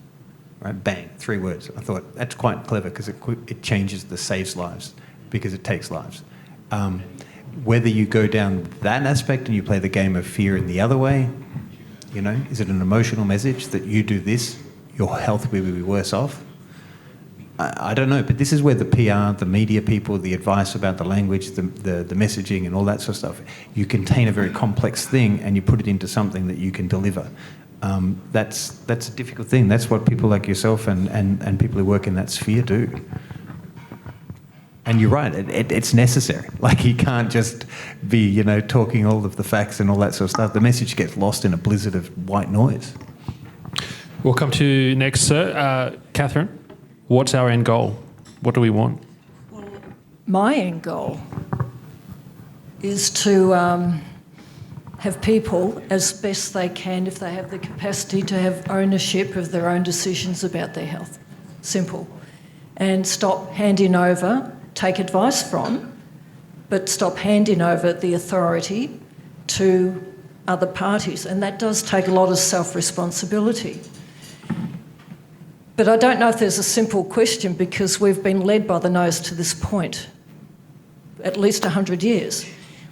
Right, bang, 3 words. I thought, that's quite clever because it changes the saves lives because it takes lives. Whether you go down that aspect and you play the game of fear in the other way, is it an emotional message that you do this, your health will be worse off? I don't know, but this is where the PR, the media people, the advice about the language, the messaging and all that sort of stuff, you contain a very complex thing and you put it into something that you can deliver. That's a difficult thing. That's what people like yourself and people who work in that sphere do. And you're right, it's necessary. Like, you can't just be, talking all of the facts and all that sort of stuff. The message gets lost in a blizzard of white noise. We'll come to you next, sir. Catherine, what's our end goal? What do we want? My end goal is to have people, as best they can, if they have the capacity, to have ownership of their own decisions about their health. Simple. And stop handing over, take advice from, but stop handing over the authority to other parties. And that does take a lot of self-responsibility. But I don't know if there's a simple question, because we've been led by the nose to this point, at least 100 years,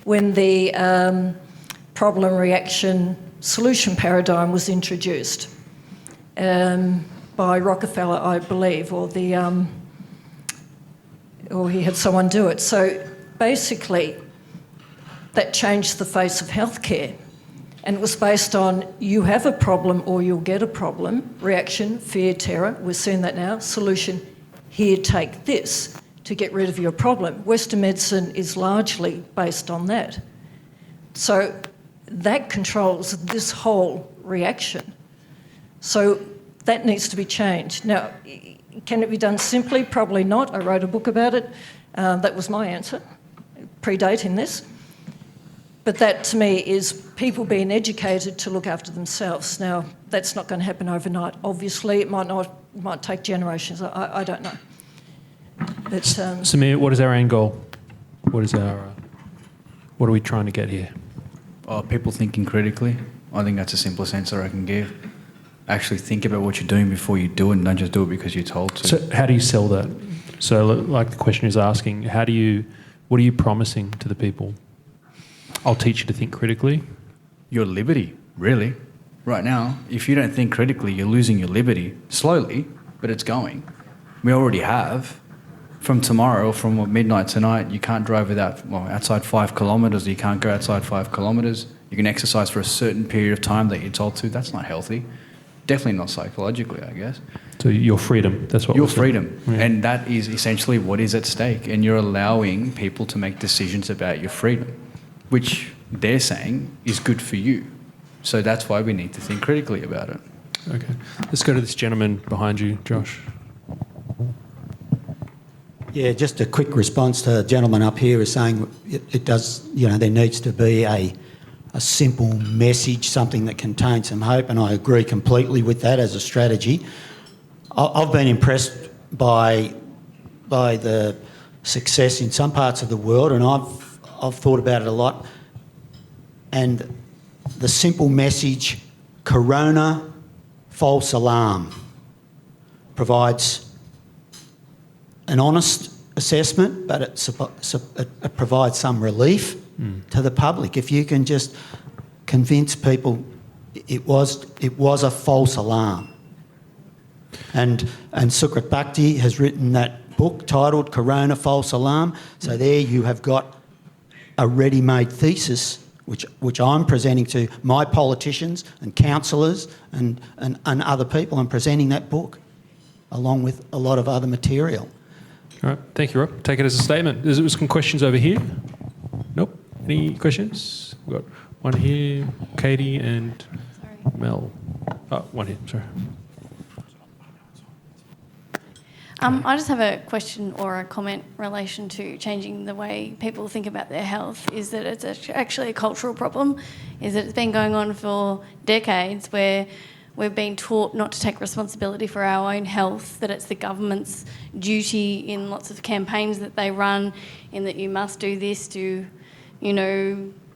when the problem, reaction, solution paradigm was introduced by Rockefeller, I believe, or he had someone do it. So basically, that changed the face of healthcare. And it was based on, you have a problem or you'll get a problem. Reaction, fear, terror. We're seeing that now. Solution, here, take this to get rid of your problem. Western medicine is largely based on that. So that controls this whole reaction. So that needs to be changed. Now, can it be done simply? Probably not. I wrote a book about it. That was my answer, predating this. But that, to me, is people being educated to look after themselves. Now, that's not going to happen overnight. Obviously, it might take generations. I don't know. But Samir, what is our end goal? What are we trying to get here? People thinking critically. I think that's the simplest answer I can give. Actually think about what you're doing before you do it, and don't just do it because you're told to. So how do you sell that? So like the question is asking, what are you promising to the people? I'll teach you to think critically. Your liberty, really. Right now, if you don't think critically, you're losing your liberty. Slowly, but it's going. We already have. From tomorrow, from midnight tonight, you can't drive outside 5 kilometres, you can't go outside 5 kilometres. You can exercise for a certain period of time that you're told to. That's not healthy. Definitely not psychologically, I guess. So your freedom, that's what your freedom. Yeah. And that is essentially what is at stake. And you're allowing people to make decisions about your freedom, which they're saying is good for you. So that's why we need to think critically about it. Okay. Let's go to this gentleman behind you, Josh. Yeah, just a quick response to the gentleman up here is saying it does, there needs to be a simple message, something that contains some hope, and I agree completely with that as a strategy. I've been impressed by the success in some parts of the world, and I've thought about it a lot. And the simple message, Corona, false alarm, provides an honest assessment, but it provides some relief to the public. If you can just convince people it was a false alarm. And Sukrit Bhakti has written that book titled Corona, False Alarm. So there you have got a ready-made thesis which I'm presenting to my politicians and councillors and other people. I'm presenting that book along with a lot of other material. All right, thank you, Rob. Take it as a statement. There's some questions over here. Nope. Any questions? We've got one here, Katie and Mel. Oh, one here, sorry. I just have a question or a comment in relation to changing the way people think about their health. Is that it's actually a cultural problem? Is that it's been going on for decades where we've been taught not to take responsibility for our own health, that it's the government's duty in lots of campaigns that they run, in that you must do this to,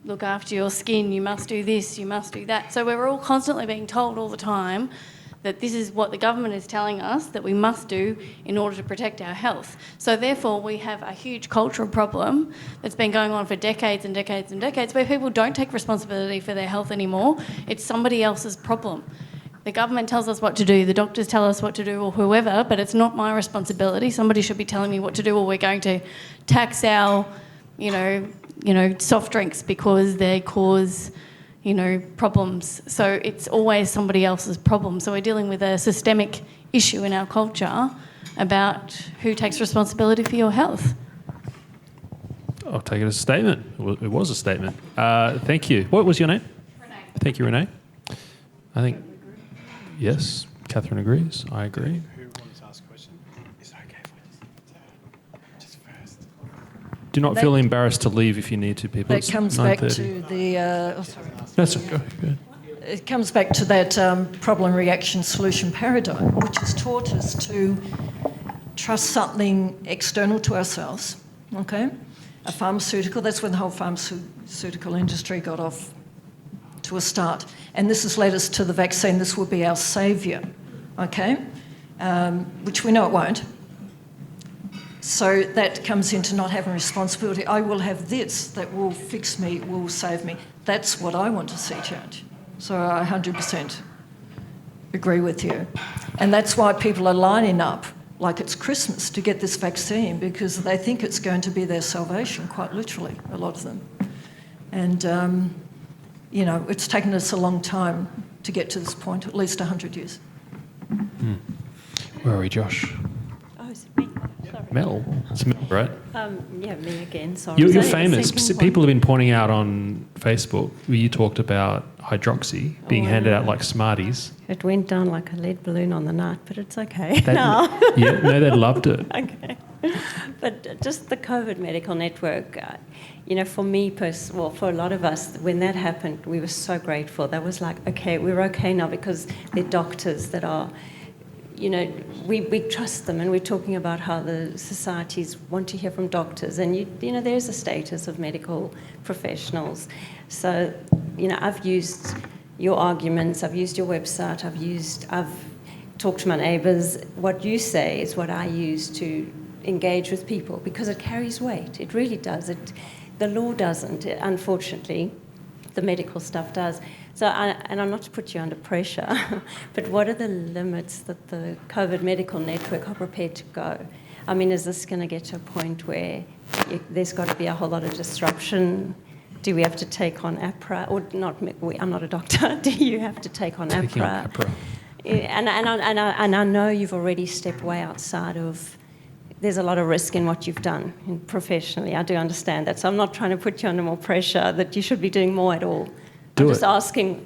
look after your skin, you must do this, you must do that. So we're all constantly being told all the time that this is what the government is telling us that we must do in order to protect our health. So therefore we have a huge cultural problem that's been going on for decades and decades and decades where people don't take responsibility for their health anymore. It's somebody else's problem. The government tells us what to do, the doctors tell us what to do, or whoever, but it's not my responsibility. Somebody should be telling me what to do, or we're going to tax our, soft drinks because they cause, problems. So it's always somebody else's problem. So we're dealing with a systemic issue in our culture about who takes responsibility for your health. I'll take it as a statement. It was a statement. Thank you. What was your name? Renee. Thank you, Renee. I think... Yes, Catherine agrees. I agree. Who wants to ask a question? Is it okay if I just first? Do not feel embarrassed to leave if you need to, people. That comes back to the... That's okay. Go ahead. It comes back to that problem, reaction, solution paradigm, which has taught us to trust something external to ourselves, okay? A pharmaceutical, that's when the whole pharmaceutical industry got off to a start. And this has led us to the vaccine. This will be our saviour, okay? Which we know it won't. So that comes into not having responsibility. I will have this that will fix me, will save me. That's what I want to see change. So I 100% agree with you. And that's why people are lining up like it's Christmas to get this vaccine, because they think it's going to be their salvation, quite literally, a lot of them. And... it's taken us a long time to get to this point, at least 100 years. Where are we, Josh? Oh, is it me? Sorry. Mel. It's Mel. right? Yeah, me again. Sorry. You're Was that the famous. second People one? have been pointing out on Facebook where you talked about hydroxy being handed out like Smarties. It went down like a lead balloon on the night, but it's okay. Yeah, no, they loved it. Okay. But just the COVID medical network, for me, for a lot of us, when that happened, we were so grateful. That was like, okay, we're okay now because they're doctors that are, we trust them, and we're talking about how the societies want to hear from doctors, and there's a status of medical professionals. So, I've used your arguments, I've used your website, I've talked to my neighbours. What you say is what I use to engage with people because it carries weight. It really does. The law doesn't, unfortunately. The medical stuff does. So, and I'm not to put you under pressure, but what are the limits that the COVID medical network are prepared to go? I mean, is this going to get to a point where there's got to be a whole lot of disruption? Do we have to take on APRA? Or not? I'm not a doctor. Do you have to take on Taking APRA? on APRA. And I know you've already stepped way outside of. There's a lot of risk in what you've done professionally. I do understand that. So I'm not trying to put you under more pressure that you should be doing more at all. I'm just asking.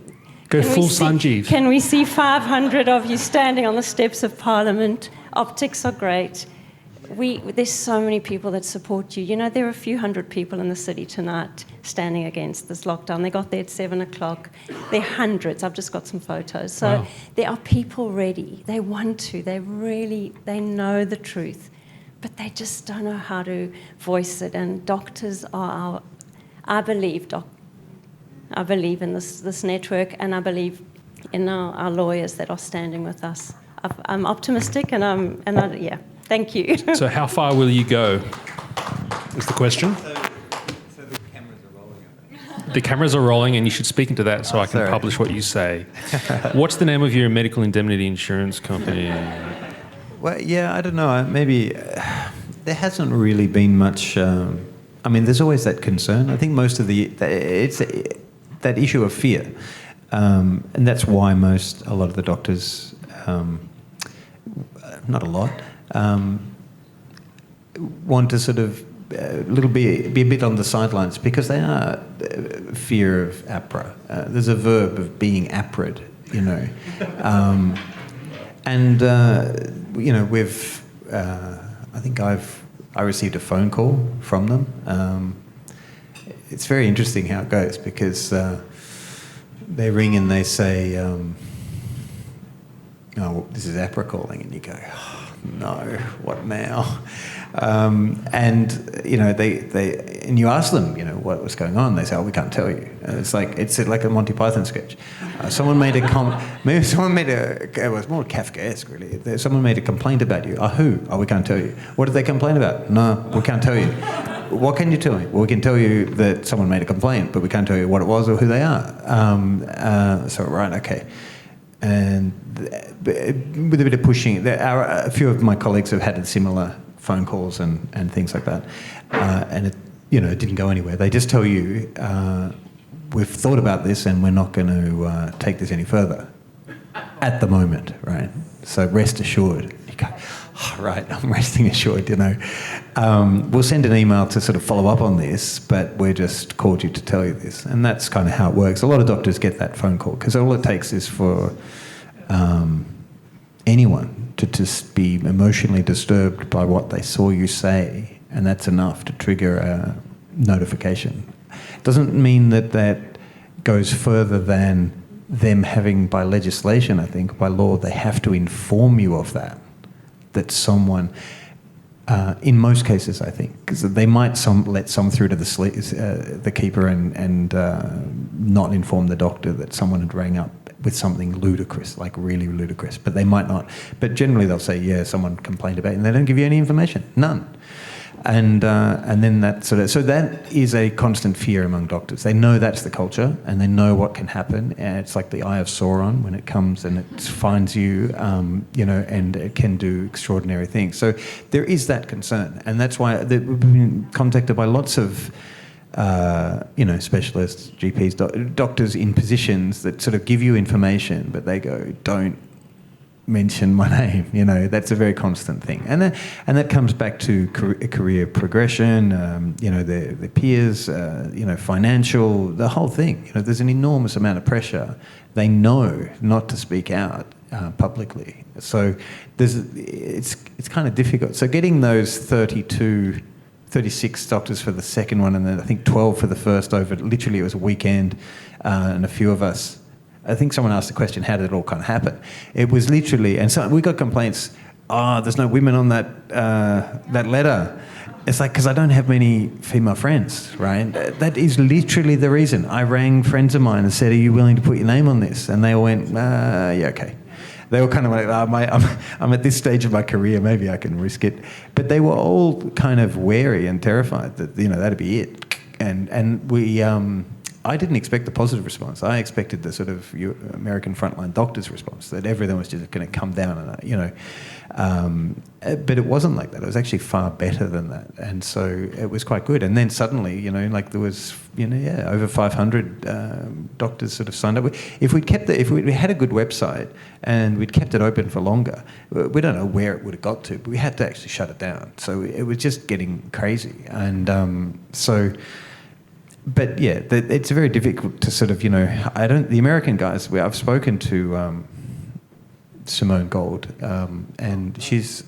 Go full Sanjeev. Can we see 500 of you standing on the steps of Parliament? Optics are great. There's so many people that support you. There are a few hundred people in the city tonight standing against this lockdown. They got there at 7 o'clock. There are hundreds. I've just got some photos. So There are people ready. They want to. They know the truth, but they just don't know how to voice it. And doctors are I believe in this network, and I believe in our lawyers that are standing with us. I'm optimistic, yeah. Thank you. So how far will you go, is the question? So the cameras are rolling. The cameras are rolling, and you should speak into that so I can sorry. publish what you say. What's the name of your medical indemnity insurance company? Well, yeah, I don't know. Maybe there hasn't really been much. There's always that concern. I think most of it's that issue of fear, and that's why a lot of the doctors, not a lot, want to sort of be a bit on the sidelines because they are fear of APRA. There's a verb of being APRA'd, we've. I think I received a phone call from them. It's very interesting how it goes because they ring and they say, this is APRA calling, and you go, oh, no, what now? And you ask them, what was going on. They say, oh, we can't tell you. It's like a Monty Python sketch. Someone made it was more Kafkaesque, really. Someone made a complaint about you. Who? Oh, we can't tell you. What did they complain about? No, we can't tell you. What can you tell me? Well, we can tell you that someone made a complaint, but we can't tell you what it was or who they are. Right, okay. And with a bit of pushing, a few of my colleagues have had similar phone calls and things like that, and it didn't go anywhere. They just tell you, we've thought about this and we're not going to take this any further at the moment, right? So rest assured. You go, oh, right, I'm resting assured, We'll send an email to sort of follow up on this, but we just called you to tell you this. And that's kind of how it works. A lot of doctors get that phone call because all it takes is for anyone to just be emotionally disturbed by what they saw you say, and that's enough to trigger a notification. It doesn't mean that goes further than them having, by legislation, I think, by law, they have to inform you of that someone... in most cases, I think, because they might let some through to the keeper and not inform the doctor that someone had rang up with something ludicrous, like really ludicrous, but they might not. But generally they'll say, yeah, someone complained about it, and they don't give you any information, none. And then that so that is a constant fear among doctors. They know that's the culture, and they know what can happen. And it's like the eye of Sauron when it comes and it finds you, and it can do extraordinary things. So there is that concern, and that's why we've been contacted by lots of, specialists, GPs, doctors in positions that sort of give you information, but they go, don't mention my name. You know, that's a very constant thing, and that comes back to career progression. You know, their peers. You know, financial, the whole thing. You know, there's an enormous amount of pressure. They know not to speak out publicly, so it's kind of difficult. So getting those 36 doctors for the second one, and then I think 12 for the first over. Literally, it was a weekend, and a few of us. I think someone asked the question, how did it all kind of happen? It was literally, and so we got complaints, there's no women on that letter. It's like, because I don't have many female friends, right? That is literally the reason. I rang friends of mine and said, are you willing to put your name on this? And they all went, yeah, okay. They were kind of like, I'm at this stage of my career, maybe I can risk it. But they were all kind of wary and terrified that, you know, that'd be it. And we... I didn't expect the positive response. I expected the sort of American frontline doctors' response, that everything was just going to come down, and you know, but it wasn't like that. It was actually far better than that, and so it was quite good. And then suddenly, you know, like there was, you know, over 500 doctors sort of signed up. If we had a good website and we'd kept it open for longer, we don't know where it would have got to, but we had to actually shut it down. So it was just getting crazy, and so. But yeah, it's very difficult to sort of, you know, the American guys, I've spoken to Simone Gold, and she's,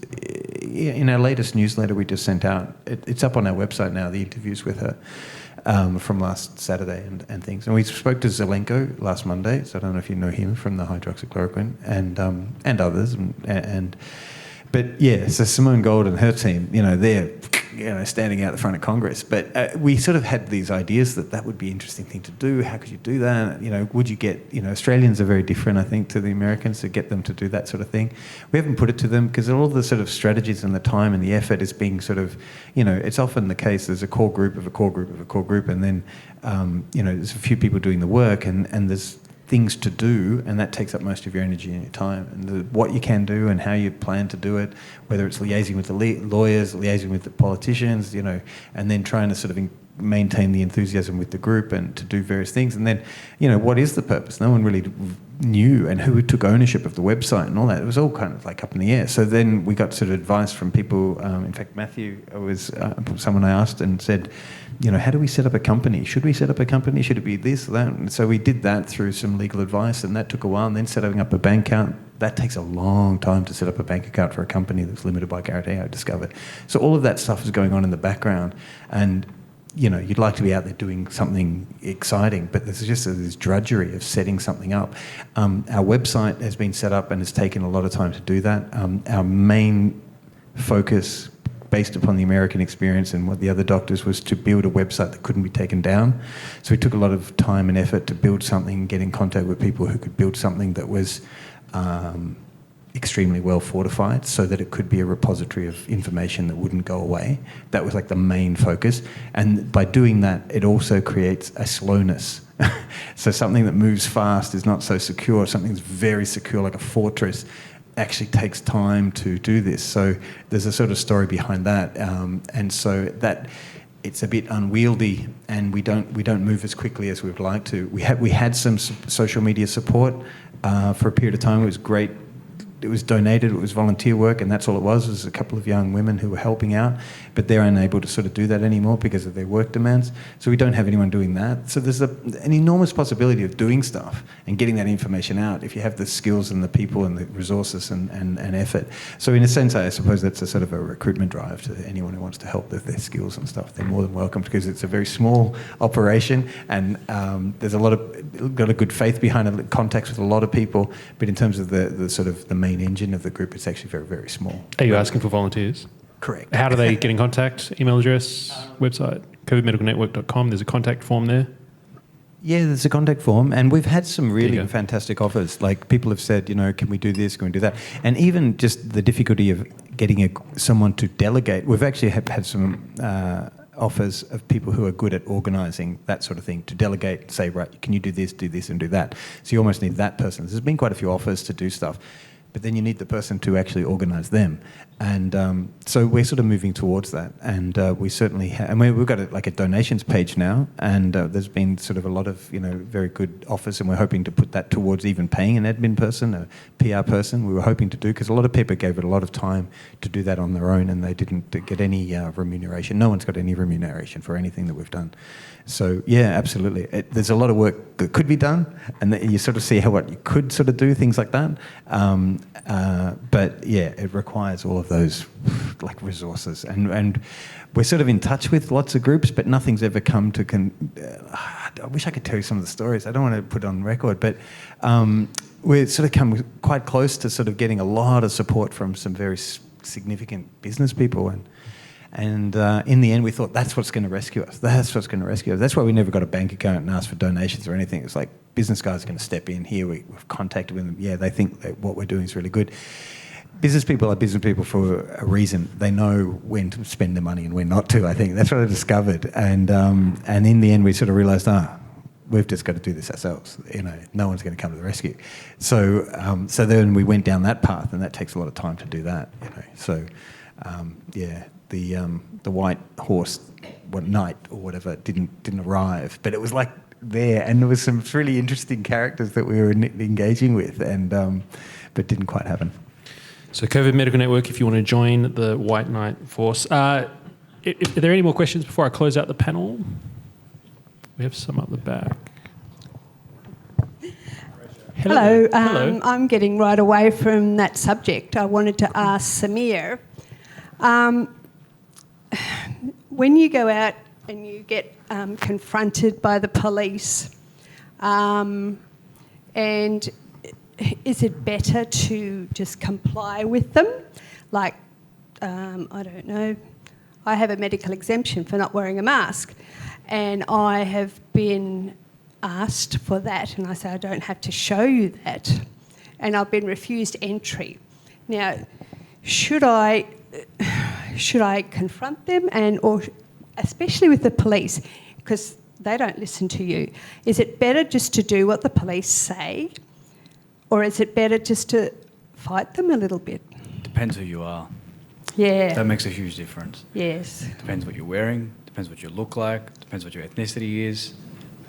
in our latest newsletter we just sent out, it's up on our website now, the interviews with her from last Saturday and things. And we spoke to Zelenko last Monday, so I don't know if you know him from the hydroxychloroquine, and others, but yeah, so Simone Gold and her team, you know, they're, you know, standing out the front of Congress. But we sort of had these ideas that would be an interesting thing to do. How could you do that? You know, would you get, you know, Australians are very different, I think, to the Americans, to get them to do that sort of thing. We haven't put it to them because all the sort of strategies and the time and the effort is being sort of, you know, it's often the case there's a core group of a core group of a core group, and then, you know, there's a few people doing the work, and there's things to do, and that takes up most of your energy and your time. And what you can do and how you plan to do it, whether it's liaising with the lawyers, liaising with the politicians, you know, and then trying to sort of maintain the enthusiasm with the group and to do various things. And then, you know, what is the purpose? No one really knew, and who took ownership of the website and all that. It was all kind of like up in the air. So then we got sort of advice from people. In fact, Matthew was someone I asked and said, you know, how do we set up a company? Should we set up a company? Should it be this or that? And so we did that through some legal advice, and that took a while. And then setting up a bank account, that takes a long time to set up a bank account for a company that's limited by guarantee, I discovered. So all of that stuff is going on in the background, and you know, you'd like to be out there doing something exciting, but there's just this drudgery of setting something up. Our website has been set up and it's taken a lot of time to do that. Our main focus, based upon the American experience and what the other doctors, was to build a website that couldn't be taken down. So we took a lot of time and effort to build something, get in contact with people who could build something that was extremely well fortified, so that it could be a repository of information that wouldn't go away. That was like the main focus. And by doing that, it also creates a slowness. So something that moves fast is not so secure. Something that's very secure, like a fortress, actually takes time to do this. So there's a sort of story behind that. And so that it's a bit unwieldy, and we don't move as quickly as we'd like to. We had some social media support for a period of time. It was great. It was donated, it was volunteer work, and that's all it was a couple of young women who were helping out, but they're unable to sort of do that anymore because of their work demands. So we don't have anyone doing that. So there's an enormous possibility of doing stuff and getting that information out if you have the skills and the people and the resources and effort. So in a sense, I suppose that's a sort of a recruitment drive to anyone who wants to help with their skills and stuff. They're more than welcome, because it's a very small operation, and there's got a good faith behind it, contacts with a lot of people, but in terms of the sort of the main engine of the group, it's actually very, very small. Are you asking for volunteers? Correct. How do they get in contact? Email address, website, covidmedicalnetwork.com. There's a contact form there. Yeah, there's a contact form, and we've had some really fantastic offers. Like, people have said, you know, can we do this, can we do that? And even just the difficulty of getting someone to delegate. We've actually had some offers of people who are good at organising that sort of thing, to delegate, say, right, can you do this, and do that? So you almost need that person. There's been quite a few offers to do stuff. but then you need the person to actually organise them. And so we're sort of moving towards that. And we certainly and we've got a donations page now, and there's been sort of a lot of, very good offers, and we're hoping to put that towards even paying an admin person, a PR person. We were hoping to do, because a lot of people gave it a lot of time to do that on their own, and they didn't get any remuneration. No one's got any remuneration for anything that we've done. So yeah, absolutely. There's a lot of work that could be done, and you sort of see what you could sort of do, things like that. But yeah, it requires all of those resources, and we're sort of in touch with lots of groups, but nothing's ever come to. I wish I could tell you some of the stories. I don't want to put it on record, but we've sort of come quite close to sort of getting a lot of support from some very significant business people, and in the end, we thought that's what's going to rescue us. That's what's going to rescue us. That's why we never got a bank account and asked for donations or anything. It's like business guys are going to step in here. We've contacted with them. Yeah, they think that what we're doing is really good. Business people are business people for a reason. They know when to spend their money and when not to, I think. That's what I discovered. And in the end, we sort of realised, we've just got to do this ourselves. No one's going to come to the rescue. So then we went down that path, and that takes a lot of time to do that. So the white horse, knight or whatever, didn't arrive, but it was there, and there was some really interesting characters that we were engaging with, and but didn't quite happen. So COVID Medical Network, if you want to join the White Knight Force. Are there any more questions before I close out the panel? We have some up the back. Hello. Hello. I'm getting right away from that subject. I wanted to ask Samir, when you go out and you get confronted by the police, and is it better to just comply with them? I don't know, I have a medical exemption for not wearing a mask, and I have been asked for that, and I say I don't have to show you that, and I've been refused entry. Now, should I confront them, or especially with the police, because they don't listen to you? Is it better just to do what the police say, or is it better just to fight them a little bit? Depends who you are. Yeah. That makes a huge difference. Yes. Depends what you're wearing, depends what you look like, depends what your ethnicity is.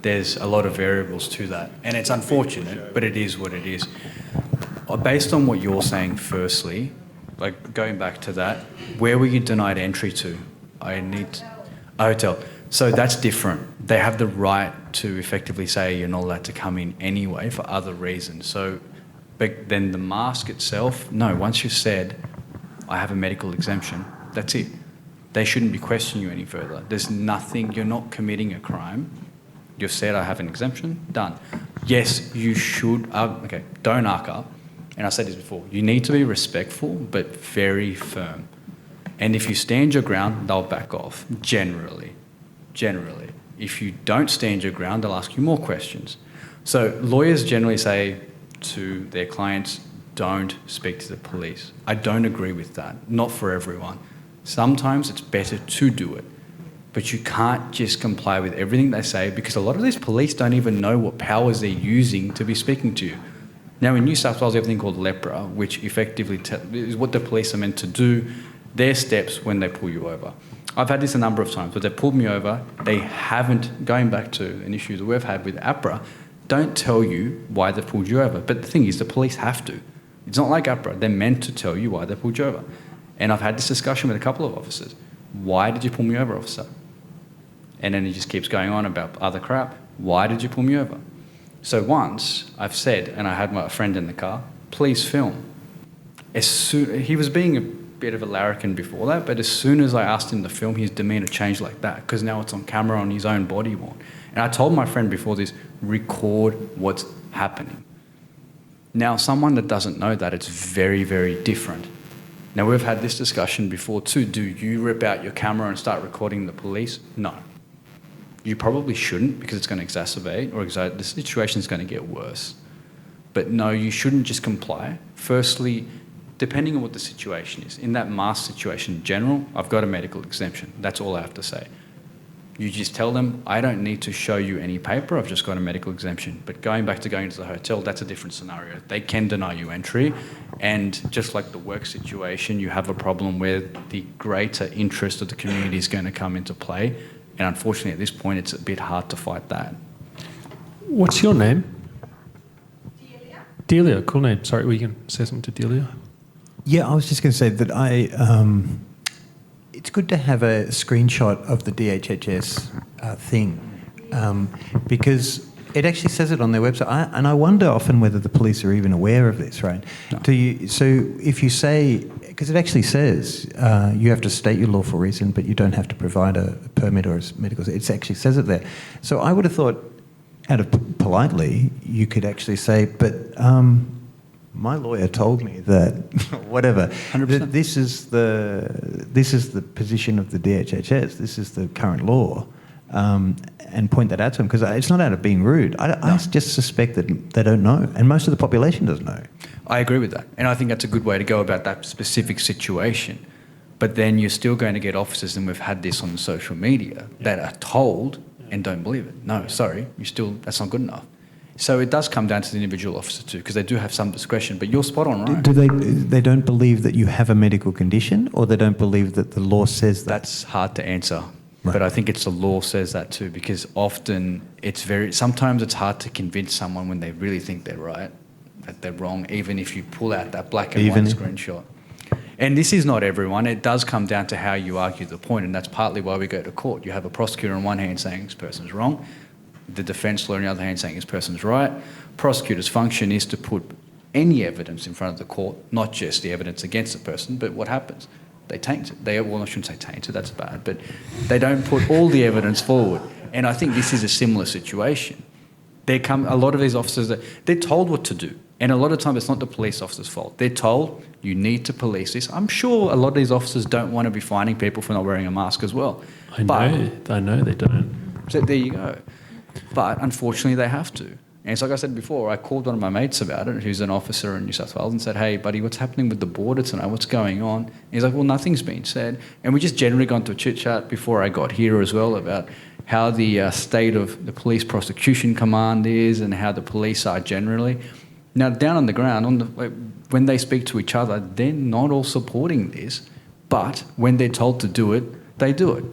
There's a lot of variables to that. And it's unfortunate, but it is what it is. Based on what you're saying, firstly, going back to that, where were you denied entry to? A hotel. So that's different. They have the right to effectively say you're not allowed to come in anyway for other reasons. So, but then the mask itself, no, once you've said, I have a medical exemption, that's it. They shouldn't be questioning you any further. There's nothing, you're not committing a crime. You've said, I have an exemption, done. Yes, you should, don't arc up. And I said this before, you need to be respectful, but very firm. And if you stand your ground, they'll back off, generally. If you don't stand your ground, they'll ask you more questions. So lawyers generally say to their clients, don't speak to the police. I don't agree with that, not for everyone. Sometimes it's better to do it, but you can't just comply with everything they say, because a lot of these police don't even know what powers they're using to be speaking to you. Now, in New South Wales, everything called LEPRA, which effectively is what the police are meant to do, their steps when they pull you over. I've had this a number of times, but they pulled me over, they haven't, going back to an issue that we've had with APRA, don't tell you why they pulled you over. But the thing is, the police have to. It's not like APRA, they're meant to tell you why they pulled you over. And I've had this discussion with a couple of officers. Why did you pull me over, officer? And then he just keeps going on about other crap. Why did you pull me over? So once I've said, and I had my friend in the car, please film. He was being a bit of a larrikin before that, but as soon as I asked him to film, his demeanour changed like that, because now it's on camera on his own body worn. And I told my friend before this, record what's happening. Now, someone that doesn't know that, it's very, very different. Now, we've had this discussion before too. Do you rip out your camera and start recording the police? No. You probably shouldn't, because it's going to exacerbate, or the situation is going to get worse. But no, you shouldn't just comply. Firstly, depending on what the situation is. In that mask situation in general, I've got a medical exemption. That's all I have to say. You just tell them, I don't need to show you any paper, I've just got a medical exemption. But going back to going to the hotel, that's a different scenario. They can deny you entry, and just like the work situation, you have a problem where the greater interest of the community is going to come into play, and unfortunately at this point it's a bit hard to fight that. What's your name? Delia, cool name. Sorry, were you going to say something to Delia? Yeah, I was just going to say that it's good to have a screenshot of the DHHS thing because it actually says it on their website. And I wonder often whether the police are even aware of this, right? No. So if you say, because it actually says you have to state your lawful reason, but you don't have to provide a permit or a medical, it actually says it there. So I would have thought, out of politely, you could actually say, but my lawyer told me that whatever. 100%. This is the position of the DHHS. This is the current law, and point that out to them because it's not out of being rude. I just suspect that they don't know, and most of the population doesn't know. I agree with that, and I think that's a good way to go about that specific situation. But then you're still going to get officers, and we've had this on the social media, that are told and don't believe it. No, sorry, that's not good enough. So it does come down to the individual officer too, because they do have some discretion. But you're spot on, right? Do they don't believe that you have a medical condition, or they don't believe that the law says that? That's hard to answer. Right. But I think it's the law says that too, because often sometimes it's hard to convince someone when they really think they're right, that they're wrong, even if you pull out that black and white screenshot. And this is not everyone. It does come down to how you argue the point, and that's partly why we go to court. You have a prosecutor on one hand saying this person's wrong, the defence lawyer on the other hand saying this person's right. Prosecutor's function is to put any evidence in front of the court, not just the evidence against the person, but what happens? They taint it. I shouldn't say taint it, that's bad, but they don't put all the evidence forward. And I think this is a similar situation. A lot of these officers, they're told what to do. And a lot of time it's not the police officer's fault. They're told, you need to police this. I'm sure a lot of these officers don't want to be fining people for not wearing a mask as well. I know they don't. So there you go. But unfortunately they have to. And it's like I said before, I called one of my mates about it, who's an officer in New South Wales, and said, hey, buddy, what's happening with the border tonight? What's going on? And he's like, well, nothing's been said. And we just generally got into a chit-chat before I got here as well about how the state of the police prosecution command is and how the police are generally. Now, down on the ground, when they speak to each other, they're not all supporting this, but when they're told to do it, they do it.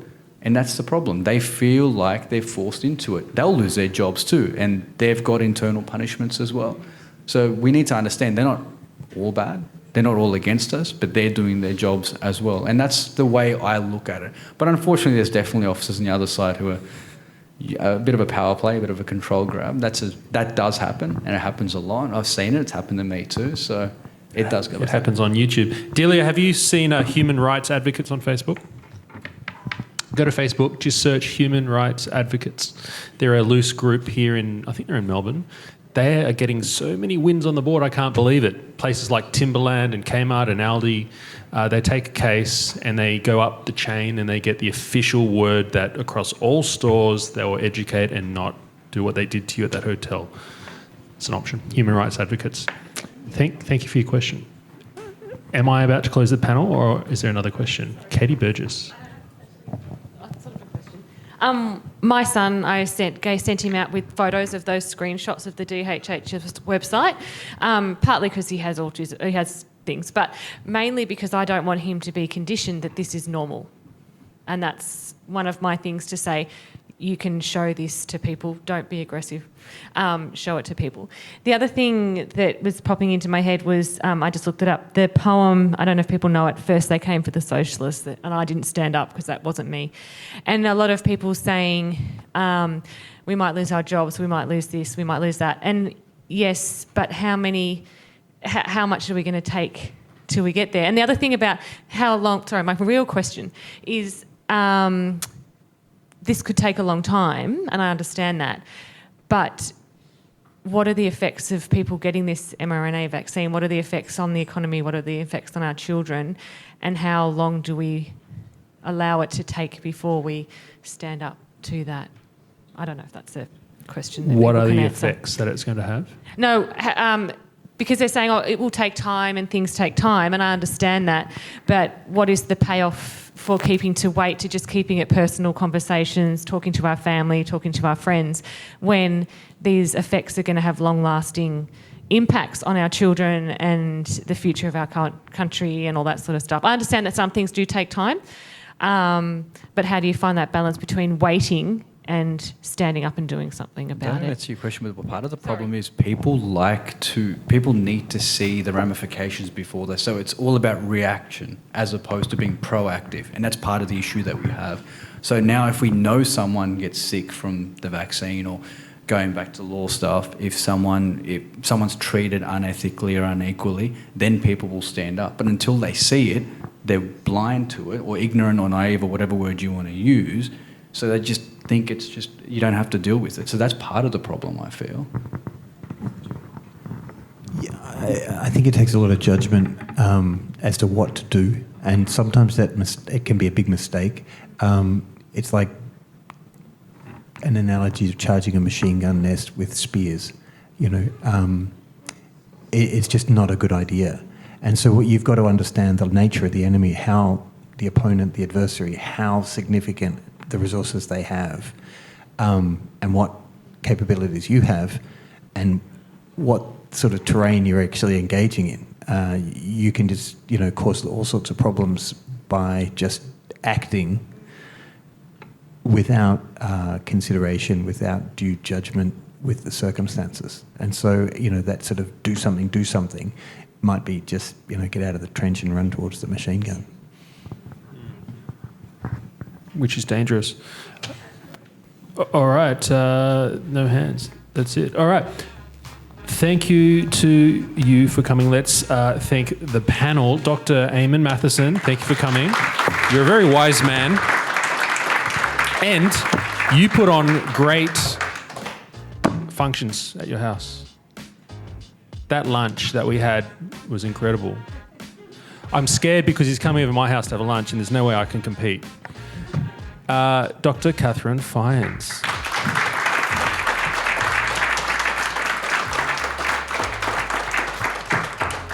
And that's the problem. They feel like they're forced into it. They'll lose their jobs too, and they've got internal punishments as well. So we need to understand they're not all bad. They're not all against us, but they're doing their jobs as well. And that's the way I look at it. But unfortunately, there's definitely officers on the other side who are a bit of a power play, a bit of a control grab. That does happen, and it happens a lot. I've seen it. It's happened to me too. So it does go. It happens on YouTube. Delia, have you seen human rights advocates on Facebook? Go to Facebook, just search Human Rights Advocates. They're a loose group here I think they're in Melbourne. They are getting so many wins on the board, I can't believe it. Places like Timberland and Kmart and Aldi, they take a case and they go up the chain and they get the official word that across all stores they will educate and not do what they did to you at that hotel. It's an option. Human Rights Advocates. Thank you for your question. Am I about to close the panel, or is there another question? Katie Burgess. My son, I sent him out with photos of those screenshots of the DHHS website, partly because he has autism, he has things, but mainly because I don't want him to be conditioned that this is normal. And that's one of my things to say. You can show this to people. Don't be aggressive. Show it to people. The other thing that was popping into my head was, I just looked it up, the poem, I don't know if people know it, First They Came for the Socialists, and I didn't stand up because that wasn't me. And a lot of people saying, we might lose our jobs, we might lose this, we might lose that. And yes, but how much are we going to take till we get there? And the other thing about my real question is, this could take a long time, and I understand that, but what are the effects of people getting this mRNA vaccine? What are the effects on the economy? What are the effects on our children? And how long do we allow it to take before we stand up to that? I don't know if that's a question that What are can the answer. effects that it's going to have? No, because they're saying, it will take time and things take time, and I understand that, but what is the payoff for keeping to weight to just keeping it personal conversations, talking to our family, talking to our friends, when these effects are going to have long-lasting impacts on our children and the future of our country and all that sort of stuff. I understand that some things do take time, but how do you find that balance between waiting and standing up and doing something about it? That's your question. But part of the problem is people need to see the ramifications before they. So it's all about reaction as opposed to being proactive, and that's part of the issue that we have. So now, if we know someone gets sick from the vaccine, or going back to law stuff, if someone's treated unethically or unequally, then people will stand up. But until they see it, they're blind to it, or ignorant or naive, or whatever word you want to use. So they just think it's just, you don't have to deal with it. So that's part of the problem, I feel. Yeah, I think it takes a lot of judgment as to what to do, and sometimes it can be a big mistake. It's like an analogy of charging a machine gun nest with spears. It's just not a good idea. And so what you've got to understand the nature of the enemy, how the opponent, the adversary, how significant the resources they have, and what capabilities you have, and what sort of terrain you're actually engaging in. You can just, cause all sorts of problems by just acting without consideration, without due judgment with the circumstances. And so, that sort of do something might be just, get out of the trench and run towards the machine gun. Which is dangerous. All right, no hands. That's it. All right. Thank you to you for coming. Let's thank the panel. Dr. Eamon Matheson, thank you for coming. You're a very wise man. And you put on great functions at your house. That lunch that we had was incredible. I'm scared because he's coming over my house to have a lunch and there's no way I can compete. Dr. Catherine Fyans.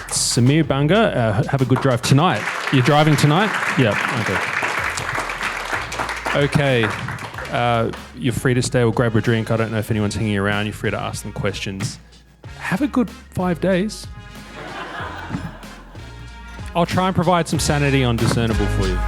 Samir Bunga, have a good drive tonight. You're driving tonight? Yeah, okay. Okay, you're free to stay or grab a drink. I don't know if anyone's hanging around. You're free to ask them questions. Have a good 5 days. I'll try and provide some sanity on Discernible for you.